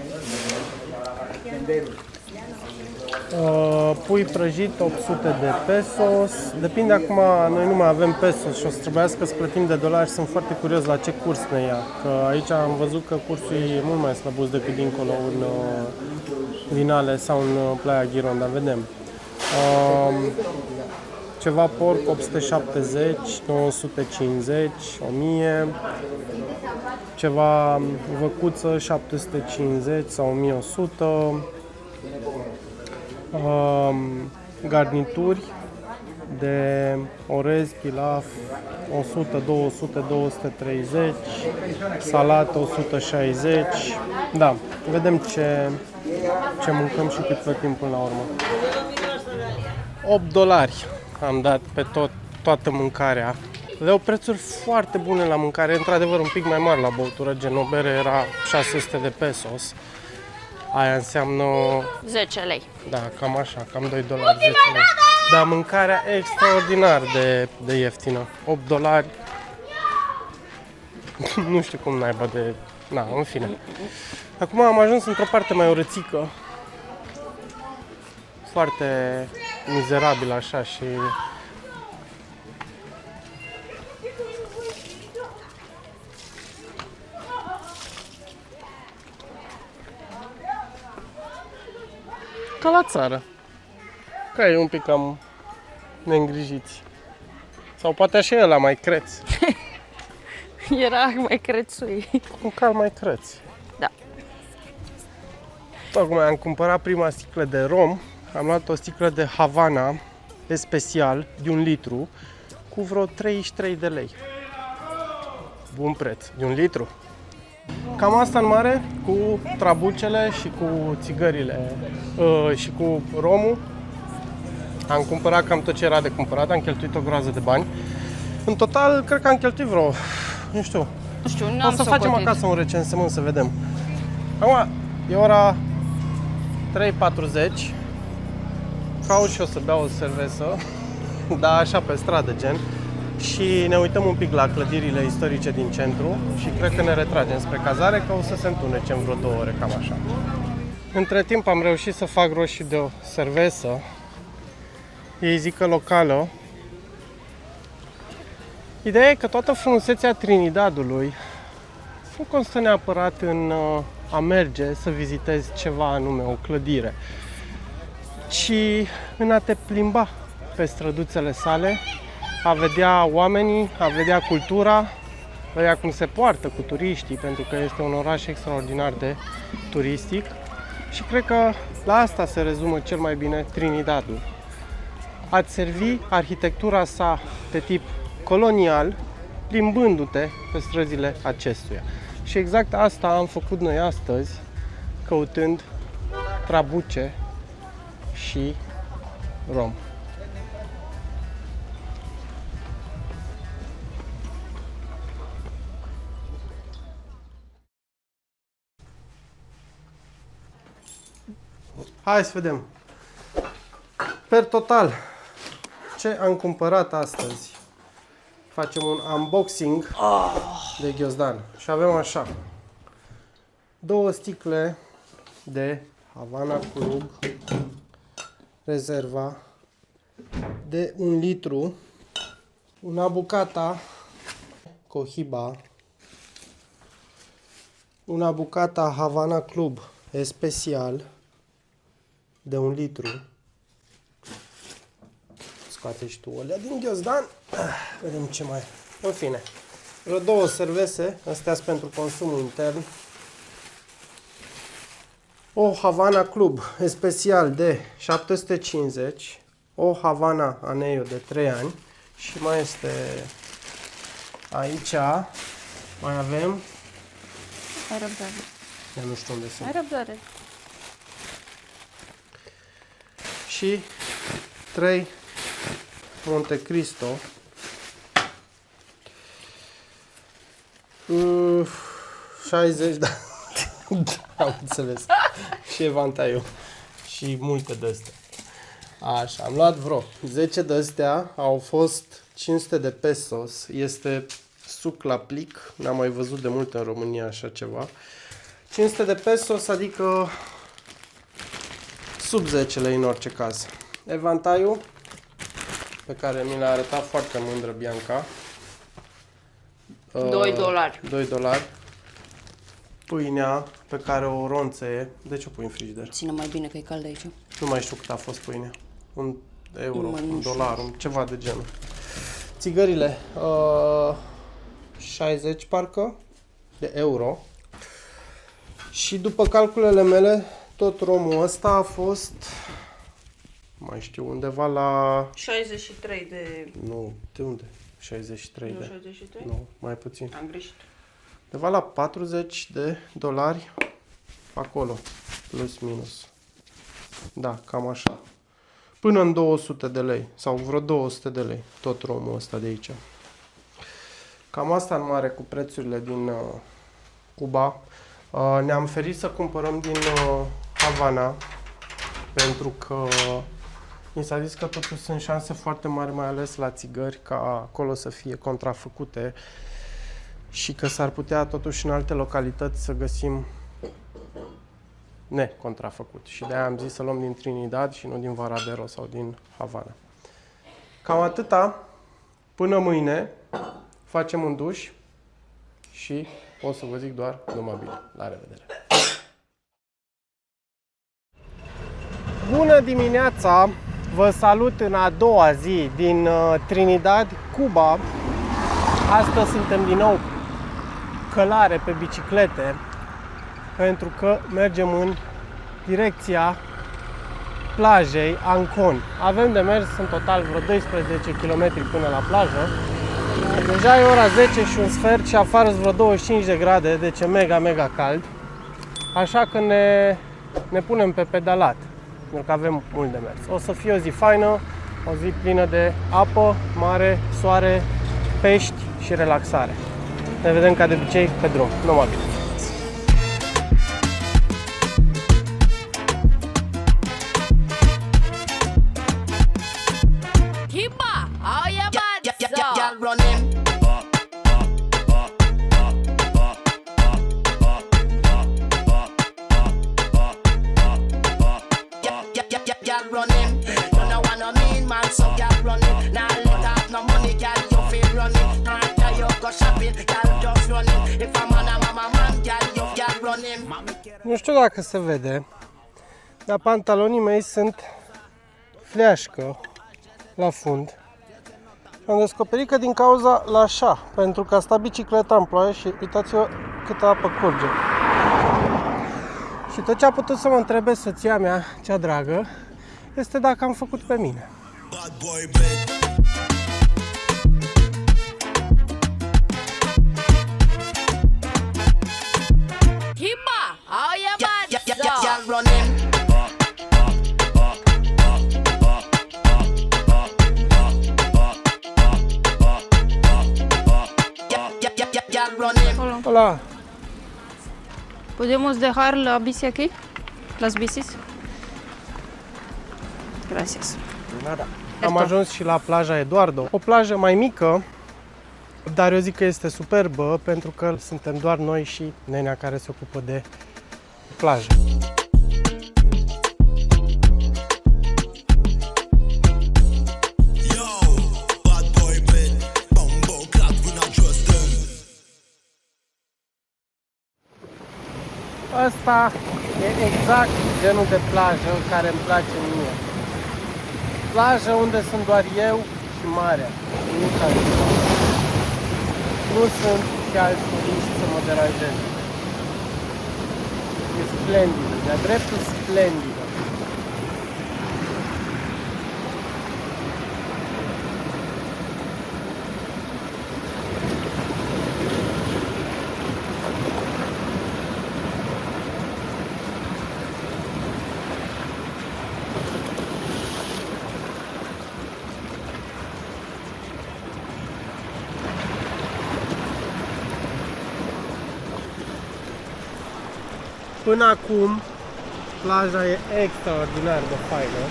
Pui prăjit 800 de pesos, depinde acum, noi nu mai avem pesos și o să trebuiască să plătim de dolari, sunt foarte curios la ce curs ne ia, că aici am văzut că cursul e mult mai slăbus decât dincolo în Vinales sau în Playa Giron, dar vedem. Ceva porc 870, 950, 1000, ceva văcuță 750 sau 1100, garnituri de orez, pilaf 100, 200, 230, salată 160. Da, vedem ce mâncăm și cât plătim până la urmă. 8 dolari am dat pe toată mâncarea. Aveau prețuri foarte bune la mâncare, într-adevăr un pic mai mari la băutură, gen o bere era 600 de pesos. Aia înseamnă... 10 lei. Da, cam așa, cam 2 dolari, 10 lei. Dar mâncarea extraordinar de ieftină. 8 dolari. Nu știu cum naiba de... Na, în fine. Acum am ajuns într-o parte mai urățică. Foarte mizerabil așa și... Ca la țară. Că e un pic cam neîngrijiți. Sau poate așa e la mai creț. Era mai crețui. Un cal mai creț. Da. Tocmai am cumpărat prima sticlă de rom. Am luat o sticlă de Havana special de 1 litru cu vreo 33 de lei. Bun preț. De 1 litru. Cam asta în mare, cu trabucele și cu țigările și cu romul. Am cumpărat cam tot ce era de cumpărat, am cheltuit o groază de bani. În total, cred că am cheltuit vreo, nu știu, o să facem acasă un recensământ să vedem. Acum, e ora 3:40, caut și o să beau o cerveză, dar așa pe stradă gen. Și ne uităm un pic la clădirile istorice din centru și cred că ne retragem spre cazare, că o să se întunece în vreo 2 ore, cam așa. Între timp am reușit să fac roșii de o cerveză. Ei zic că locală. Ideea e că toată frumusețea Trinidadului nu constă neapărat în a merge să vizitezi ceva anume, o clădire, ci în a te plimba pe străduțele sale, a vedea oamenii, a vedea cultura, vedea cum se poartă cu turiștii, pentru că este un oraș extraordinar de turistic și cred că la asta se rezumă cel mai bine Trinidadul. A-ți servi arhitectura sa de tip colonial, plimbându-te pe străzile acestuia. Și exact asta am făcut noi astăzi, căutând trabuce și rom. Hai să vedem. Per total, ce am cumpărat astăzi? Facem un unboxing de ghiozdan. Și avem așa. 2 sticle de Havana Club Rezerva de 1 litru. Una bucata Cohiba. Una bucata Havana Club Especial de 1 litru. Scoate și tu alea din ghiozdan. Vedem ce mai... În fine. Vreo 2 cerveze. Astea sunt pentru consumul intern. O Havana Club Especial de 750. O Havana Aneo de 3 ani. Și mai este... Aici mai avem... Ai răbdare. Eu nu știu unde sunt. Ai răbdare. Și 3 Monte Cristo. 60, da. Am înțeles. și evantaiul. Și multe de astea. Așa, am luat vreo 10 de astea, au fost 500 de pesos, este suc la plic, n-am mai văzut de mult în România așa ceva. 500 de pesos, adică sub 10 lei în orice caz. Evantaiul, pe care mi l-a arătat foarte mândră Bianca. 2 dolari. 2 dolari. Pâinea, pe care o ronțăie. De ce o pui în frigider? Ține mai bine că e cald aici. Nu mai știu cât a fost pâinea. Un euro, un dolar, ceva de genul. Țigările, 60 parcă de euro. Și după calculele mele, tot romul ăsta a fost, mai știu, undeva la... 63 de... Nu, de unde? 63 nu, de... 63? Nu, mai puțin. Am greșit. Undeva la 40 de dolari acolo, plus minus. Da, cam așa. Până în 200 de lei, sau vreo 200 de lei, tot romul ăsta de aici. Cam asta în mare cu prețurile din Cuba. Ne-am ferit să cumpărăm din Havana, pentru că mi s-a zis că totuși sunt șanse foarte mari, mai ales la țigări, ca acolo să fie contrafăcute și că s-ar putea totuși în alte localități să găsim necontrafăcut. Și de-aia am zis să luăm din Trinidad și nu din Varadero sau din Havana. Cam atâta. Până mâine facem un duș și o să vă zic doar numai bine. La revedere! Bună dimineața! Vă salut în a doua zi din Trinidad, Cuba. Astăzi suntem din nou călare pe biciclete, pentru că mergem în direcția plajei Ancon. Avem de mers în total vreo 12 km până la plajă. Deja e ora 10 și un sfert și afară sunt vreo 25 de grade, deci e mega cald. Așa că ne punem pe pedalat, pentru că avem mult de mers. O să fie o zi faină, o zi plină de apă, mare, soare, pești și relaxare. Ne vedem ca de obicei pe drum. Numai bine! Nu știu dacă se vede, dar pantalonii mei sunt fleașcă la fund. Am descoperit că din cauza la așa, pentru că a stat bicicleta în ploaie și uitați-vă câtă apă curge. Și tot ce a putut să mă întrebe soția mea, cea dragă, este dacă am făcut pe mine. Hola. ¿Podemos dejar la bici aquí? Las bicis? Gracias. Nada. Am ajuns și la plaja Eduardo, o plajă mai mică, dar eu zic că este superbă pentru că suntem doar noi și nenea care se ocupă de plajă. Asta e exact genul de plajă care îmi place mie. Plajă unde sunt doar eu și marea. Nu sunt și alți turiști să mă deranjeze. E splendidă, de-a dreptul splendidă. Până acum Plaja e extraordinar de faină.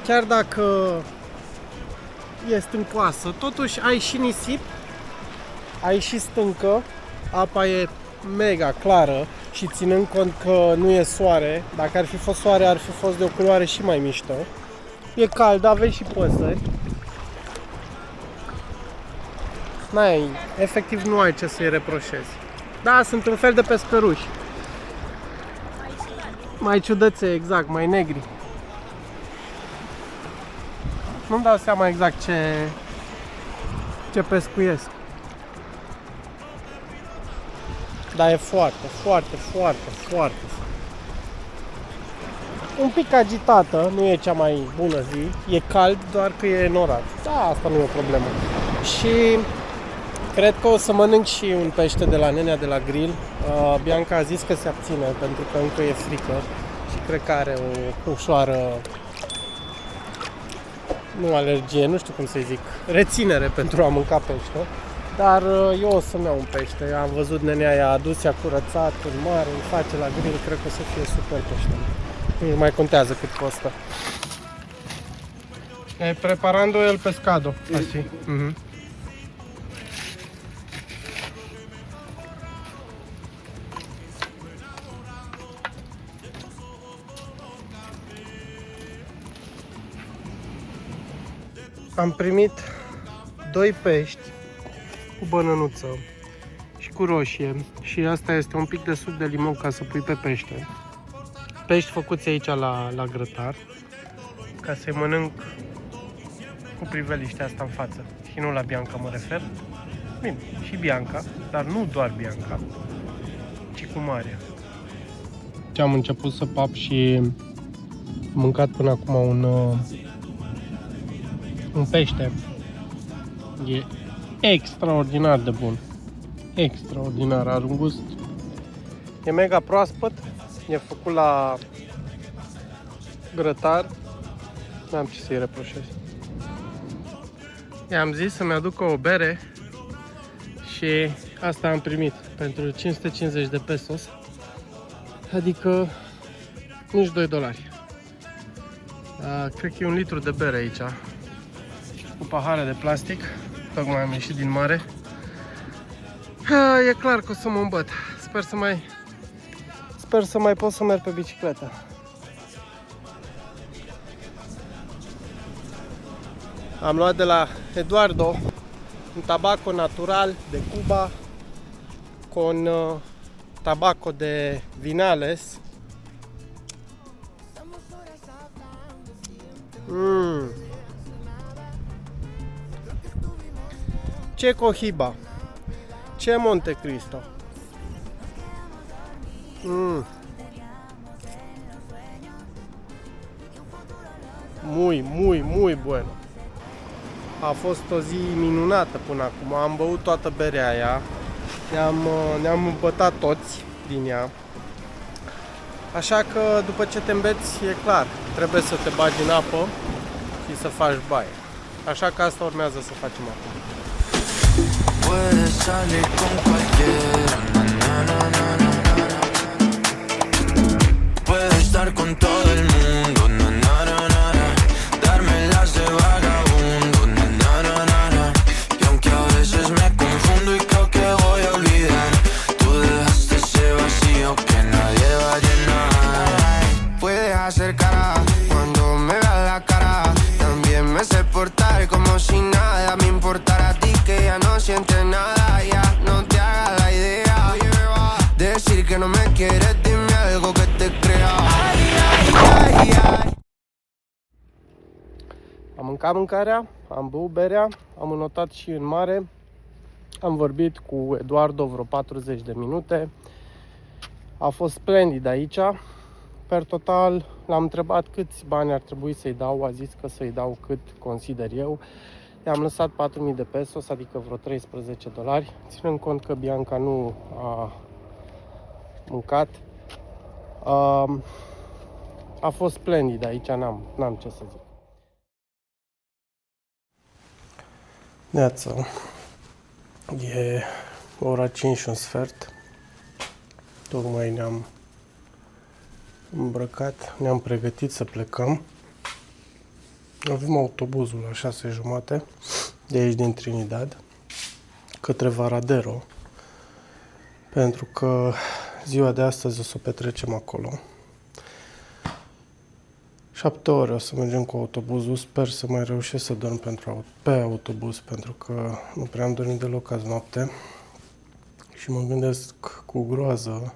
Chiar dacă e stâncoasă, totuși ai și nisip, ai și stâncă, apa e mega clară și ținând cont că nu e soare, dacă ar fi fost soare ar fi fost de o culoare și mai mișto. E cald, aveți și păsări. Efectiv nu ai ce să-i reproșezi. Da, sunt un fel de pescăruși. Mai ciudățe, exact, mai negri. Nu-mi dau seama exact ce pescuiesc. Dar e foarte, foarte, foarte, foarte. Un pic agitată, nu e cea mai bună zi. E cald, doar că e norat. Da, asta nu e o problemă. Și cred că o să mănânc și un pește de la nenea de la grill. Bianca a zis că se abține pentru că încă e frică și cred că are o ușoară, nu alergie, nu știu cum să-i zic, reținere pentru a mânca pește. Dar eu o să-mi iau un pește. Am văzut nenea, i-a adus, i-a curățat în mare, îl face la grill, cred că o să fie super pește. Nu mai contează cât costă. Preparando el pescado, así. Am primit 2 pești cu bănănuță și cu roșie și asta este un pic de suc de limon ca să pui pe pește. Pești făcuți aici la grătar ca să-i mănânc cu priveliștea asta în față și nu la Bianca mă refer. Bine, și Bianca, dar nu doar Bianca, ci cu Maria. Ce am început să pap și am mâncat până acum un pește. E extraordinar de bun. Extraordinar, are un gust. E mega proaspăt. E făcut la grătar. N-am ce să-i reproșez. I-am zis să-mi aducă o bere și asta am primit pentru 550 de pesos. Adică nici 2 dolari. Cred că e 1 litru de bere aici. Cu pahare de plastic. Tocmai am ieșit din mare. E clar că o să mă îmbăt. Sper să mai pot să merg pe bicicletă. Am luat de la Eduardo un tabaco natural de Cuba con tabaco de Vinales. Ce Cohiba, ce Monte Cristo. Muy bueno. A fost o zi minunată până acum. Am băut toată berea aia. Ne-am îmbătat toți din ea. Așa că după ce te îmbeți, e clar, trebuie să te bagi în apă și să faci baie. Așa că asta urmează să facem acum. Puedes salir con cualquiera, puedes estar con todo el mundo, darme las de vagabundo, y aunque a veces me confundo y creo que voy a olvidar, tú dejaste ese vacío que nadie va a llenar. Puedes hacer cara cuando me veas la cara, también me sé portar como si nada me importara a ti, que ya no sientes nada, ya no te hagas la idea. Decir que no me quieres, dime algo que te crea. Am mâncat mâncarea, am băut berea, am înotat și în mare. Am vorbit cu Eduardo vreo 40 de minute. A fost splendid aici. Per total l-am întrebat câți bani ar trebui să-i dau. A zis că să-i dau cât consider eu. I-am lăsat 4.000 de pesos, adică vreo 13 dolari. Ținând cont că Bianca nu a mâncat. A fost splendid aici, n-am ce să zic. Neață, e ora 5 și un sfert. Tocmai îmbrăcat, ne-am pregătit să plecăm. Avem autobuzul la 6:30 de aici din Trinidad către Varadero, pentru că ziua de astăzi o să o petrecem acolo. 7 ore o să mergem cu autobuzul, sper să mai reușesc să dorm pe autobuz, pentru că nu prea am dormit deloc azi noapte și mă gândesc cu groază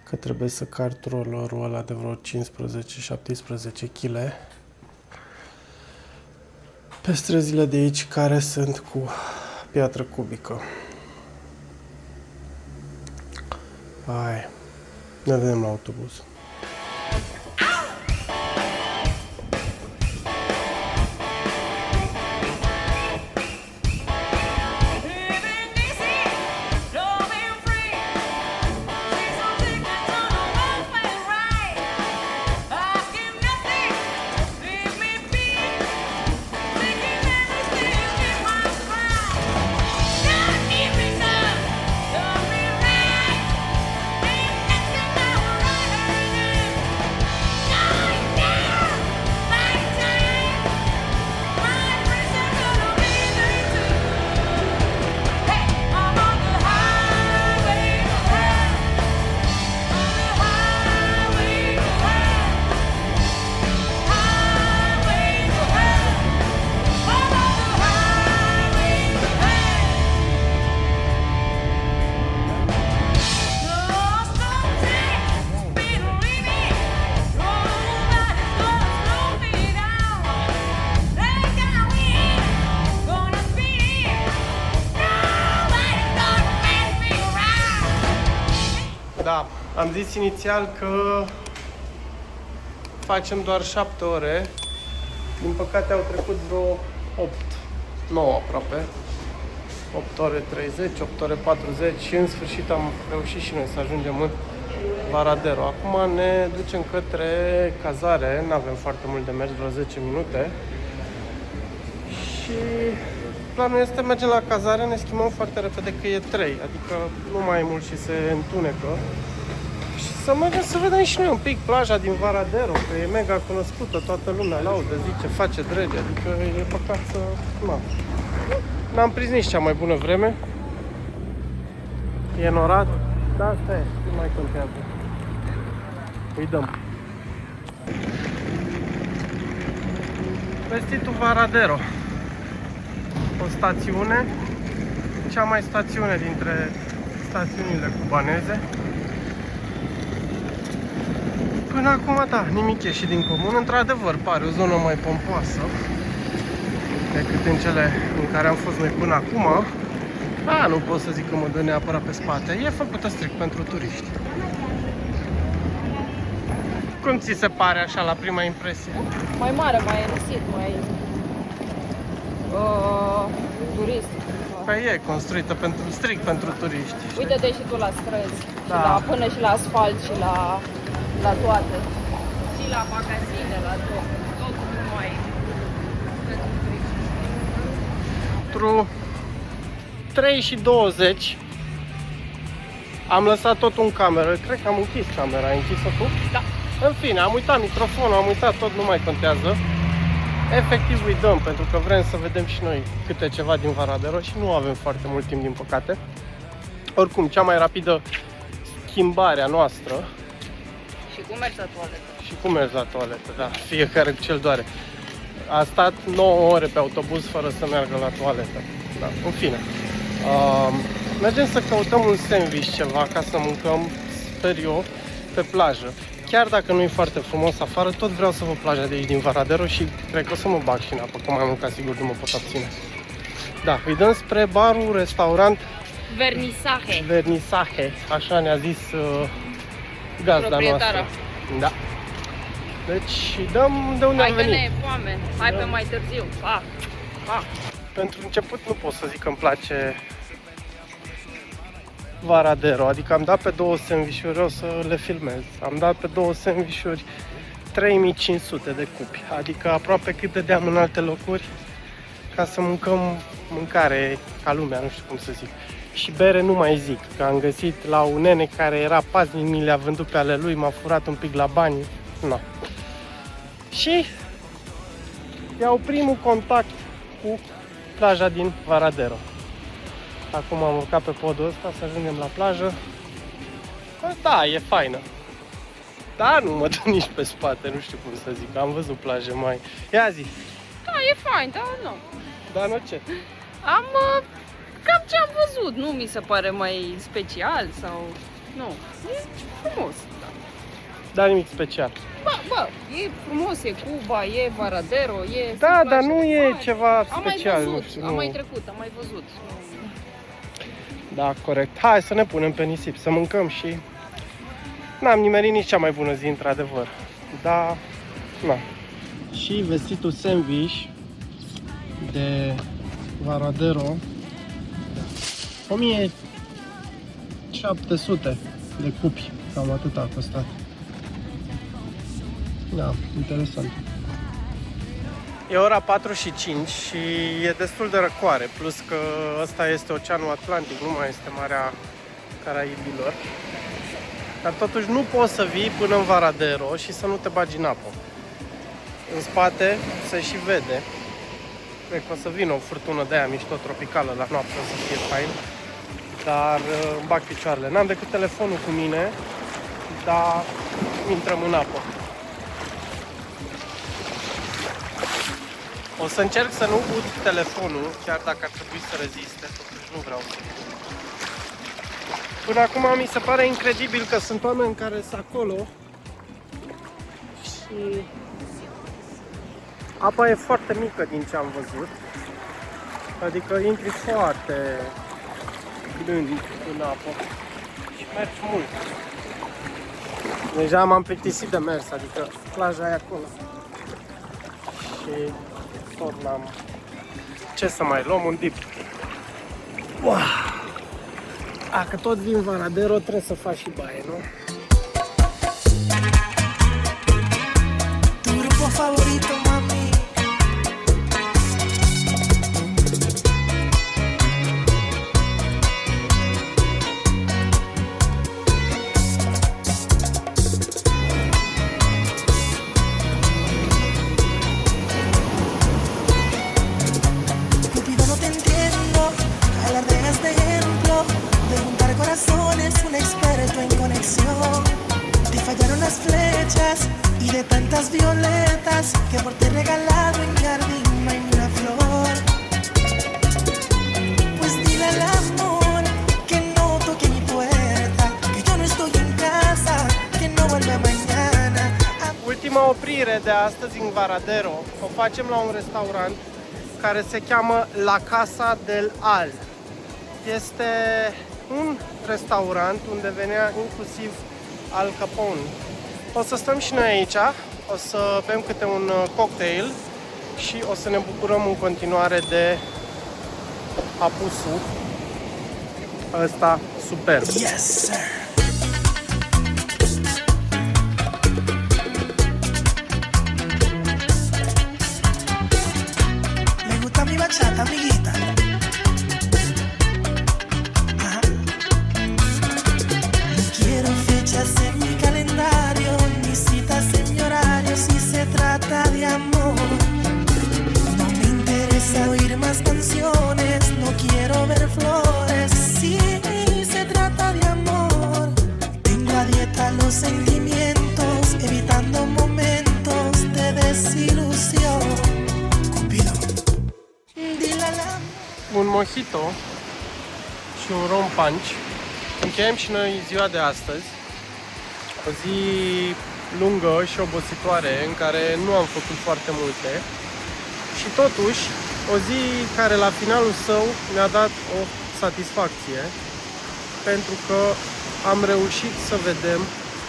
că trebuie să car trollerul ăla de vreo 15-17 kg pe străzile de aici care sunt cu piatră cubică. Hai, ne vedem la autobuz. Da, am zis inițial că facem doar 7 ore. Din păcate au trecut vreo 8, 9 aproape. 8 ore 30, 8 ore 40 și în sfârșit am reușit și noi să ajungem în Varadero. Acum ne ducem către cazare, nu avem foarte mult de mers, vreo 10 minute. Și planul este mergem la cazare, ne schimbăm foarte repede că e 3, adică nu mai e mult și se întunecă. Și să mergem să vedem și noi un pic plaja din Varadero, că e mega cunoscută, toată lumea laudă, zice, face drege, adică e păcat să... N-am prins nici cea mai bună vreme. E norat, dar asta e, nu mai contează. Îi dăm. Vestitul Varadero. O stațiune, cea mai stațiune dintre stațiunile cubaneze. Până acum, da, nimic ieșit din comun. Într-adevăr, pare o zonă mai pompoasă decât în cele în care am fost noi până acum. Da, nu pot să zic că mă dă neapărat pe spate. E făcută strict pentru turiști. Cum ți se pare așa la prima impresie? Mai mare, mai enisit, mai... turist. Păi e construită strict pentru turiști. Uite-te și tu la străzi, Da. până și la asfalt și la toate. Și la magazine, la tot. Totul numai pentru turiști. Pentru 3:20 am lăsat totul în cameră. Cred că am închis camera. Ai închis-o tu? Da. În fine, am uitat microfonul, am uitat tot, nu mai contează. Efectiv îi dăm, pentru că vrem să vedem și noi câte ceva din Varadero și nu avem foarte mult timp, din păcate. Oricum, cea mai rapidă schimbare a noastră. Și cum mergi la toaletă? Și cum mergi la toaletă, da, fiecare cu ce-l doare. A stat 9 ore pe autobuz fără să meargă la toaletă. Da, în fine. Mergem să căutăm un sandwich, ceva, ca să mâncăm, sper eu, pe plajă. Chiar dacă nu e foarte frumos afară, tot vreau să văd plaja de aici din Varadero și cred că o să mă bag și în apă, că mai mult ca sigur nu mă pot abține. Da, îi dăm spre barul, restaurant Vernisaje, așa ne-a zis gazda noastră. Da. Deci îi dăm de unde am venit. Hai că ne e foame, hai pe mai târziu. Pa! Pa! Pentru început nu pot să zic că îmi place Varadero, adică am dat pe 2 sandvișuri, o să le filmez. Am dat pe 2 sandvișuri 3500 de cupi, adică aproape cât dădeam în alte locuri ca să mâncăm mâncare ca lumea, nu știu cum să zic. Și bere nu mai zic, că am găsit la un nene care era paznic, mi le-a vândut pe ale lui, m-a furat un pic la bani. No. Și iau primul contact cu plaja din Varadero. Acum am urcat pe podul ăsta să ajungem la plajă. Da, e faină. Dar nu mă dă nici pe spate, nu știu cum să zic. Am văzut plaje mai... Ia zi! Da, e fain, dar nu. Dar nu ce? Am cam ce am văzut, nu mi se pare mai special sau... Nu, e frumos. Da. Dar nimic special. Bă, e frumos, e Cuba, e Varadero, e... Da, dar nu e ceva special. Am mai văzut, nu știu, am mai trecut, am mai văzut. Da, corect. Hai să ne punem pe nisip, să mâncăm și... N-am nimerit nici cea mai bună zi, într-adevăr. Dar, na. Și vestitul sandwich de Varadero 1700 de cupi, cam atât a costat. Da, interesant. E ora 4:05 și e destul de răcoare, plus că ăsta este Oceanul Atlantic, nu mai este Marea Caraibilor. Dar totuși nu poți să vii până în Varadero și să nu te bagi în apă. În spate se și vede. Cred că o să vină o furtună de aia mișto tropicală la noapte, o să fie fain. Dar îmi bag picioarele. N-am decât telefonul cu mine, dar intrăm în apă. O să încerc să nu ud telefonul, chiar dacă ar trebui să reziste, totuși nu vreau să. Până acum mi se pare incredibil că sunt oameni care sunt acolo și apa e foarte mică din ce am văzut. Adică intri foarte blând în apă și mergi mult. Deja m-am plictisit de mers, adică plaja e acolo. Și tot n-am ce să mai luăm, un dip. Wow. Că tot vin Varadero, trebuie să faci și baie, nu? Tu grupo favorito, mami. Cupido, no te entiendo, alardeas de ejemplo. De juntar corazones, un experto en conexión. Te fallaron las flechas y de tantas violetas que por ti he regalado en jardín no hay una flor. Pues dile al amor que no toque mi puerta, que yo no estoy en casa, que no vuelve mañana. Ultima oprire de astăzi în Varadero o facem la un restaurant care se cheamă La Casa del Al. Este un restaurant unde venea inclusiv Al Capone. O să stăm și noi aici, o să bem câte un cocktail și o să ne bucurăm în continuare de apusul ăsta superb. Yes, sir. Me gusta mi bachata, amiguita. Quiero fechas en mi calendario, ni citas en mi horario si se trata de amor. No me interesa oír más canciones, no quiero ver flores si se trata de amor. Tengo a dieta los sentimientos, evitando momentos de desilusión. Cupido, dile al amor. Un mojito și un rom punch. Încheiem și noi ziua de astăzi, o zi lungă și obositoare în care nu am făcut foarte multe și totuși o zi care la finalul său mi-a dat o satisfacție pentru că am reușit să vedem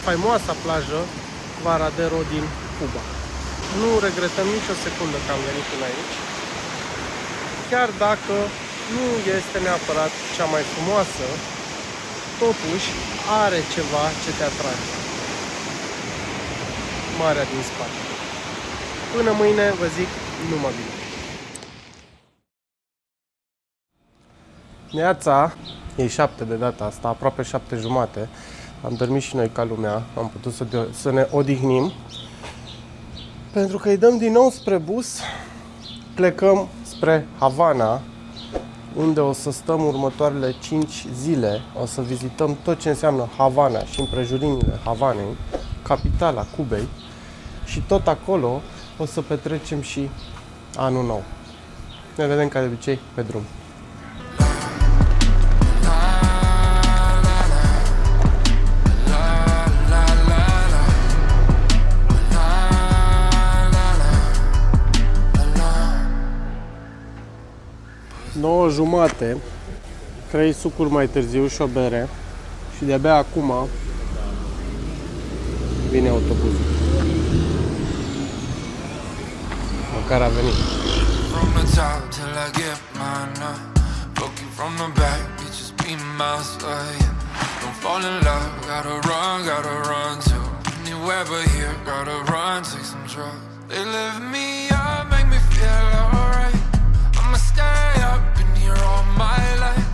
faimoasa plajă Varadero din Cuba. Nu regretăm nicio secundă că am venit până aici, chiar dacă nu este neapărat cea mai frumoasă, totuși are ceva ce te atrage. Marea din spate. Până mâine vă zic numai bine. Neața, E 7 de data asta, aproape 7:30. Am dormit și noi ca lumea, am putut să ne odihnim. Pentru că îi dăm din nou spre bus, plecăm spre Havana, unde o să stăm următoarele 5 zile. O să vizităm tot ce înseamnă Havana și împrejurimile Havanei, capitala Cubei, și tot acolo o să petrecem și anul nou. Ne vedem ca de obicei pe drum. Nouă jumate, 3 sucuri mai târziu și o bere și de-abia acum vine autobuzul. Măcar a venit. From the top till I get mine up. Looking from the back, bitches be miles away. Don't fall in love, gotta run to anywhere but here. Gotta run, take some drugs. They lift me up, make me feel alright. I'ma stay up in here all my life.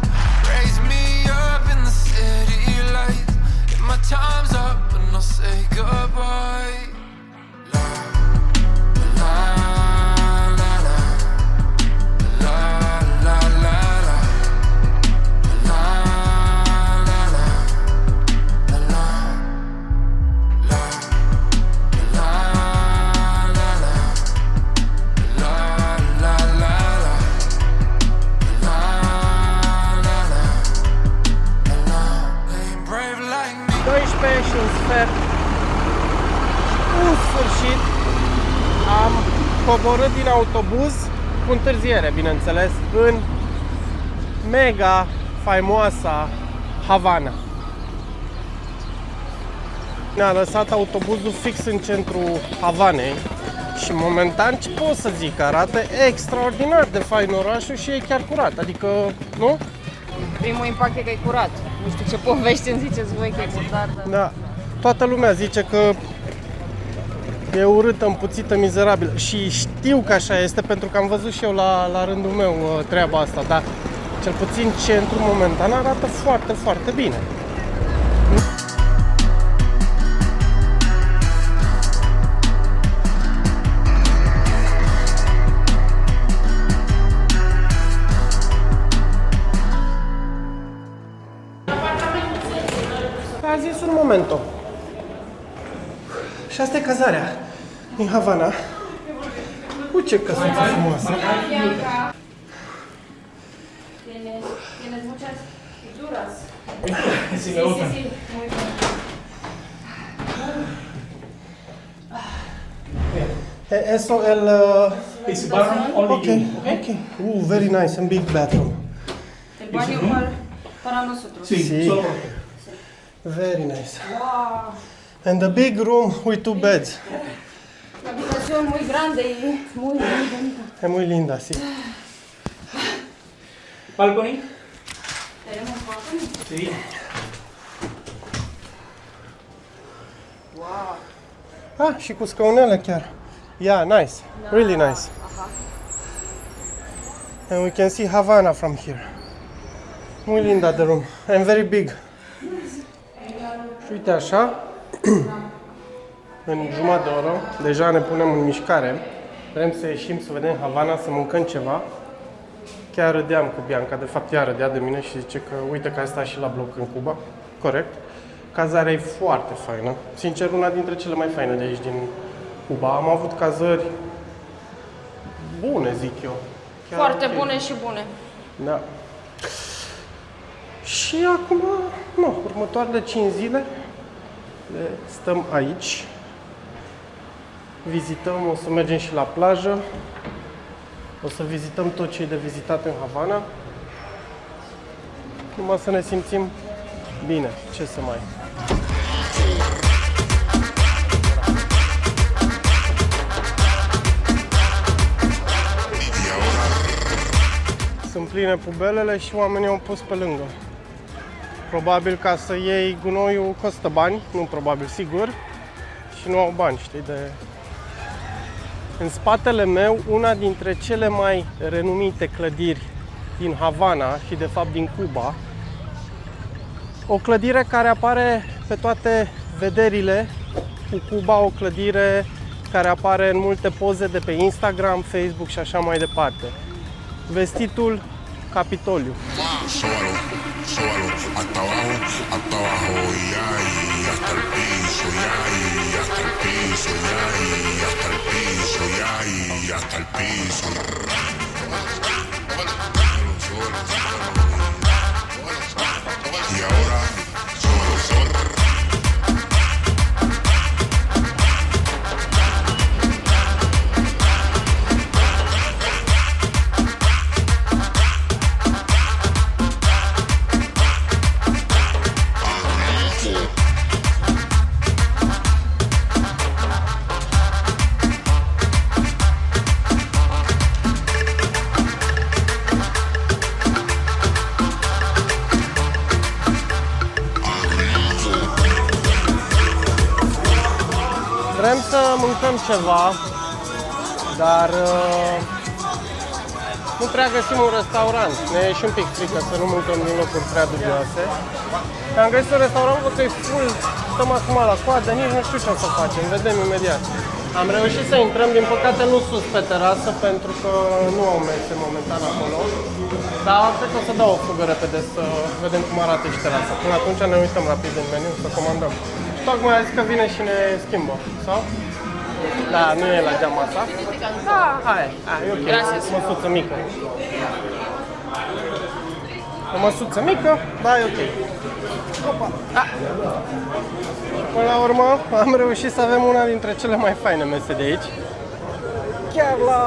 Raise me up in the city lights. If my time's up, and I'll say goodbye. Și un sfert. În sfârșit am coborât din autobuz cu întârziere, bineînțeles, în mega faimoasa Havana. Ne-a lăsat autobuzul fix în centrul Havanei și momentan ce pot să zic, arată extraordinar de fain orașul și e chiar curat, adică, nu? Primul impact e că e curat. Nu știu ce povești îmi ziceți voi că e murdar. Da. Toată lumea zice că e urâtă, împuțită, mizerabilă. Și știu că așa este, pentru că am văzut și eu la rândul meu treaba asta. Dar cel puțin centrul momentan arată foarte, foarte bine. A zis un momento. Și asta e cazarea din Havana. Uite ce căsuță frumoasă. Eso el... It's bathroom only okay, okay. Very nice and big bathroom. El baño para nosotros. Sí. Very nice. Wow. And a big room with 2 beds. La habitación muy grande y muy bonita. Es muy linda, sí. Balcony? ¿Tenemos balcony? Sí. Wow. Ah, și cu scaunele chiar. Yeah, nice. Really nice. And we can see Havana from here. Muy linda the room. And very big. Și uite așa, în jumătate de oră, deja ne punem în mișcare. Vrem să ieșim, să vedem Havana, să mâncăm ceva. Chiar râdeam cu Bianca, de fapt ea râdea de mine și zice că uite că ai stat și la bloc în Cuba. Corect. Cazarea e foarte faină. Sincer, una dintre cele mai faine de aici din Cuba. Am avut cazări bune, zic eu. Chiar foarte okay. Bune și bune. Da. Și acum, nu, următoarele 5 zile le stăm aici. Vizităm, o să mergem și la plajă. O să vizităm tot ce e de vizitat în Havana. Numai să ne simțim bine, ce să mai... Sunt pline pubelele și oamenii au pus pe lângă. Probabil ca să iei gunoiul costă bani, nu probabil, sigur, și nu au bani, știi, de... În spatele meu, una dintre cele mai renumite clădiri din Havana și de fapt din Cuba O clădire care apare pe toate vederile cu Cuba, o clădire care apare în multe poze de pe Instagram, Facebook și așa mai departe. Vestitul Capitoliu. Sóbalo, sóbalo, hasta abajo y ahí, hasta el piso y ahí, hasta el piso y ahí, hasta el piso y ahí, hasta el piso. Y ahora, sóbalo, sóbalo. Vrem să mâncăm ceva, dar nu prea găsim un restaurant. Ne e și un pic frică să nu mâncăm din locuri prea dubioase. Am găsit un restaurant că e full, stăm acum la coadă, nici nu știu ce o să facem, vedem imediat. Am reușit să intrăm, din păcate nu sus pe terasă, pentru că nu au mese momentan acolo. Dar cred că o să dau o fugă repede să vedem cum arată și terasa. Până atunci ne uităm rapid în meniu să comandăm. Tocmai a zis că vine și ne schimbă, sau? Da, nu e la geama asta? Da. Hai, e ok. Gracias. Măsuță mică. O măsuță mică, da, e ok. Opa. Da. Până la urmă am reușit să avem una dintre cele mai faine mese de aici. Chiar la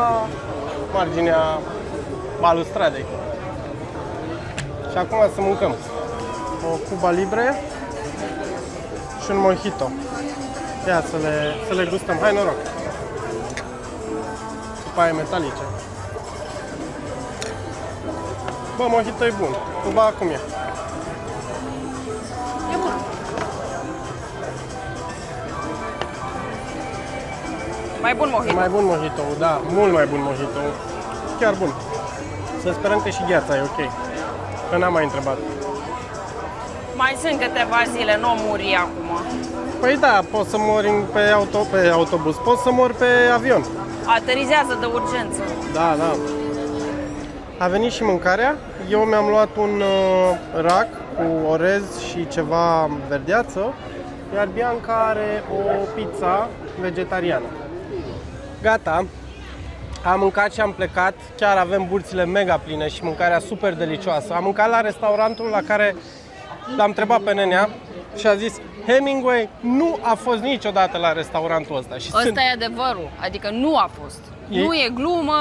marginea balustradei. Și acum să mâncăm o Cuba Libre și un mojito. Ia să le gustăm. Hai, noroc! Cu paie metalice. Bă, mojito e bun. Cuba cum e? E bun. Mai bun mojito. Mai bun mojito, da, mult mai bun mojito. Chiar bun. Să sperăm că și gheața e ok. Că n-am mai întrebat. Mai sunt câteva zile, nu muri acum. Păi da, pot să mor pe autobuz, pot să mor pe avion. Aterizează de urgență. Da, da. A venit și mâncarea. Eu mi-am luat un rac cu orez și ceva verdeață, iar Bianca are o pizza vegetariană. Gata. Am mâncat și am plecat. Chiar avem burțile mega pline și mâncarea super delicioasă. Am mâncat la restaurantul la care l-am întrebat pe nenea și a zis: Hemingway nu a fost niciodată la restaurantul ăsta. Și Ăsta e adevărul, adică nu a fost. Nu e glumă,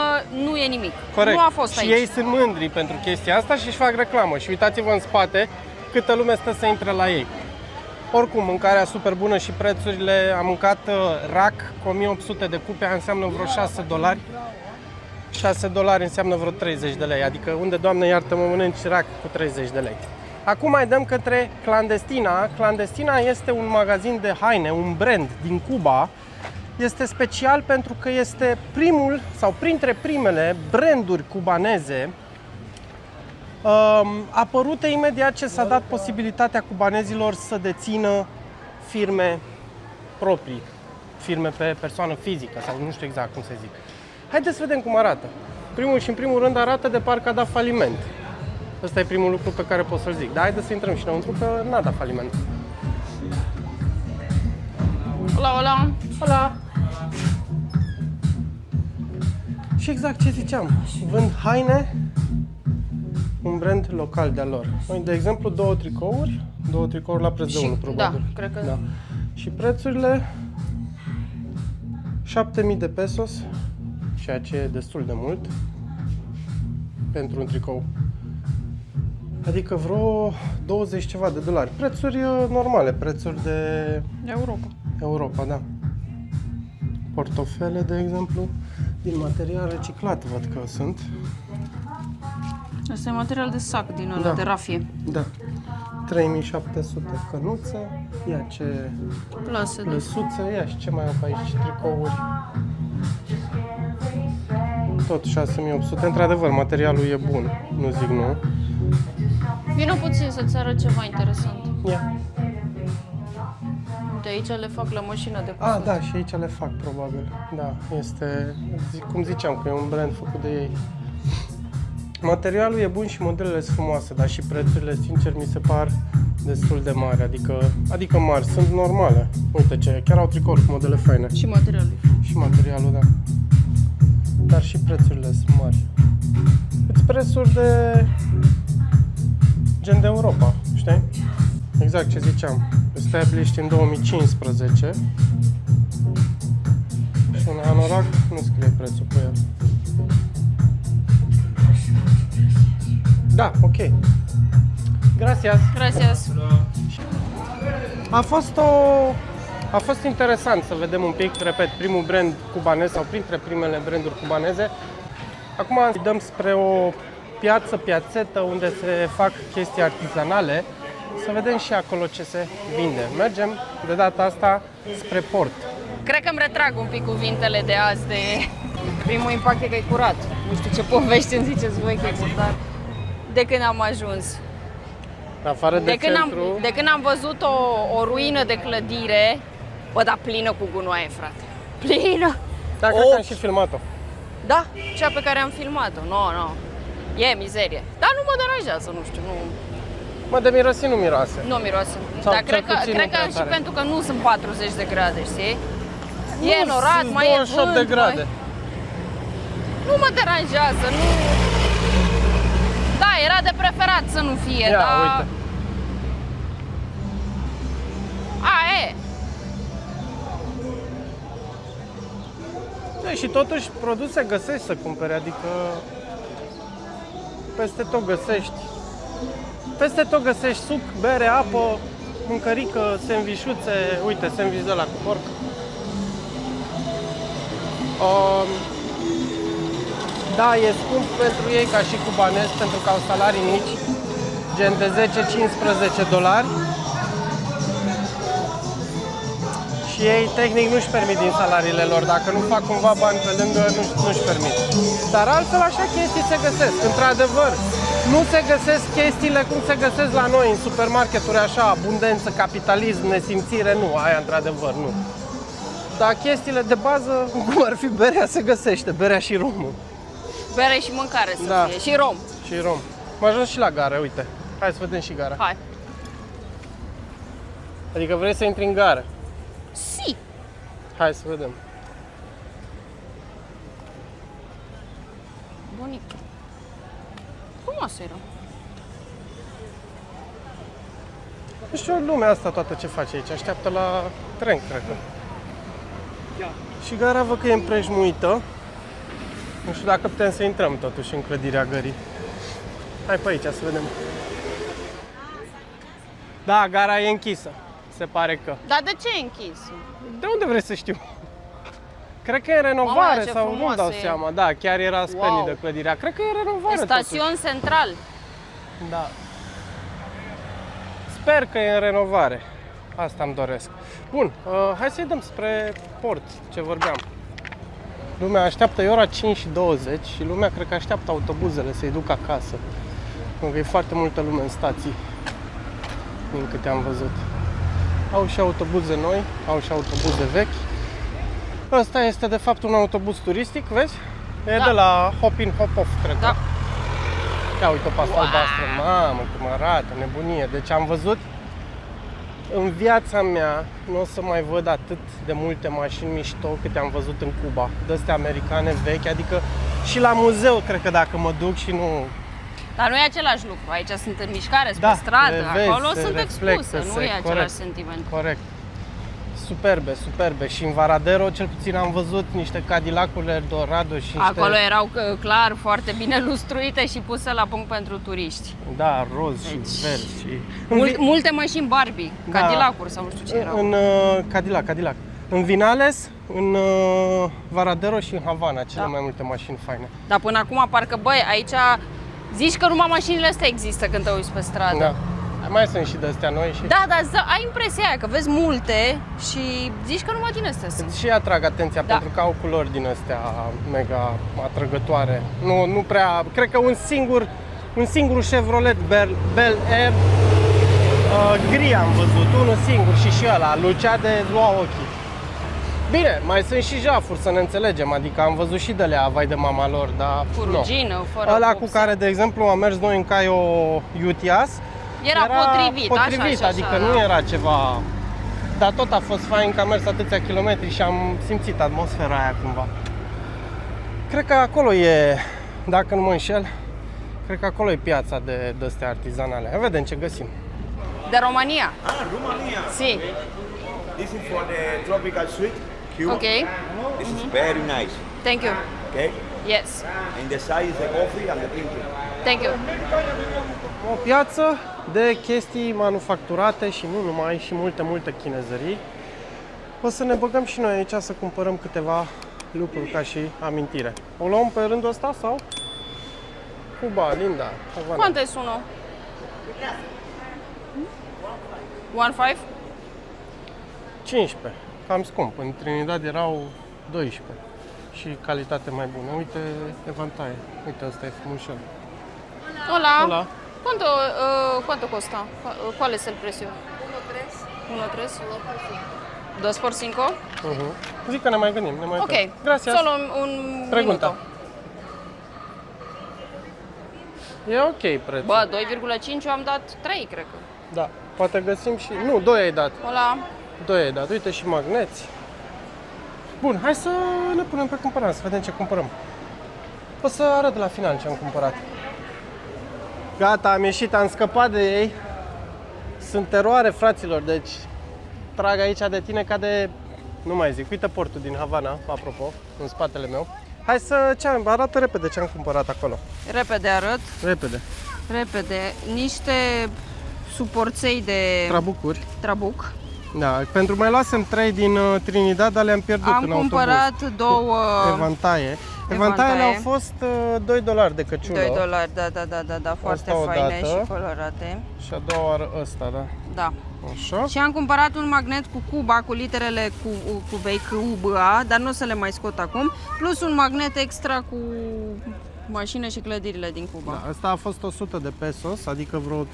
nu e nimic. Corect. Nu a fost aici. Și ei sunt mândri pentru chestia asta și își fac reclamă. Și uitați-vă în spate câtă lume stă să intre la ei. Oricum, mâncarea super bună și prețurile. Am mâncat rac cu 1800 de cupe, înseamnă vreo $6. $6 înseamnă vreo 30 de lei. Adică unde, Doamne iartă-mă, mănânci rac cu 30 de lei. Acum mai dăm către Clandestina. Clandestina este un magazin de haine, un brand din Cuba. Este special pentru că este primul sau printre primele branduri cubaneze apărute imediat ce s-a dat posibilitatea cubanezilor să dețină firme proprii, firme pe persoană fizică sau nu știu exact cum să zic. Haideți să vedem cum arată. Primul și în primul rând arată de parcă a dat faliment. Ăsta e primul lucru pe care pot să-l zic. Dar haideți să intrăm și înăuntru că n-a dat faliment. Hola, hola! Hola! Și exact ce ziceam, vând haine, un brand local de-a lor. De exemplu, două tricouri la preț de 1, probabil. Da, cred că da. Și prețurile 7.000 de pesos, ceea ce e destul de mult pentru un tricou. Adică vreo 20 ceva de dolari. Prețuri normale, prețuri de Europa, da. Portofele, de exemplu, din material reciclat, văd că sunt. Asta e material de sac din ăla, de rafie. Da. 3700 cănuță. Ia ce plăsuță, ia și ce mai au pe aici, tricouri. Tot 6800. Într-adevăr, materialul e bun, nu zic nu. Vină puțin să-ți arăt ceva interesant. Ia. De aici le fac la mașină de cusut. Ah, da, și aici le fac, probabil. Da, este, cum ziceam, că e un brand făcut de ei. Materialul e bun și modelele sunt frumoase, dar și prețurile, sincer, mi se par destul de mari, adică mari, sunt normale. Uite ce, chiar au tricouri cu modele faine. Și materialul. Și materialul, da. Dar și prețurile sunt mari. Îți prețuri de gen de Europa, știi? Exact ce ziceam. Established în 2015. Și un anorac nu scrie prețul pe el. Da, ok. Gracias. Gracias. A fost interesant să vedem un pic, repet, primul brand cubanez sau printre primele branduri cubaneze. Acum dăm spre o piațetă unde se fac chestii artizanale, să vedem și acolo ce se vinde. Mergem de data asta spre port. Cred că îmi retrag un pic cuvintele de azi de primul impact e că e curat. Nu știu ce povești îmi ziceți voi că e curat. De când am ajuns. Afară de centru. De când am văzut o ruină de clădire, bă, dar plină cu gunoaie, frate. Plină! Da, cred că am și filmat-o. Da, cea pe care am filmat-o. Nu. E mizerie. Dar nu mă deranjează, nu știu, nu... Mă, de mirosit nu miroase. Nu miroase. Sau Dar cred că și pentru că nu sunt 40 de grade, știi? E norat, mai e vânt, de grade. Nu mă deranjează, nu... Da, era de preferat să nu fie, ia, dar... uite. E. Da, și totuși produse găsești să cumperi, adică peste tot găsești. Peste tot găsești suc, bere, apă, mâncărică, sandvișuțe, uite, sandviș de la cu porc. Da, e scump pentru ei ca și cubanezi, pentru că au salarii mici, gen de 10-15 dolari. Și ei, tehnic, nu-și permit din salariile lor. Dacă nu fac cumva bani pe lângă, nu-și permit. Dar altfel așa chestii se găsesc, într-adevăr. Nu se găsesc chestiile cum se găsesc la noi, în supermarketuri, așa, abundență, capitalism, nesimțire, nu, aia într-adevăr, nu. Dar chestiile de bază, cum ar fi berea, se găsește, berea și romul. Bere și mâncare să fie, și rom. Și rom. Am ajuns și la gară, uite. Hai să vedem și gara. Hai. Adică vrei să intri în gară? Si. Hai să vedem. Bunic. Frumoasă era. Nu știu, lumea asta toată ce face aici, așteaptă la tren, cred că. Și gara văd că e împrejmuită. Nu știu dacă putem să intrăm totuși în clădirea gării. Hai pe aici să vedem. Da, gara e închisă. Se pare că. Dar de ce e închisă? De unde vrei să știu? Cred că e renovare. Mama, sau nu dau seama. Da, chiar era splendidă clădirea. Cred că e renovare. E stațion totuși. Central. Da. Sper că e în renovare. Asta îmi doresc. Bun, hai să-i dăm spre port, ce vorbeam. Lumea așteaptă, e ora 5:20 și lumea cred că așteaptă autobuzele să-i ducă acasă. Pentru că e foarte multă lume în stații, din câte am văzut. Au și autobuze noi, au și autobuze vechi. Ăsta este de fapt un autobuz turistic, vezi? E de la Hop-in, Hop-off, cred că. Ia uite-o pe asta albastră, mamă, cum arată, nebunie. Deci am văzut, în viața mea nu o să mai văd atât de multe mașini mișto câte am văzut în Cuba. De-astea americane vechi, adică și la muzeu cred că dacă mă duc și nu... Dar nu e același lucru, aici sunt în mișcare, sunt pe stradă, acolo sunt expuse, nu e același sentiment. Corect. Superbe, superbe. Și în Varadero, cel puțin am văzut niște Cadillac-uri Eldorado și niște... Acolo erau clar foarte bine lustruite și puse la punct pentru turiști. Da, roz și verzi și... Multe mașini Barbie, da. Cadillac-uri sau nu știu ce erau. În Cadillac. În Vinales, în Varadero și în Havana, cele mai multe mașini faine. Dar până acum, parcă, băi, aici zici că numai mașinile astea există când te uiți pe stradă. Da. Mai sunt și de-astea noi și... Da, dar ai impresia aia că vezi multe și zici că numai din astea sunt. Și atrag atenția pentru că au culori din astea mega atrăgătoare. Nu prea... Cred că un singur Un singur Chevrolet Bel Air gri am văzut, unul singur și ăla, lucea de lua ochii. Bine, mai sunt și jafuri, să ne înțelegem, adică am văzut și de alea, vai de mama lor, dar cu nu. rugină, fără ăla vopsea. cu care, de exemplu, am mers noi în Caio Utias, Era potrivit, așa, adică da. nu era ceva... Dar tot a fost fain că am mers atâția kilometri și am simțit atmosfera aia cumva. Cred că acolo e, dacă nu mă înșel, cred că acolo e piața de astea artizanale. Hai vedem ce găsim. De România. Romania. Si. This is for the tropical sweet. Cuba. Okay. This is very nice. Thank you. Okay. Yes. And the side is the coffee and the drinking. Thank you. O piață de chestii manufacturate și nu numai, și multe chinezării. O să ne băgăm și noi aici să cumpărăm câteva lucruri ca și amintire. O luăm pe rândul ăsta sau? Cuba, Linda, Havana. Quanto es uno? 1.5? 15, cam scump. În Trinidad erau 12 și calitate mai bună. Uite, evantaie. Uite, ăsta e frumușel. Hola. Hola. ¿Cuánto cuesta? ¿Cuál es el precio? 1.3. 2 por 5? Zic că ne mai gândim, ne mai Ok, uităm. Gracias. solo un Pregunta. minuto. E ok prețul. Bă, 2,5 eu am dat 3, cred că. Da, poate găsim și... Nu, 2 ai dat. Hola. 2 ai dat. Uite și magneți. Bun, hai să ne punem pe cumpărat, să vedem ce cumpărăm. O să arăt la final ce am cumpărat. Gata, am ieșit, am scăpat de ei. Sunt teroare, fraților, deci trag aici de tine ca de... Nu mai zic, uite portul din Havana, apropo, în spatele meu. Hai să... arată repede ce am cumpărat acolo. Repede arăt. Repede. Repede. Niște suporței de trabuc. Da, pentru mai luasem 3 din Trinidad, dar le-am pierdut am în autobuz. cumpărat 2 evantaie. Evantaiele au fost $2 de căciulă. $2, da, foarte faine și colorate. Și a doua oară ăsta, da? Da. Așa. Și am cumpărat un magnet cu Cuba, cu literele Cubei, Cuba, dar nu o să le mai scot acum, plus un magnet extra cu mașină și clădirile din Cuba. Da, asta a fost 100 de pesos, adică vreo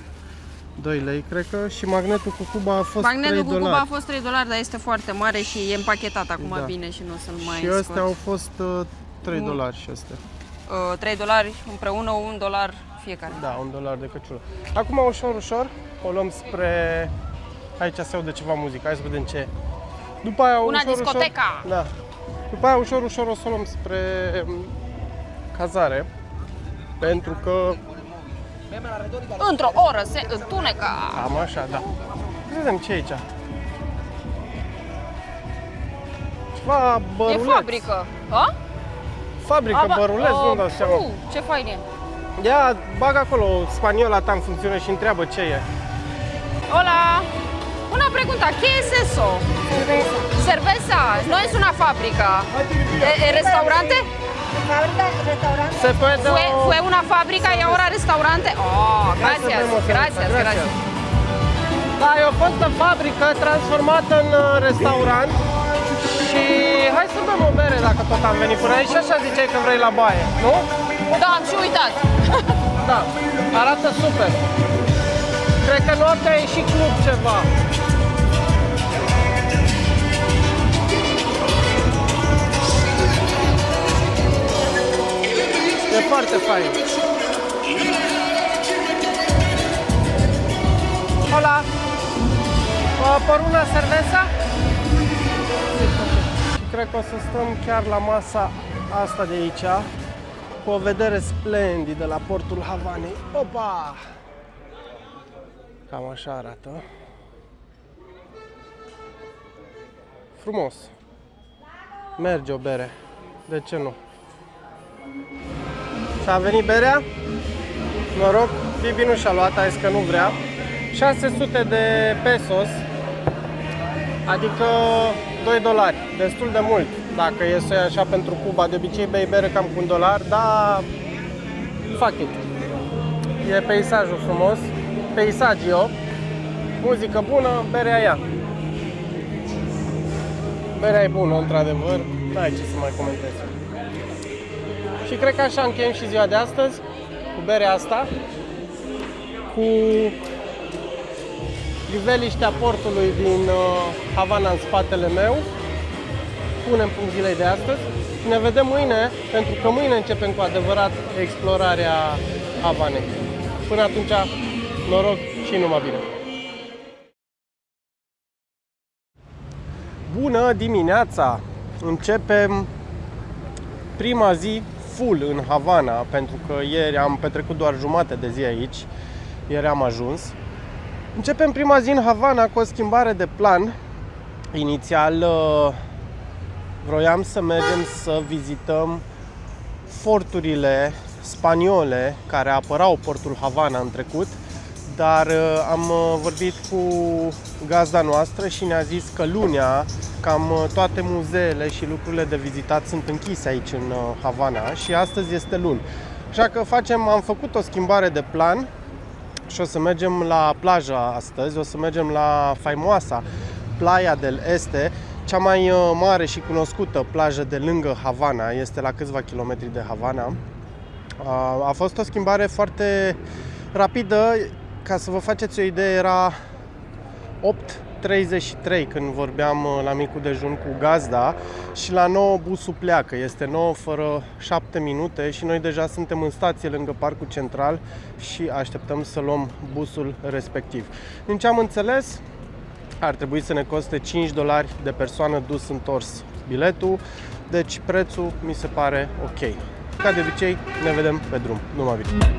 2 lei, cred că, și magnetul cu Cuba a fost $3. Magnetul cu Cuba a fost $3, dar este foarte mare și e împachetat acum bine și nu o să-l mai scot. Și astea au fost $3 și astea. $3 împreună, $1 fiecare. Da, $1 de căciulă. Acum ușor, o luăm spre... Aici se aude ceva muzică, hai să vedem ce e. După aia, una discoteca! Da. După aia ușor o să o luăm spre cazare, pentru că... Într-o oră se întunecă! Cam așa, da. Vedem ce e aici. Ceva băruleț. E fabrică, a? Fabrică, băruleț, nu-mi dau seama. Ce fain e! Ia, bag acolo spaniola ta în funcțiune și întreabă ce e. Hola! Una pregunta, ¿qué es eso? Cerveza. Cerveza, no es una fábrica. ¿Restaurante? Fábrica, restaurante. Se puede... Fue una fábrica y ahora restaurante. Oh, gracias. Da, e o fostă fabrică transformată în restaurant și hai să bem o bere dacă tot am venit până aici și așa ziceai că vrei la baie, nu? Da, am și uitat. Da, arată super. Cred că noaptea e și club ceva. E foarte fain. Hola. Por una cerveza? Și cred că o să stăm chiar la masa asta de aici, cu o vedere splendidă la portul Havanei. Opa! Cam așa arată. Frumos. Merge o bere. De ce nu? Și-a venit berea. Noroc, Bibi nu și-a luat, a zis că nu vrea. 600 de pesos, adică $2, destul de mult. Dacă e să iei așa pentru Cuba, de obicei bei bere cam cu $1, dar fuck it. E peisajul frumos, peisagio, muzică bună, berea ea. Berea e bună, într-adevăr, n-ai ce să mai comentez. Și cred că așa încheiem și ziua de astăzi, cu berea asta. cu priveliștea portului din Havana în spatele meu. Punem punct zilei de astăzi. Ne vedem mâine, pentru că mâine începem cu adevărat explorarea Havanei. Până atunci, noroc și numai bine! Bună dimineața! Începem prima zi full în Havana, pentru că ieri am petrecut doar jumătate de zi aici. Ieri am ajuns. Începem prima zi în Havana cu o schimbare de plan. Inițial vroiam să mergem să vizităm forturile spaniole care apărau portul Havana în trecut, dar am vorbit cu gazda noastră și ne-a zis că lunea cam toate muzeele și lucrurile de vizitat sunt închise aici în Havana și astăzi este luni. Așa că am făcut o schimbare de plan și o să mergem la plajă astăzi, o să mergem la faimoasa Playa del Este, cea mai mare și cunoscută plajă de lângă Havana, este la câțiva kilometri de Havana. A fost o schimbare foarte rapidă, ca să vă faceți o idee, era 8:33 când vorbeam la micul dejun cu gazda și la 9 busul pleacă, este 9 fără 7 minute și noi deja suntem în stație lângă Parcul Central și așteptăm să luăm busul respectiv. Din ce am înțeles, ar trebui să ne coste $5 de persoană dus-întors biletul, deci prețul mi se pare ok. Ca de obicei, ne vedem pe drum. Numai bine!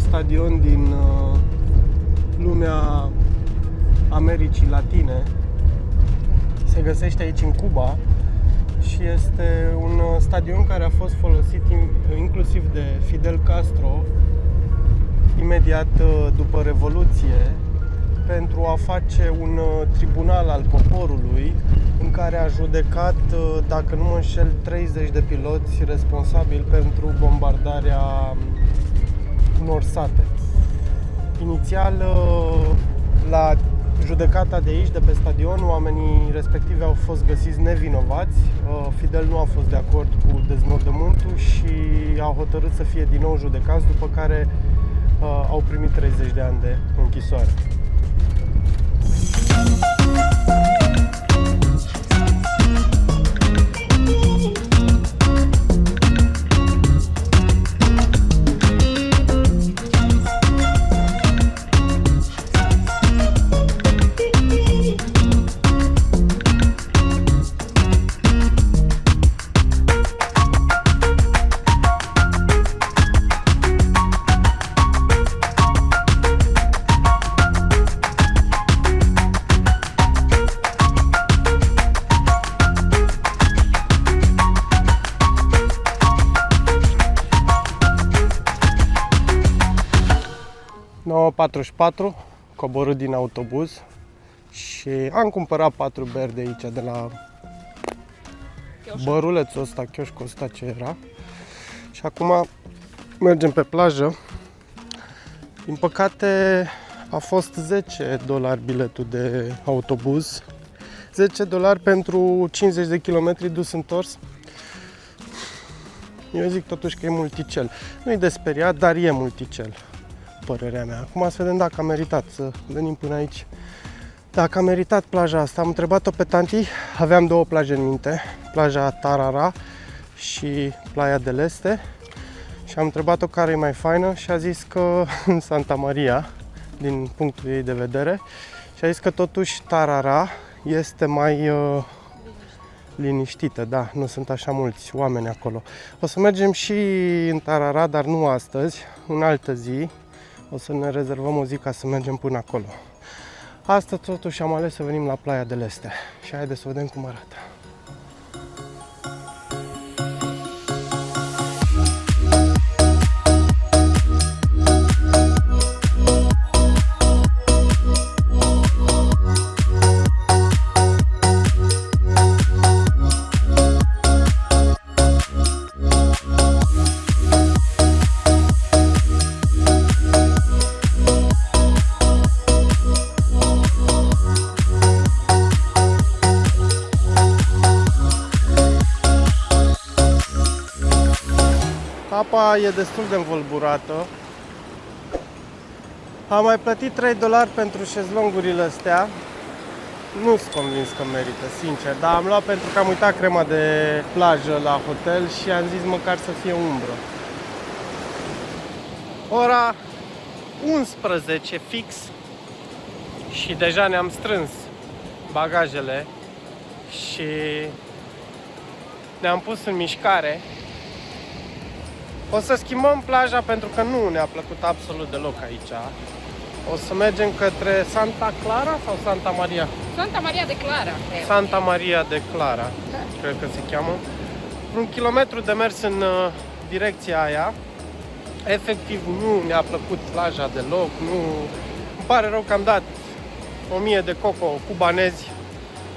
Stadion din lumea Americii Latine se găsește aici în Cuba și este un stadion care a fost folosit inclusiv de Fidel Castro imediat după Revoluție pentru a face un tribunal al poporului în care a judecat, dacă nu mă înșel, 30 de piloți responsabili pentru bombardarea unor sate. Inițial, la judecata de aici, de pe stadion, oamenii respectivi au fost găsiți nevinovați. Fidel nu a fost de acord cu deznodământul și au hotărât să fie din nou judecați, după care au primit 30 de ani de închisoare. ...9:44, coborât din autobuz și am cumpărat 4 beri de aici, de la bărulețul ăsta, chioșcul ăsta ce era. Și acum mergem pe plajă. Din păcate a fost $10 biletul de autobuz. $10 pentru 50 de kilometri dus întors. Eu zic totuși că e multicel. Nu-i de speriat, dar e multicel, părerea mea. Acum să vedem dacă a meritat să venim până aici. Dacă a meritat plaja asta. Am întrebat-o pe tanti, aveam 2 plaje în minte, plaja Tarara și Playa del Este. Și am întrebat-o care e mai faină și a zis că în Santa Maria, din punctul ei de vedere, și a zis că totuși Tarara este mai liniștită, da, nu sunt așa mulți oameni acolo. O să mergem și în Tarara, dar nu astăzi, în altă zi. O să ne rezervăm o zi ca să mergem până acolo. Astăzi totuși am ales să venim la Playa del Este și haideți să vedem cum arată. Cuba e destul de învolburată. Am mai plătit $3 pentru șezlongurile astea. Nu sunt convins că merită, sincer, dar am luat pentru că am uitat crema de plajă la hotel și am zis măcar să fie umbră. Ora 11 fix și deja ne-am strâns bagajele și ne-am pus în mișcare. O să schimbăm plaja pentru că nu ne-a plăcut absolut deloc aici. O să mergem către Santa Clara sau Santa Maria? Santa Maria de Clara, cred. Santa Maria de Clara, cred că se cheamă. Un kilometru de mers în direcția aia. Efectiv nu ne-a plăcut plaja deloc. Îmi pare rău că am dat 1000 de coco cubanezi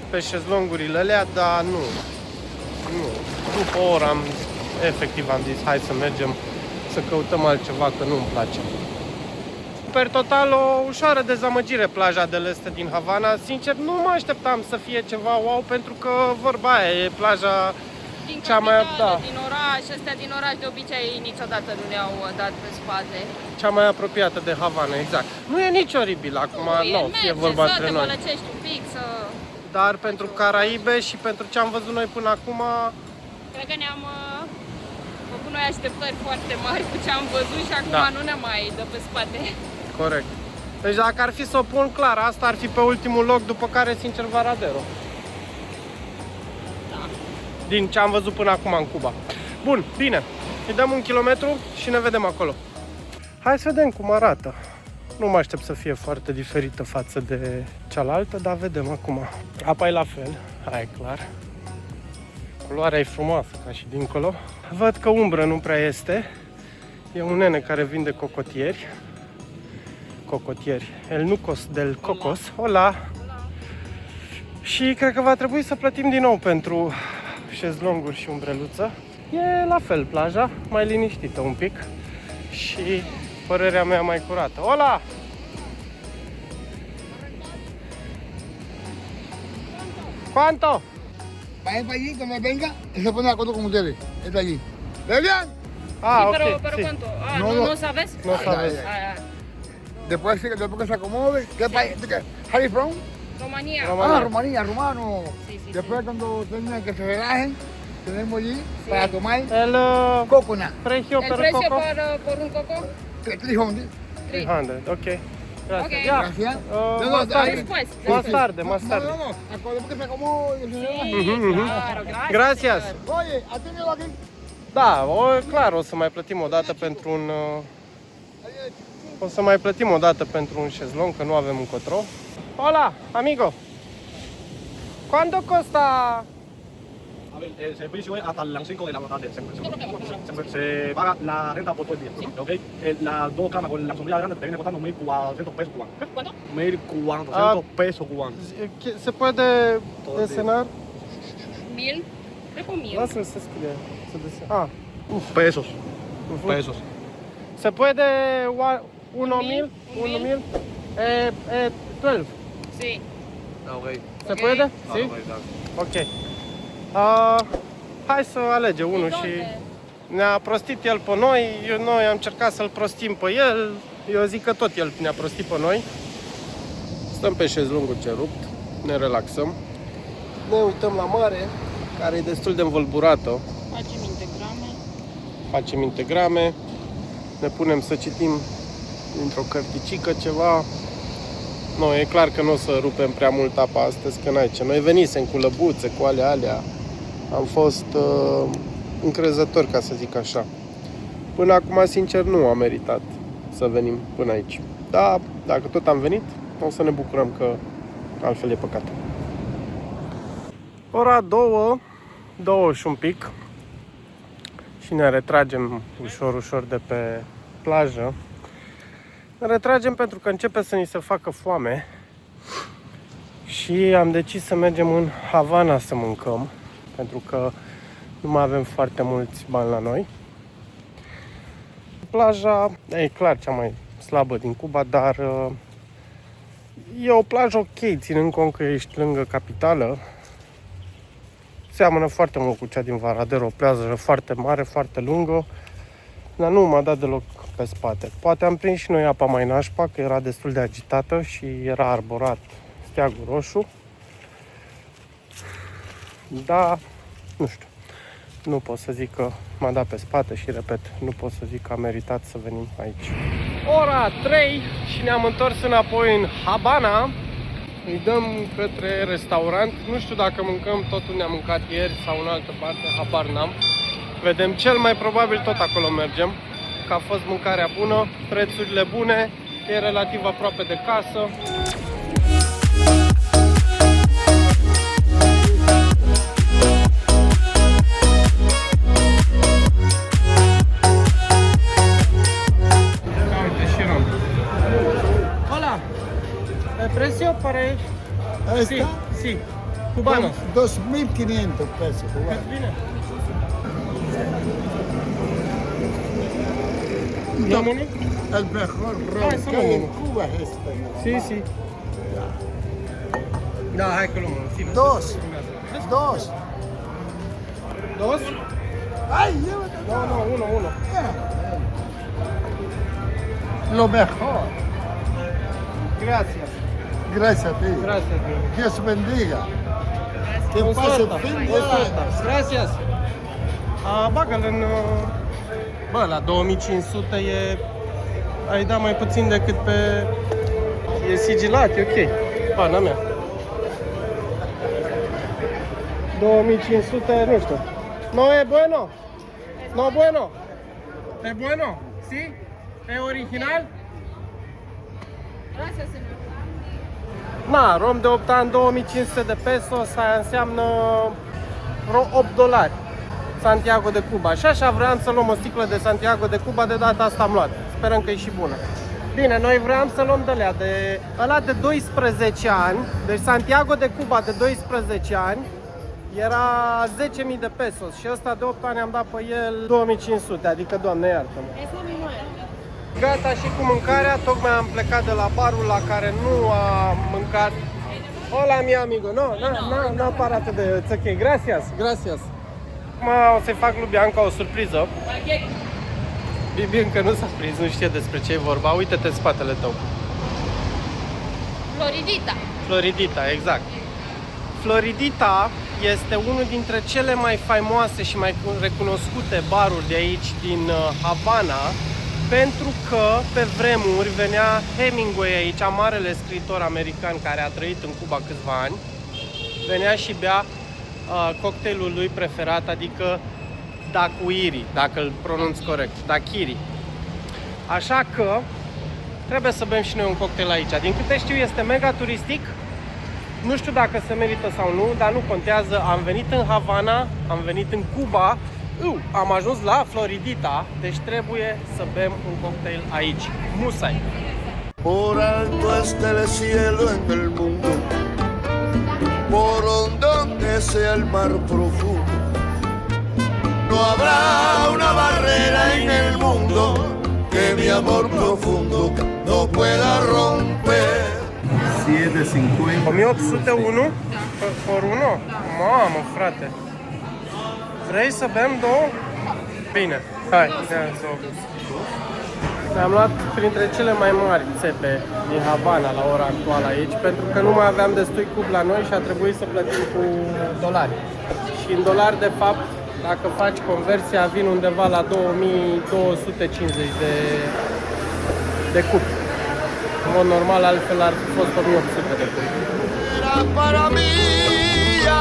pe șezlongurile alea, dar nu. După o oră efectiv am zis hai să mergem să căutăm altceva, că nu-mi place. Per total o ușoară dezamăgire plaja de Leste din Havana. Sincer nu mă așteptam să fie ceva wow, pentru că vorba aia e plaja din cea mai din oraș, astea din oraș de obicei niciodată nu ne-au dat pe spate. Cea mai apropiată de Havana, exact. Nu e nici oribil acum, nu fie vorba între noi. Să te un pic, să... Dar pentru Caraibe și pentru ce am văzut noi până acum, cred că ne-am făcut noi așteptări foarte mari cu ce am văzut și acum nu ne mai dă pe spate. Corect. Deci dacă ar fi să o pun clar, asta ar fi pe ultimul loc, după care, sincer, Varadero. Da. Din ce am văzut până acum în Cuba. Bun, bine. Îi dăm 1 kilometru și ne vedem acolo. Hai să vedem cum arată. Nu mă aștept să fie foarte diferită față de cealaltă, dar vedem acum. Apa e la fel, aia e clar. Culoarea e frumoasă, ca și dincolo. Văd că umbră nu prea este. E un nene care vinde cocotieri. El Nucos del Cocos. Hola! Și cred că va trebui să plătim din nou pentru șezlonguri și umbreluță. E la fel plaja, mai liniștită un pic și părerea mea mai curată. Hola! ¿Cuánto? Vaya para allí, cuando venga, y se pone de acuerdo con ustedes. Está allí. ¿Deberían? Ah, sí, ok. Pero sí. ¿cuánto? Ah, no sabes? No sabes. Después que se acomode. ¿Qué país? ¿How are you from? Rumanía. Ah, Rumanía, rumano. Sí. Después cuando tengan que se relajen, tenemos allí para tomar el coconut. Precio por un coco? 300. 300, ok. Gracias. Okay. Ya. Gracias. Después. Más tarde. No. Acordemos que se acomode. Claro, gracias. Gracias. Oye, atíndelo aquí. Da, clar, o să mai plătim o dată pentru un... O să mai plătim o dată pentru un șezlong, că nu avem încotro. Hola, amigo. ¿Cuánto costa? A ver, el servicio es hasta las 5 de la tarde. Se paga la renta por todo el día. Sí. ¿Okay? Las 2 camas con la sombrilla grande te viene costando 1.400 pesos cubanos. ¿Cuánto? 1.400 pesos cubanos. Se puede desenar? 1000? Cred că 1000. Lasă-l să scrie. Pesos. Pesos. Se puede 1.000? 12. Sí. Ok. Se puede? Sí. Ok. Hai să alege unul și ne-a prostit el pe noi, noi am încercat să-l prostim pe el, eu zic că tot el ne-a prostit pe noi. Stăm pe șezlongul ce rupt, ne relaxăm, ne uităm la mare, care e destul de învălburată. Facem integrame, ne punem să citim dintr-o cărticică ceva. Nu, e clar că nu o să rupem prea mult apa astăzi, că n-ai ce. Noi venisem cu lăbuțe, cu alea. Am fost încrezători, ca să zic așa. Până acum, sincer, nu am meritat să venim până aici. Dar, dacă tot am venit, o să ne bucurăm, că altfel e păcat. Ora 2 și un pic. Și ne retragem ușor de pe plajă. Ne retragem pentru că începe să ni se facă foame. Și am decis să mergem în Havana să mâncăm, pentru că nu mai avem foarte mulți bani la noi. Plaja e clar cea mai slabă din Cuba, dar e o plajă ok, ținând cont că ești lângă capitală. Seamănă foarte mult cu cea din Varadero, o plajă foarte mare, foarte lungă. Dar nu m-a dat deloc pe spate. Poate am prins și noi apa mai nașpa, că era destul de agitată și era arborat steagul roșu. Da, nu știu. Nu pot să zic că m-a dat pe spate și, repet, nu pot să zic că a meritat să venim aici. Ora 3 și ne-am întors înapoi în Habana. Îi dăm către restaurant. Nu știu dacă mâncăm tot unde am mâncat ieri sau în altă parte, habar n-am. Vedem, cel mai probabil tot acolo mergem, că a fost mâncarea bună, prețurile bune, e relativ aproape de casă. Hola, el precio para él? Sí, sí, cubanos. 2.500 pesos cubanos. El mejor ron que hay en Cuba es este. Sí, sí. Da, hai că luăm unul. Dos. Dos? Ay, llévate. No, uno. Lo mejor. Gracias. Gracias a ti. Gracias. Dios bendiga. Que pase fin de año. Gracias. Bagă-l în... Bă, la 2500 e... Ai dat mai puțin decât pe... E sigilat, e ok. Pana mea. 2500, nu știu. No e bueno? No bueno? E bueno? Si? E original? Gracias, señor. Na, rom de 8 ani, 2500 de pesos, aia înseamnă vreo 8 dolari. Santiago de Cuba. Și așa vreau să luăm o sticlă de Santiago de Cuba, de data asta am luat. Sperăm că e și bună. Bine, noi vreau să luăm de ăla de 12 ani, deci Santiago de Cuba de 12 ani, era 10.000 de pesos și ăsta de 8 ani am dat pe el 2500, adică Doamne iartă-mă. Gata și cu mâncarea, tocmai am plecat de la barul la care nu am mâncat. Hola mi amigo, no para atât de... It's ok, gracias. Acum o să-i fac lui Bianca o surpriză. Bibi încă nu s-a prins, nu știe despre ce e vorba. Uite-te în spatele tău. Floridita, exact. Floridita este unul dintre cele mai faimoase și mai recunoscute baruri de aici, din Havana, pentru că pe vremuri venea Hemingway aici, marele scriitor american care a trăit în Cuba câțiva ani, venea și bea cocktailul lui preferat, adică daiquiri, dacă îl pronunț corect, daiquiri. Așa că trebuie să bem și noi un cocktail aici. Din câte știu, este mega turistic. Nu știu dacă se merită sau nu, dar nu contează. Am venit în Havana, am venit în Cuba, am ajuns la Floridita, deci trebuie să bem un cocktail aici. Musai! Por alto está el cielo en el mundo, por hondo que sea el mar profundo, no habrá una barrera en el mundo que mi amor profundo no pueda romper. 750. 1801 por 1? Mamă, frate! Vrei să bem două? Bine, hai, să o bem. Ne-am luat printre cele mai mari țepe din Havana la ora actuală aici, pentru că nu mai aveam destui cub la noi și a trebuit să plătim cu dolari. Și în dolari, de fapt, dacă faci conversia, vin undeva la 2250 de cub. În mod normal, altfel ar fi fost 1800 de cub. Para mí,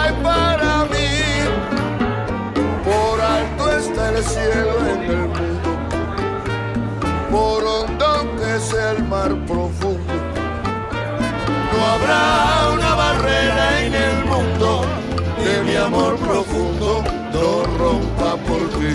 ay, para mí, por alto está el cielo en el mundo, por hondo que sea el mar profundo, no habrá una barrera en el mundo que mi amor profundo no rompa por ti.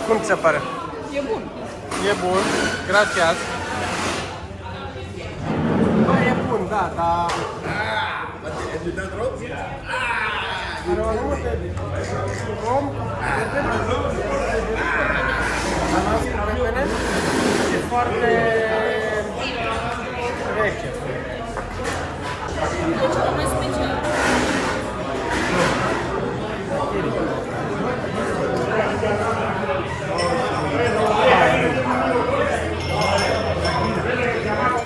Cum ți se pare? E bun. E bun, gracias. Bă, e bun, da. Da, da. E foarte rece.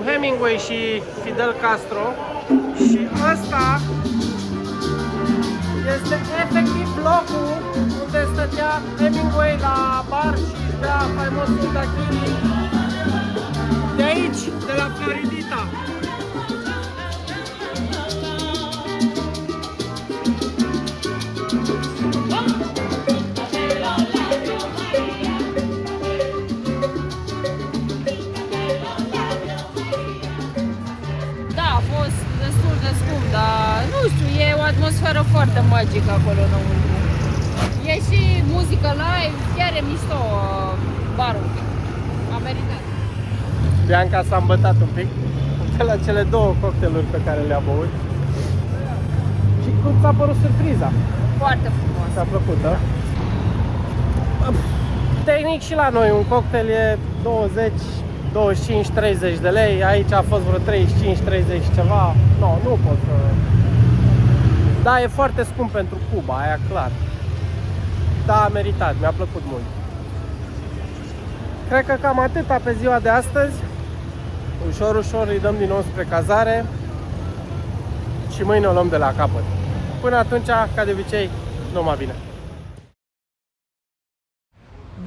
Hemingway și Fidel Castro și asta este efectiv locul unde stătea Hemingway la bar și bea faimosul daiquiri de aici, de la Floridita. Da, a fost destul de scump, dar nu știu, e o atmosferă foarte magică acolo înăuntru. E și muzică live, chiar e mișto barul. A meritat. Bianca s-a îmbătat un pic de la cele două cocktailuri pe care le-a băut. Și cum ți-a părut surpriza? Foarte frumos. Ți-a plăcut, da? Tehnic și la noi un cocktail e 20, 25, 30 de lei. Aici a fost vreo 35, 30 ceva. No, nu pot să... Da, e foarte scump pentru Cuba, aia clar. Da, a meritat, mi-a plăcut mult. Cred că cam atâta pe ziua de astăzi. Ușor, ușor îi dăm din nou spre cazare și mâine o luăm de la capăt. Până atunci, ca de obicei, numai bine.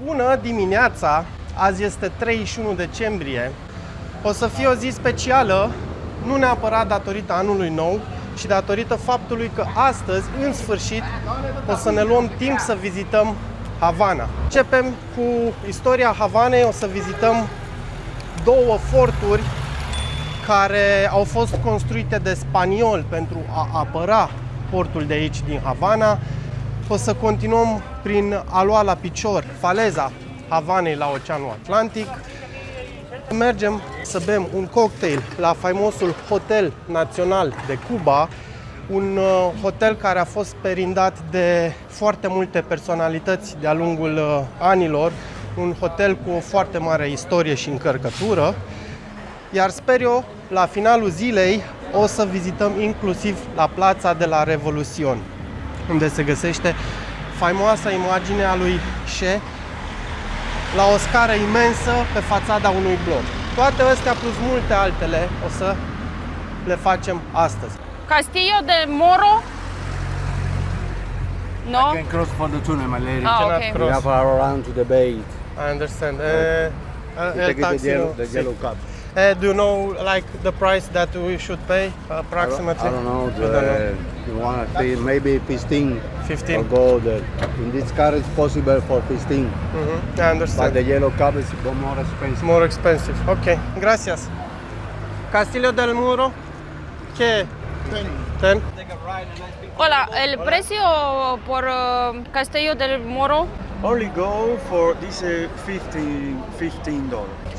Bună dimineața! Azi este 31 decembrie. O să fie o zi specială, nu neapărat datorită anului nou, ci datorită faptului că astăzi, în sfârșit, o să ne luăm timp să vizităm Havana. Începem cu istoria Havanei, o să vizităm două forturi care au fost construite de spanioli pentru a apăra portul de aici din Havana. O să continuăm prin a lua la picior faleza Havanei la Oceanul Atlantic. Mergem să bem un cocktail la faimosul Hotel Național de Cuba, un hotel care a fost perindat de foarte multe personalități de-a lungul anilor, un hotel cu o foarte mare istorie și încărcătură. Iar sper eu, la finalul zilei, o să vizităm inclusiv la Plața de la Revoluțion, unde se găsește faimoasa imagine a lui Che la o scară imensă pe fațada unui bloc. Toate astea plus multe altele o să le facem astăzi. Castillo de Moro? No? I can cross for the tunnel, my lady. Ah, okay. We have around to the bay. I understand. Take the yellow cab. Do you know like the price that we should pay approximately? I don't know. You want to pay maybe 15. 15. Or go there. In this car it's possible for 15. I understand. But the yellow cab is more expensive. More expensive. Okay. Gracias. Castillo del Muro. ¿Qué? 10. Hola, el precio por Castillo del Moro? Only go for this $15.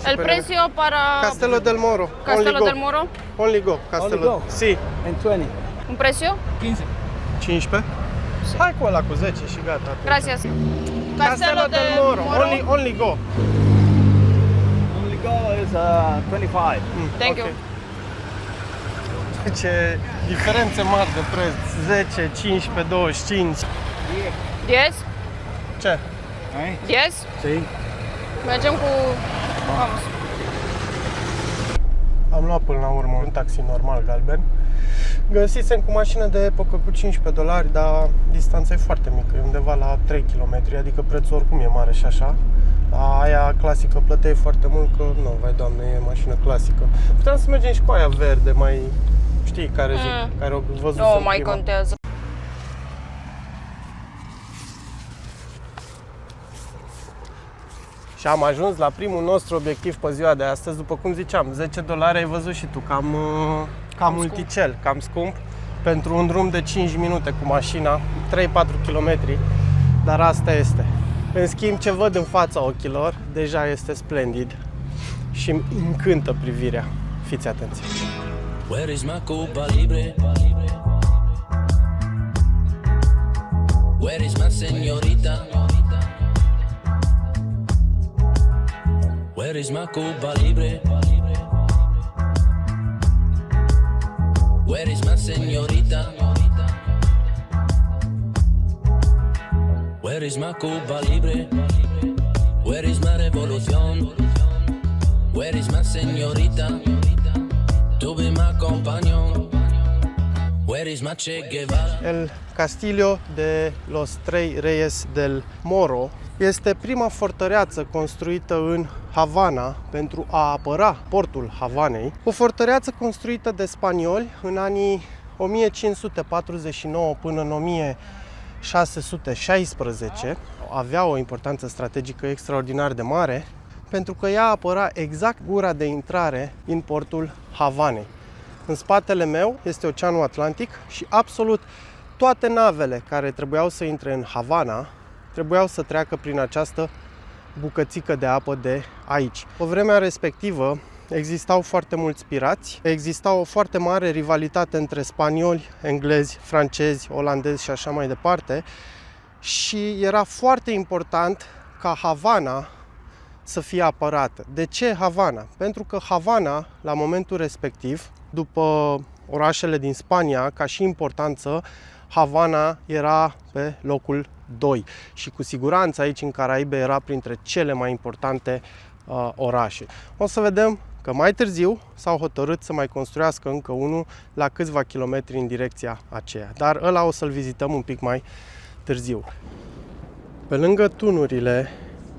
El precio para Castello del Moro. Castello del Moro? Only go. Castello. Only go? Sí. And 20. Un precio? 15. 15? Hai cu ăla cu 10 și gata. Gracias. Castello del Moro. Only go. Only go is 25. Thank you. Ce diferențe mari de preț. 10, 15, 25. 10? Ce? 10? Sí. Mergem cu... Vamos. Am luat până la urmă un taxi normal galben. Găsisem cu mașină de epocă cu $15, dar distanța e foarte mică, e undeva la 3 km, adică prețul oricum e mare și așa. La aia clasică plăteai foarte mult, că nu, vai doamne, e mașină clasică. Puteam să mergem și cu aia verde, mai știi care zic, care o văzut Nu mai contează. Și am ajuns la primul nostru obiectiv pe ziua de astăzi, după cum ziceam, $10 ai văzut și tu, cam multicel, cam scump, pentru un drum de 5 minute cu mașina, 3-4 km, dar asta este. În schimb, ce văd în fața ochilor, deja este splendid și îmi încântă privirea. Fiți atenți! Where is my Cuba Libre? Where is my señorita? Where is my Cuba Libre? Where is my señorita? Where is my Cuba Libre? Where is my revolución? Where is my señorita? To be my companion. Where is my Che Guevara? El Castillo de los Trei Reyes del Moro este prima fortăreață construită în Havana pentru a apăra portul Havanei. O fortăreață construită de spanioli în anii 1549 până în 1616. Avea o importanță strategică extraordinar de mare pentru că ea apăra exact gura de intrare în portul Havanei. În spatele meu este Oceanul Atlantic și absolut toate navele care trebuiau să intre în Havana trebuiau să treacă prin această bucățică de apă de aici. Pe vremea respectivă existau foarte mulți pirați, exista o foarte mare rivalitate între spanioli, englezi, francezi, olandezi și așa mai departe și era foarte important ca Havana să fie apărată. De ce Havana? Pentru că Havana, la momentul respectiv, după orașele din Spania, ca și importanță, Havana era pe locul 2 și cu siguranță aici în Caraibe era printre cele mai importante orașe. O să vedem că mai târziu s-au hotărât să mai construiască încă unul la câțiva kilometri în direcția aceea, dar ăla o să-l vizităm un pic mai târziu. Pe lângă tunurile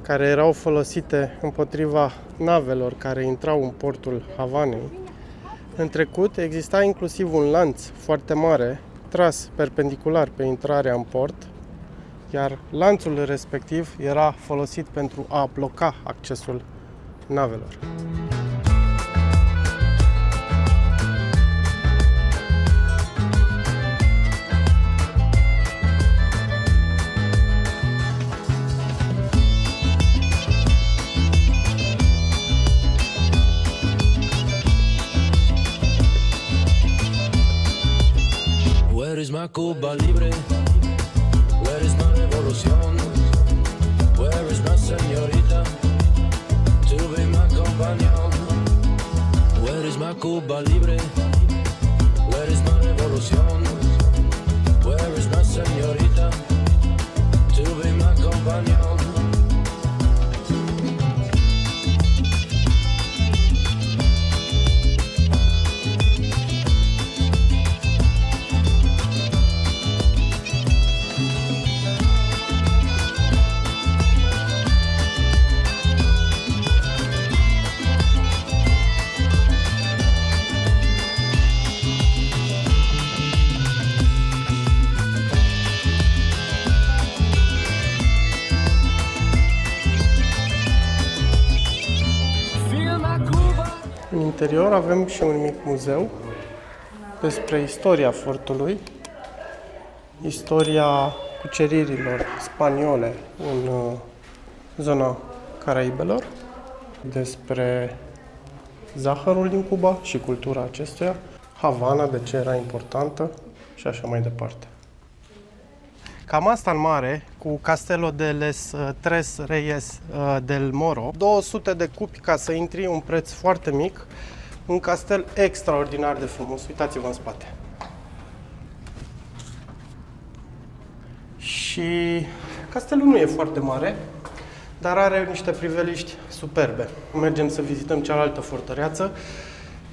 care erau folosite împotriva navelor care intrau în portul Havanei, în trecut exista inclusiv un lanț foarte mare tras perpendicular pe intrarea în port, iar lanțul respectiv era folosit pentru a bloca accesul navelor. Where is my Cuba Libre? Where is my revolución? Where is my señorita? To be my companion. Where is my Cuba Libre? Where is my revolución? Where is my señorita? To be my companion. În interior avem și un mic muzeu despre istoria fortului, istoria cuceririlor spaniole în zona Caraibelor, despre zahărul din Cuba și cultura acestuia, Havana, de ce era importantă și așa mai departe. Cam asta în mare, cu Castelul de les Tres Reyes del Moro. 200 de cupi ca să intri, un preț foarte mic. Un castel extraordinar de frumos. Uitați-vă în spate. Și castelul nu e foarte mare, dar are niște priveliști superbe. Mergem să vizităm cealaltă fortăreață.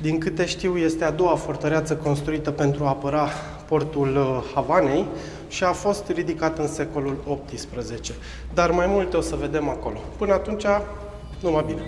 Din câte știu, este a doua fortăreață construită pentru a apăra portul Havanei și a fost ridicată în secolul XVIII. Dar mai multe o să vedem acolo. Până atunci, numai bine!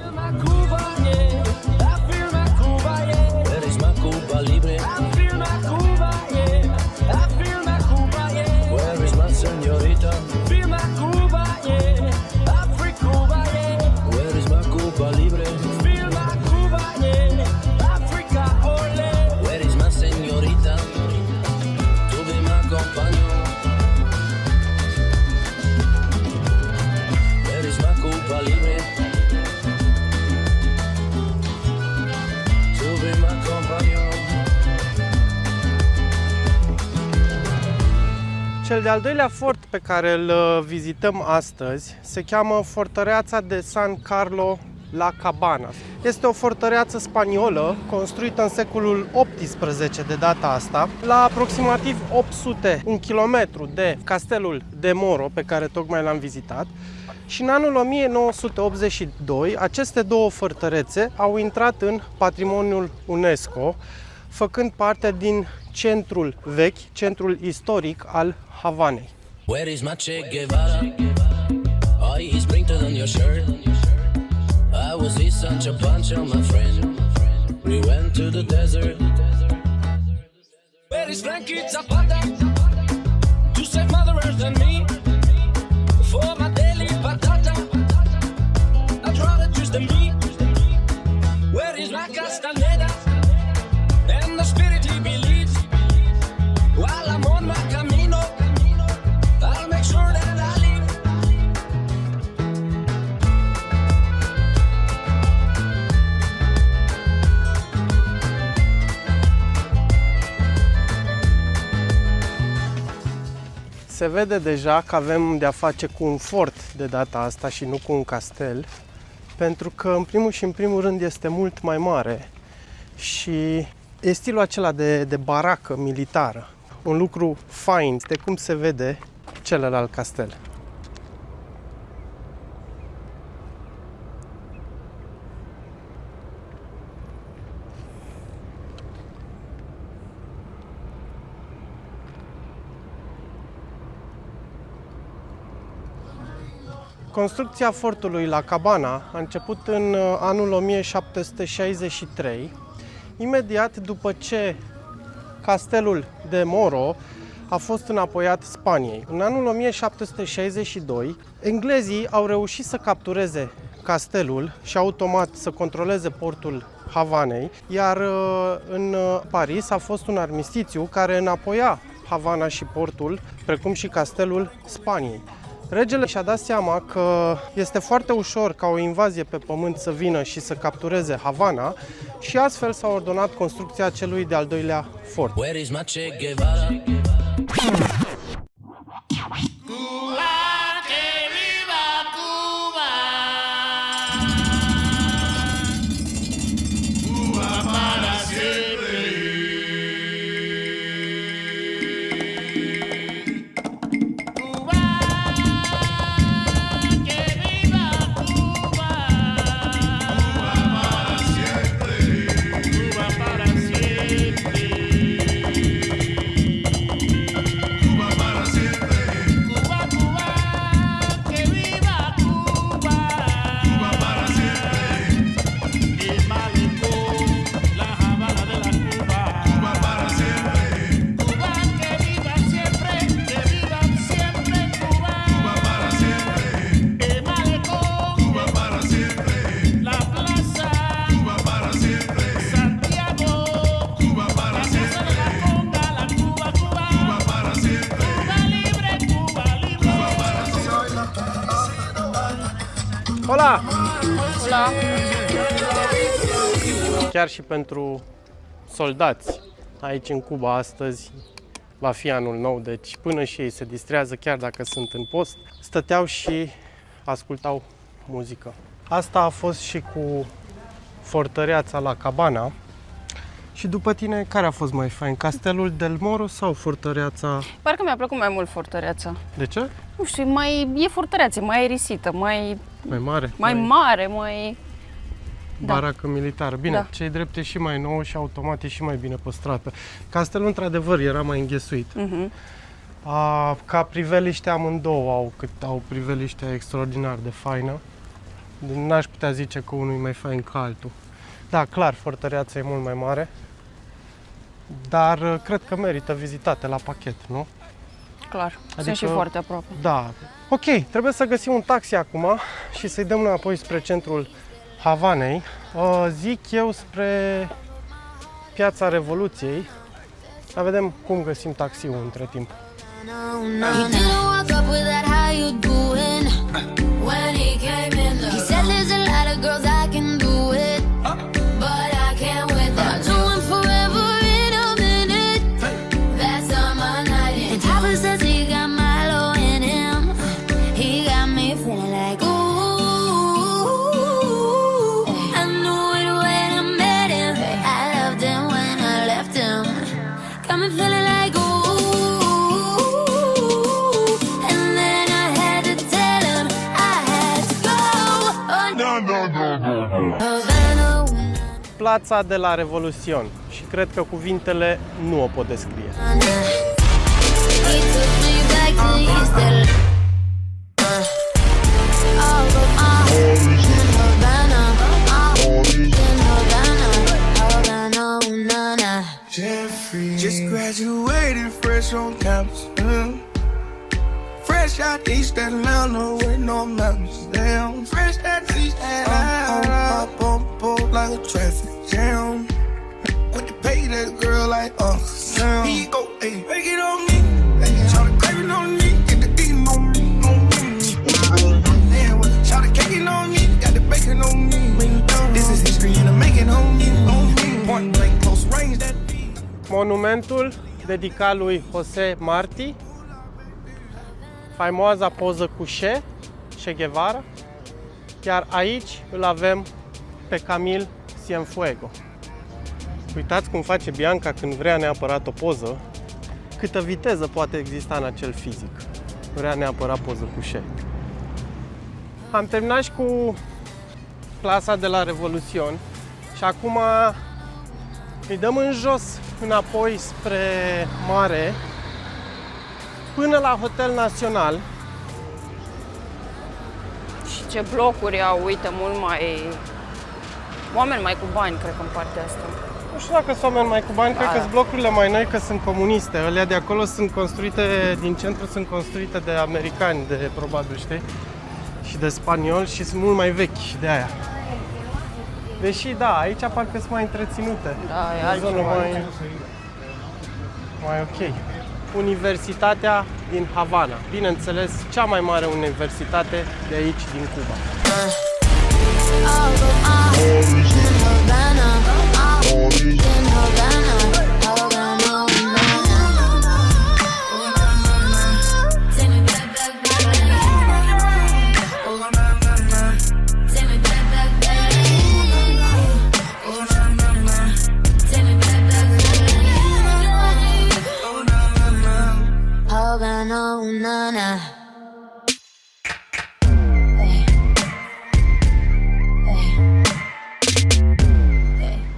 Cel de-al doilea fort pe care îl vizităm astăzi se cheamă Fortăreața de San Carlo la Cabanas. Este o fortăreață spaniolă construită în secolul XVIII de data asta, la aproximativ 800, un kilometru de Castelul de Moro, pe care tocmai l-am vizitat. Și în anul 1982, aceste două fortărețe au intrat în patrimoniul UNESCO, făcând parte din centrul vechi, centrul istoric al Havanei. Where is my Che Guevara? Oh, he's brighter than your shirt. I was his Sancho Pancho, my friend. We went to the desert. Where is Frankie Zapata? To save motherers than me. For my daily patata, I'd rather choose than me. Where is my Castaneda? And the spirit he believes. While I'm on my camino, I'll make sure that I live. Se vede deja că avem de-a face cu un fort de data asta și nu cu un castel, pentru că în primul și în primul rând este mult mai mare și e stilul acela de baracă militară. Un lucru fain de cum se vede celălalt castel. Construcția fortului la Cabana a început în anul 1763, imediat după ce castelul de Moro a fost înapoiat Spaniei. În anul 1762, englezii au reușit să captureze castelul și automat să controleze portul Havanei, iar în Paris a fost un armistițiu care înapoia Havana și portul, precum și castelul Spaniei. Regele și-a dat seama că este foarte ușor ca o invazie pe pământ să vină și să captureze Havana și astfel s-a ordonat construcția celui de-al doilea fort. Where is my Che Guevara? Hola! Hola! Chiar și pentru soldați aici în Cuba astăzi va fi anul nou, deci până și ei se distrează, chiar dacă sunt în post, stăteau și ascultau muzică. Asta a fost și cu fortăreața la Cabana. Și după tine, care a fost mai fain? Castelul del Moro sau fortăreața? Parcă mi-a plăcut mai mult fortăreața. De ce? Nu știu, e fortăreață, mai aerisită, mai mare. Mai mare, mai... Baracă militară. Bine, Da. ce-i drept e și mai nouă și automat e și mai bine păstrată. Castelul, într-adevăr, era mai înghesuit. Ca priveliște amândouă au priveliștea extraordinar de faină. N-aș putea zice că unul e mai fain ca altul. Da, clar, fortăreața e mult mai mare, dar cred că merită vizitate la pachet, nu? Clar, sunt și foarte aproape. Da. Ok, trebuie să găsim un taxi acum și să-i dăm înapoi spre centrul Havanei. Zic eu spre Piața Revoluției. Să vedem cum găsim taxiul între timp. He didn't walk up with that how you doing when he came in. He said there's a lot of girls I can do it, but I can't with them. I do it forever in a minute. That's on my night. And Papa says he got feeling like ooh, and then I had to tell him I had to go. Havana. Plața de la Revoluțion și cred că cuvintele nu o pot descrie. Just graduated fresh on campus. Fresh out East Atlanta with no mountains. Damn, fresh out East Atlanta. Pop like a traffic jam. With the pay that girl like Sam. He go, hey, make it on me. Try to crave it on me. Get the eating on me. Damn, try to cake it on me. Got the bacon on me. This is history and I'm making on me. Point blank, close range that. Monumentul dedicat lui José Martí, faimoasa poză cu Che Guevara, iar aici îl avem pe Camil Cienfuegos. Uitați cum face Bianca când vrea neapărat o poză, câtă viteză poate exista în acel fizic. Vrea neapărat poză cu Che. Am terminat și cu Plața de la Revoluțion și acum îi dăm în jos, înapoi spre mare, până la Hotel Național. Și ce blocuri au, uite, mult mai... Oameni mai cu bani, cred că în partea asta. Nu știu dacă sunt oameni mai cu bani, cred că sunt blocurile mai noi, că sunt comuniste. Alea de acolo sunt construite, din centru sunt construite de americani, de probabil, știi? Și de spanioli și sunt mult mai vechi de aia. Deși, da, aici parcă sunt mai întreținute. Da, e o zonă mai ok. Universitatea din Havana. Bineînțeles, cea mai mare universitate de aici, din Cuba.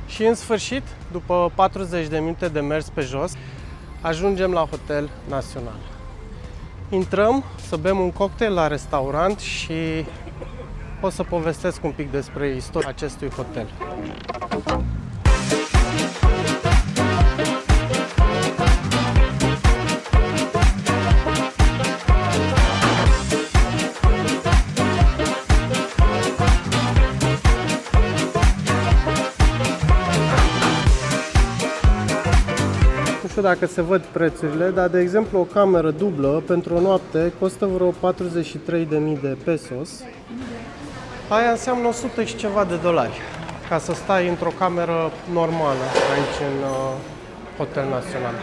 Și în sfârșit, după 40 de minute de mers pe jos, ajungem la Hotel Național. Intrăm să bem un cocktail la restaurant și o să povestesc un pic despre istoria acestui hotel. Nu știu dacă se văd prețurile, dar de exemplu o cameră dublă pentru o noapte costă vreo 43.000 de pesos. Aia înseamnă 100 și ceva de dolari ca să stai într-o cameră normală aici în Hotel Național.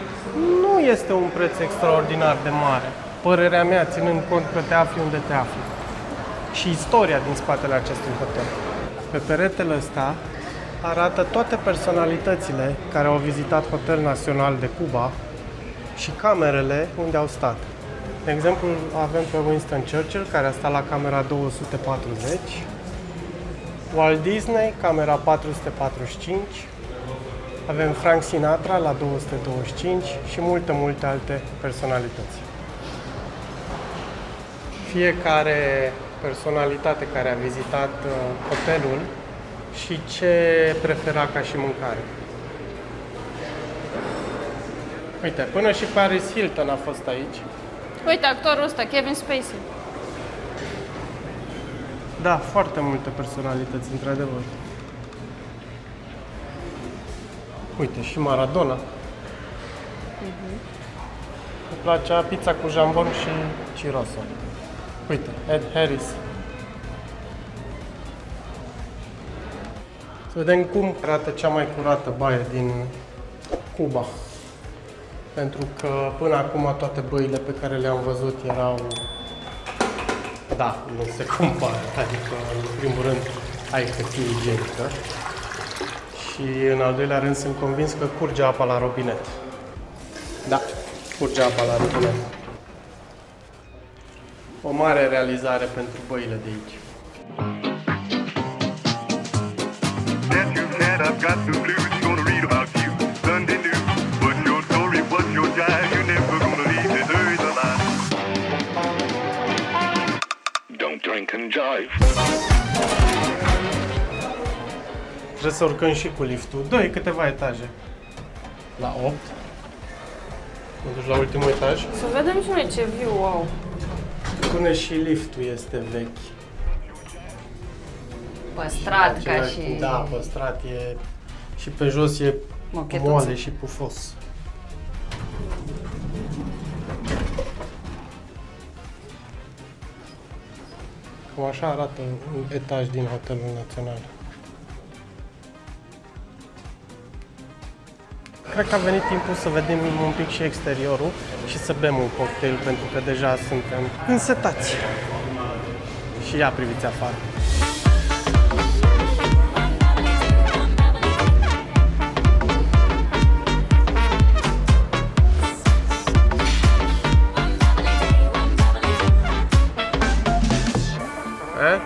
Nu este un preț extraordinar de mare, părerea mea, ținând cont că te afli unde te afli. Și istoria din spatele acestui hotel. Pe peretele ăsta arată toate personalitățile care au vizitat Hotel Național de Cuba și camerele unde au stat. De exemplu, avem pe Winston Churchill, care a stat la camera 240, Walt Disney, camera 445, avem Frank Sinatra la 225 și multe alte personalități. Fiecare personalitate care a vizitat hotelul și ce prefera ca și mâncare. Uite, până și Paris Hilton a fost aici. Uite, actorul ăsta, Kevin Spacey. Da, foarte multe personalități, într-adevăr. Uite, și Maradona. Îmi placea pizza cu jambon și chorizo. Uite, Ed Harris. Să vedem cum arată cea mai curată baie din Cuba. Pentru că până acum toate băile pe care le-am văzut erau... Da, nu se compară. Adică, în primul rând, ai hârtie igienică. Și, în al doilea rând, sunt convins că curge apa la robinet. Da, curge apa la rândul. O mare realizare pentru băile de aici. Don't drink and jive. Trebuie să urcăm și cu liftul. Doi, câteva etaje. La 8. Mă duci la ultimul etaj. Să vedem și noi ce view au. Până și liftul este vechi. Păstrat ca și... Da, păstrat e... Și pe jos e moale și pufos. Cam așa arată un etaj din Hotelul Național. Cred că a venit timpul să vedem un pic și exteriorul și să bem un cocktail, pentru că deja suntem însetați. Și ia priviți afară.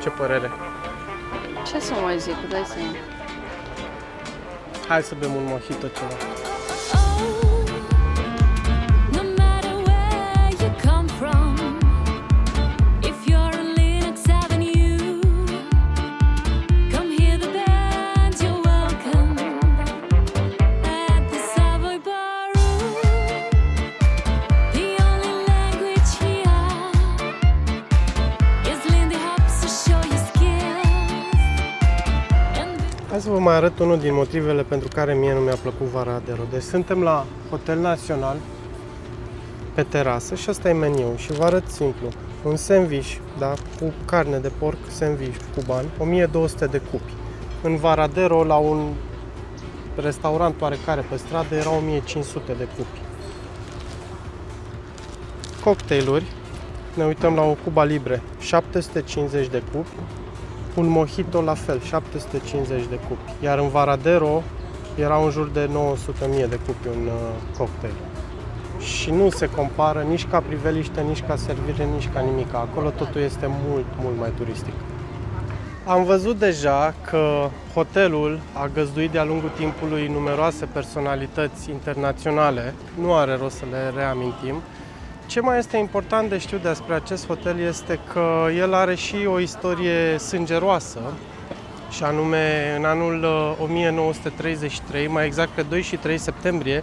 Ce părere? Ce să mai zic, dai seama. Hai să bem un mojito ceva. Hai să vă mai arăt unul din motivele pentru care mie nu mi-a plăcut Varadero. Deci suntem la Hotel Național, pe terasă, și ăsta e meniul. Și vă arăt simplu. Un sandwich, da, cu carne de porc, sandwich cuban, 1200 de cupi. În Varadero, la un restaurant oarecare pe stradă, era 1500 de cupi. Cocktailuri, ne uităm la o Cuba Libre, 750 de cupi. Un mojito la fel, 750 de cupi. Iar în Varadero era în jur de 900.000 de cupi un cocktail. Și nu se compară nici ca priveliște, nici ca servire, nici ca nimic. Acolo totul este mult, mult mai turistic. Am văzut deja că hotelul a găzduit de-a lungul timpului numeroase personalități internaționale. Nu are rost să le reamintim. Ce mai este important de știut despre acest hotel este că el are și o istorie sângeroasă, și anume în anul 1933, mai exact pe 2 și 3 septembrie,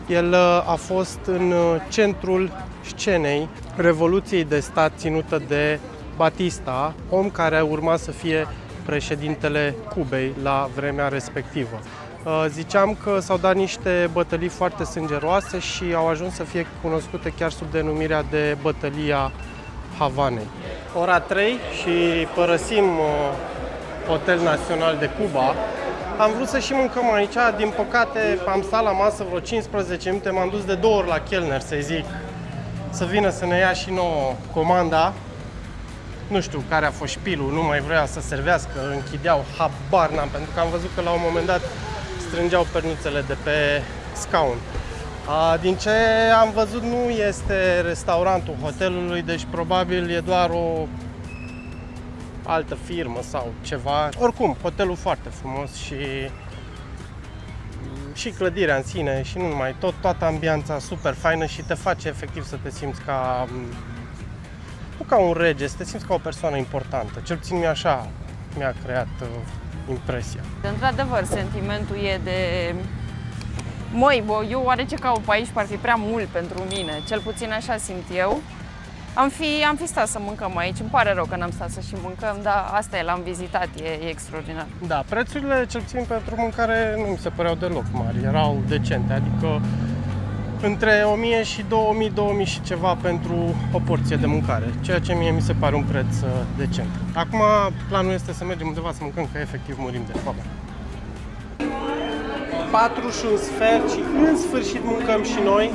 el a fost în centrul scenei Revoluției de stat ținută de Batista, om care urma să fie președintele Cubei la vremea respectivă. Ziceam că s-au dat niște bătălii foarte sângeroase și au ajuns să fie cunoscute chiar sub denumirea de Bătălia Havanei. Ora 3 și părăsim Hotel Național de Cuba. Am vrut să și mâncăm aici, din păcate am stat la masă vreo 15 minute, m-am dus de 2 ori la chelner să-i zic să vină să ne ia și nouă comanda. Nu știu care a fost șpilul, nu mai vrea să servească, închideau, habar n-am, pentru că am văzut că la un moment dat strângeau pernițele de pe scaun. Din ce am văzut, nu este restaurantul hotelului, deci probabil e doar o altă firmă sau ceva. Oricum, hotelul foarte frumos și clădirea în sine și nu numai, toată ambianța super faină și te face efectiv să te simți ca, nu ca un rege, să te simți ca o persoană importantă. Cel puțin mie așa mi-a creat impresia. Într-adevăr, sentimentul e de... Măi, bă, eu oare ce caut pe aici, ar fi prea mult pentru mine, cel puțin așa simt eu. Am fi stat să mâncăm aici, îmi pare rău că n-am stat să și mâncăm, dar asta e, l-am vizitat, e extraordinar. Da, prețurile, cel puțin pentru mâncare, nu mi se păreau deloc mari, erau decente, adică între 1000 și 2000 și ceva pentru o porție de mâncare, ceea ce mie mi se pare un preț decent. Acum planul este să mergem undeva să mâncăm, că efectiv murim de foame. 4 și un sfert și în sfârșit mâncăm și noi.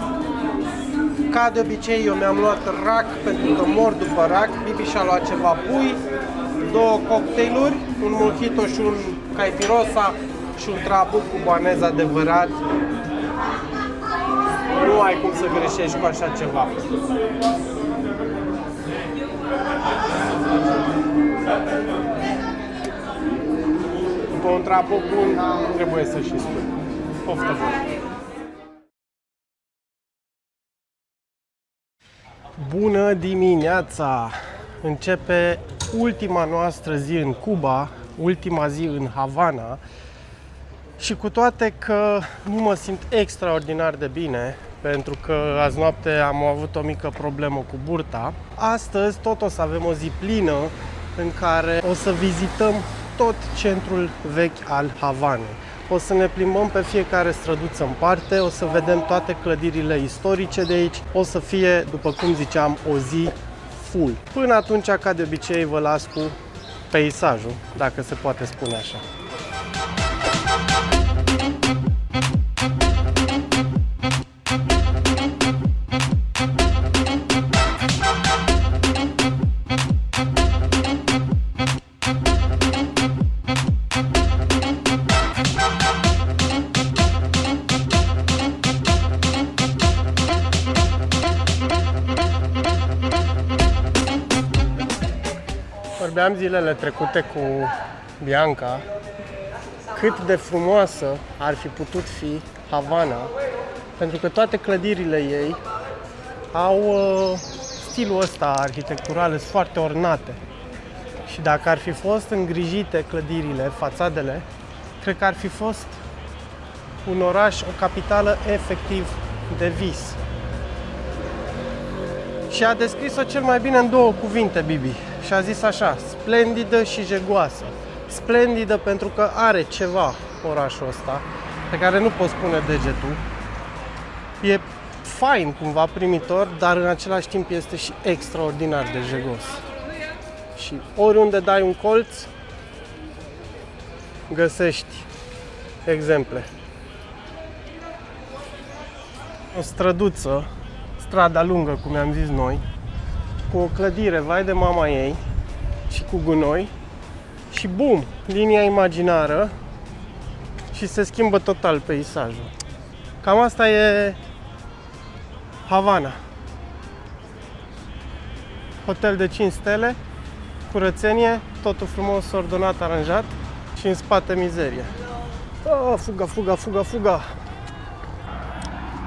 Ca de obicei, eu mi-am luat rac pentru că mor după rac. Bibi și-a luat ceva pui, 2 cocktailuri, un mojito și un caipirosa și un trabuc cubanez adevărat. Nu ai cum să greșești cu așa ceva. După un trapo bun, trebuie să și spui. Poftă bună! Bună dimineața! Începe ultima noastră zi în Cuba, ultima zi în Havana și cu toate că nu mă simt extraordinar de bine, pentru că azi noapte am avut o mică problemă cu burta, astăzi tot o să avem o zi plină în care o să vizităm tot centrul vechi al Havanei. O să ne plimbăm pe fiecare străduță în parte, o să vedem toate clădirile istorice de aici. O să fie, după cum ziceam, o zi full. Până atunci, ca de obicei, vă las cu peisajul, dacă se poate spune așa. Vorbeam zilele trecute cu Bianca cât de frumoasă ar fi putut fi Havana, pentru că toate clădirile ei au stilul ăsta arhitectural, sunt foarte ornate. Și dacă ar fi fost îngrijite clădirile, fațadele, cred că ar fi fost un oraș, o capitală efectiv de vis. Și a descris-o cel mai bine în două cuvinte, Bibi. Și a zis așa, splendidă și jegoasă. Splendidă pentru că are ceva orașul ăsta, pe care nu poți pune degetul. E fain, cumva primitor, dar în același timp este și extraordinar de jegos. Și oriunde dai un colț, găsești exemple. O străduță, strada lungă, cum am zis noi, cu o clădire, vai de mama ei, și cu gunoi, și bum, linia imaginară și se schimbă total peisajul. Cam asta e Havana. Hotel de 5 stele, curățenie, totul frumos, ordonat, aranjat și în spate mizerie. Oh, fuga, fuga, fuga, fuga!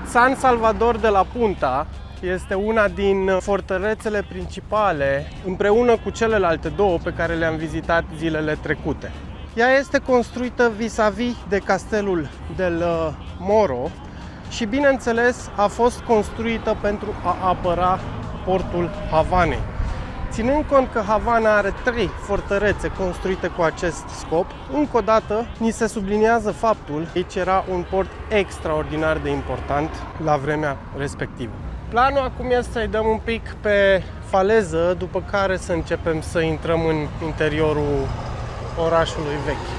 San Salvador de la Punta este una din fortărețele principale, împreună cu celelalte două pe care le-am vizitat zilele trecute. Ea este construită vis-a-vis de castelul del Morro și, bineînțeles, a fost construită pentru a apăra portul Havanei. Ținând cont că Havana are 3 fortărețe construite cu acest scop, încă o dată ni se subliniază faptul că aici era un port extraordinar de important la vremea respectivă. Planul acum este să-i dăm un pic pe faleză, după care să începem să intrăm în interiorul orașului vechi.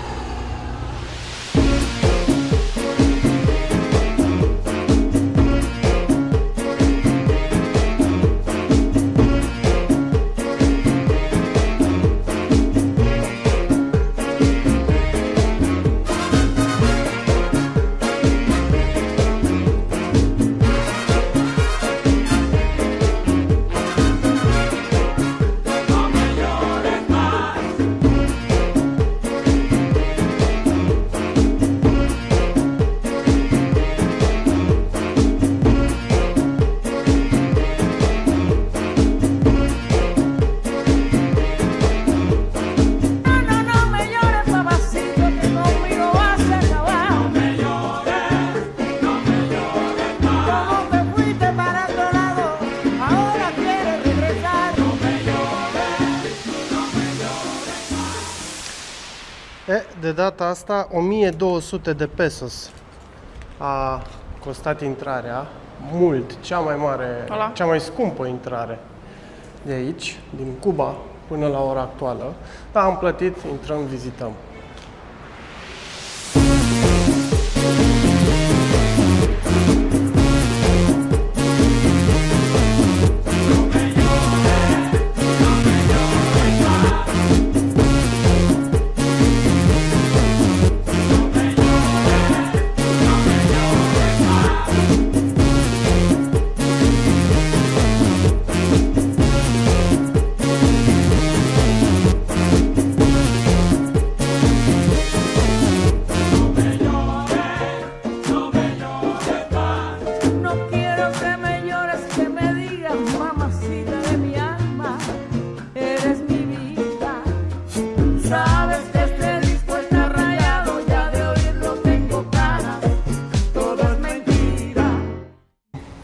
De data asta 1200 de pesos a costat intrarea, mult, cea mai scumpă intrare de aici, din Cuba până la ora actuală, dar am plătit, intrăm, vizităm.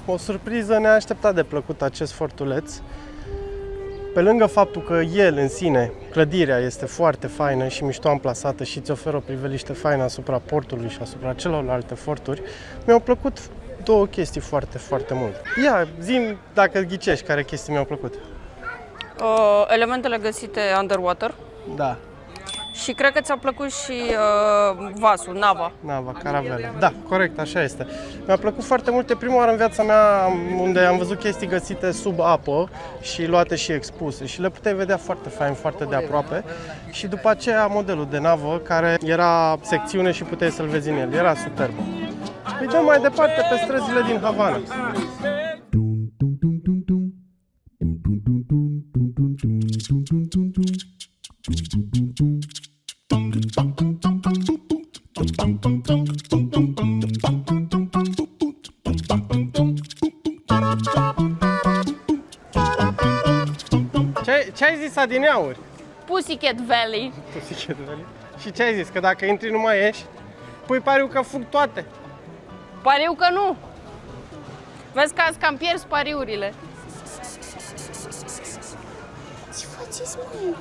o surpriză neașteptat de plăcută acest fortuleț. Pe lângă faptul că el în sine, clădirea este foarte faină și mișto amplasată și îți oferă o priveliște faină asupra portului și asupra celorlalte forturi, mi-au plăcut două chestii foarte, foarte mult. Ia, zi-mi dacă ghicești care chestii mi-au plăcut. Elementele găsite underwater. Da. Și cred că ți-a plăcut și vasul, nava. Nava, caravela. Da, corect, așa este. Mi-a plăcut foarte mult. E prima oară în viața mea unde am văzut chestii găsite sub apă și luate și expuse. Și le puteai vedea foarte fain, foarte de aproape. Și după aceea modelul de navă, care era secțiune și puteai să-l vezi în el. Era superb. Mergem mai departe pe străzile din Havana. Ce ai zis adineauri? Pussycat Valley. Pussycat Valley. Și ce ai zis? Că dacă intri nu mai ieși? Pui pariu că fug toate. Pariu că nu. Vezi că azi cam pierzi pariurile. Ce faceți, măi?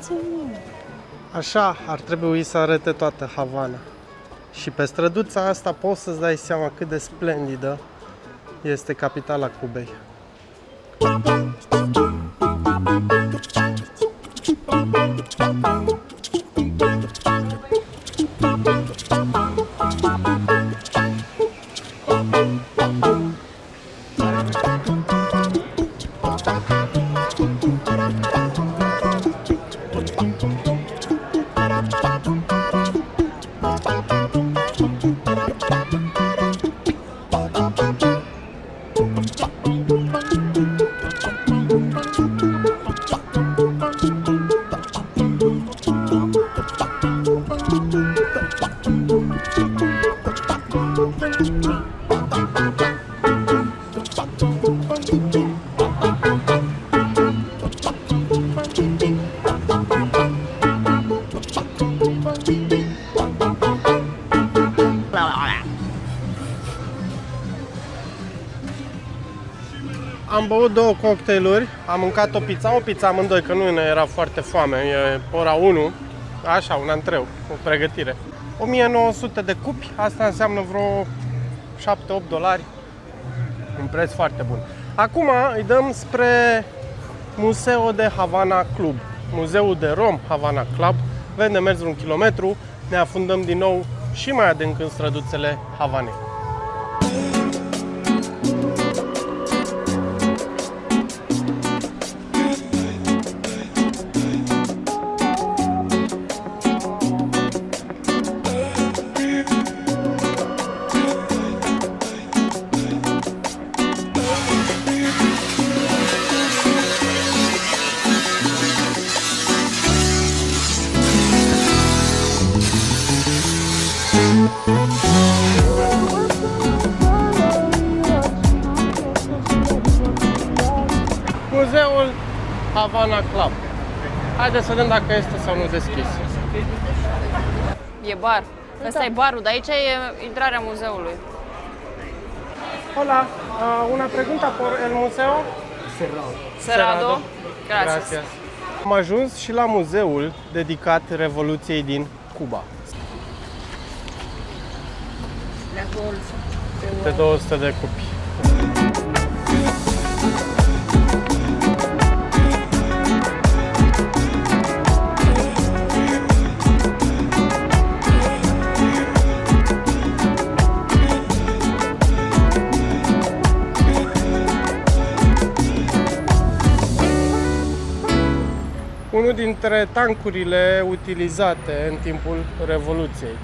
Așa ar trebui să arate toată Havana. Și pe străduța asta poți să-ți dai seama cât de splendidă este capitala Cubei. Am băut două cocktailuri, am mâncat o pizza amândoi, că nu ne era foarte foame, e ora 1, așa, un antreu, o pregătire. 1900 de cupi, asta înseamnă vreo 7-8 dolari, un preț foarte bun. Acum îi dăm spre Muzeul de Havana Club, Muzeul de Rom Havana Club, vedem de mers un kilometru, ne afundăm din nou și mai adânc în străduțele Havanei. Muzeul Havana Club. Haideți să vedem dacă este sau nu deschis. E bar. Ăsta e barul, dar aici e intrarea muzeului. Hola, una pregunta por el museo? Cerrado. Gracias. Am ajuns și la muzeul dedicat Revoluției din Cuba. De 200 de cupi. Unul dintre tancurile utilizate în timpul Revoluției.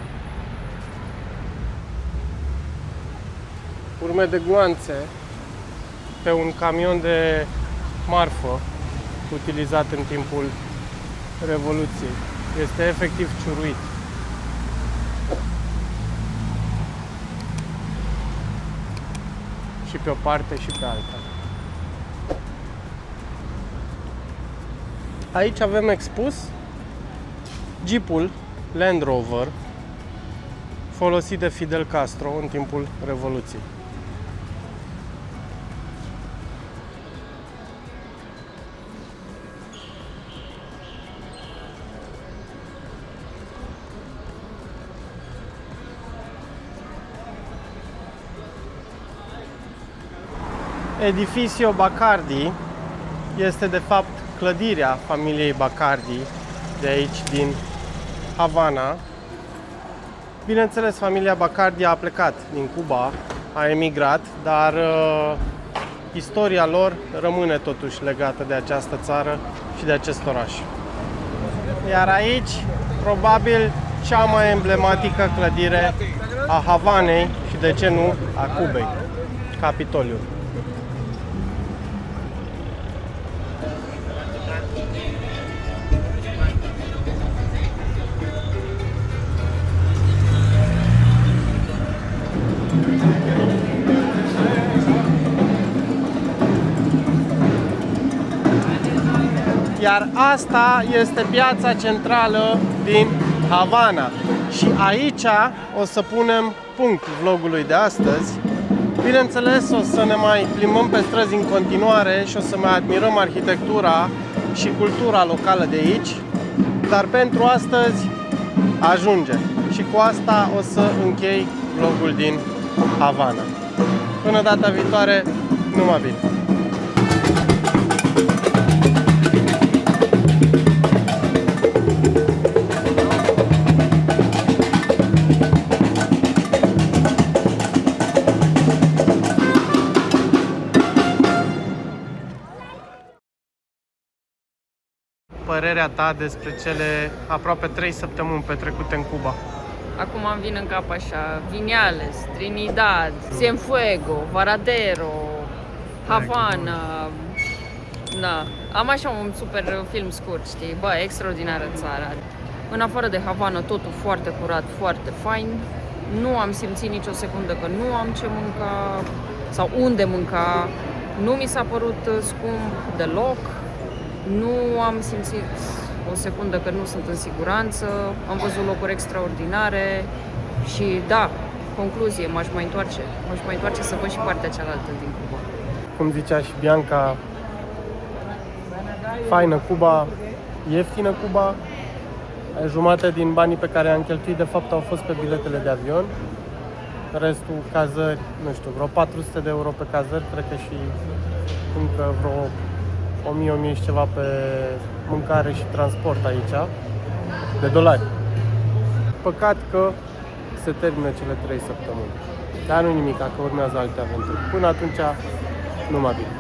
Urme de gloanțe pe un camion de marfă utilizat în timpul Revoluției. Este efectiv ciuruit. Și pe o parte și pe alta. Aici avem expus Jeepul Land Rover folosit de Fidel Castro în timpul Revoluției. Edificio Bacardi este de fapt clădirea familiei Bacardi de aici din Havana. Bineînțeles, familia Bacardi a plecat din Cuba, a emigrat, dar istoria lor rămâne totuși legată de această țară și de acest oraș. Iar aici, probabil, cea mai emblematică clădire a Havanei și, de ce nu, a Cubei, Capitoliul. Iar asta este piața centrală din Havana. Și aici o să punem punct vlogului de astăzi. Bineînțeles, o să ne mai plimbăm pe străzi în continuare și o să mai admirăm arhitectura și cultura locală de aici. Dar pentru astăzi ajunge. Și cu asta o să închei vlogul din Havana. Până data viitoare, numai bine! Părerea ta despre cele aproape 3 săptămâni petrecute în Cuba? Acum îmi vin în cap așa, Viñales, Trinidad, Cienfuego, Varadero, Havana. Da, am așa un super film scurt, știi? Bă, extraordinară țara. În afară de Havana, totul foarte curat, foarte fain. Nu am simțit nicio secundă că nu am ce mânca sau unde mânca. Nu mi s-a părut scump deloc. Nu am simțit o secundă că nu sunt în siguranță, am văzut locuri extraordinare și da, concluzie, m-aș mai întoarce să văd și partea cealaltă din Cuba. Cum zicea și Bianca, faină Cuba, ieftină Cuba, jumătate din banii pe care am cheltuit de fapt au fost pe biletele de avion, restul cazări, nu știu, vreo 400 de euro pe cazări, cred că și încă vreo 1000 și ceva pe mâncare și transport aici, de dolari. Păcat că se termină cele 3 săptămâni. Dar nu nimic, că urmează alte aventuri. Până atunci, numai bine.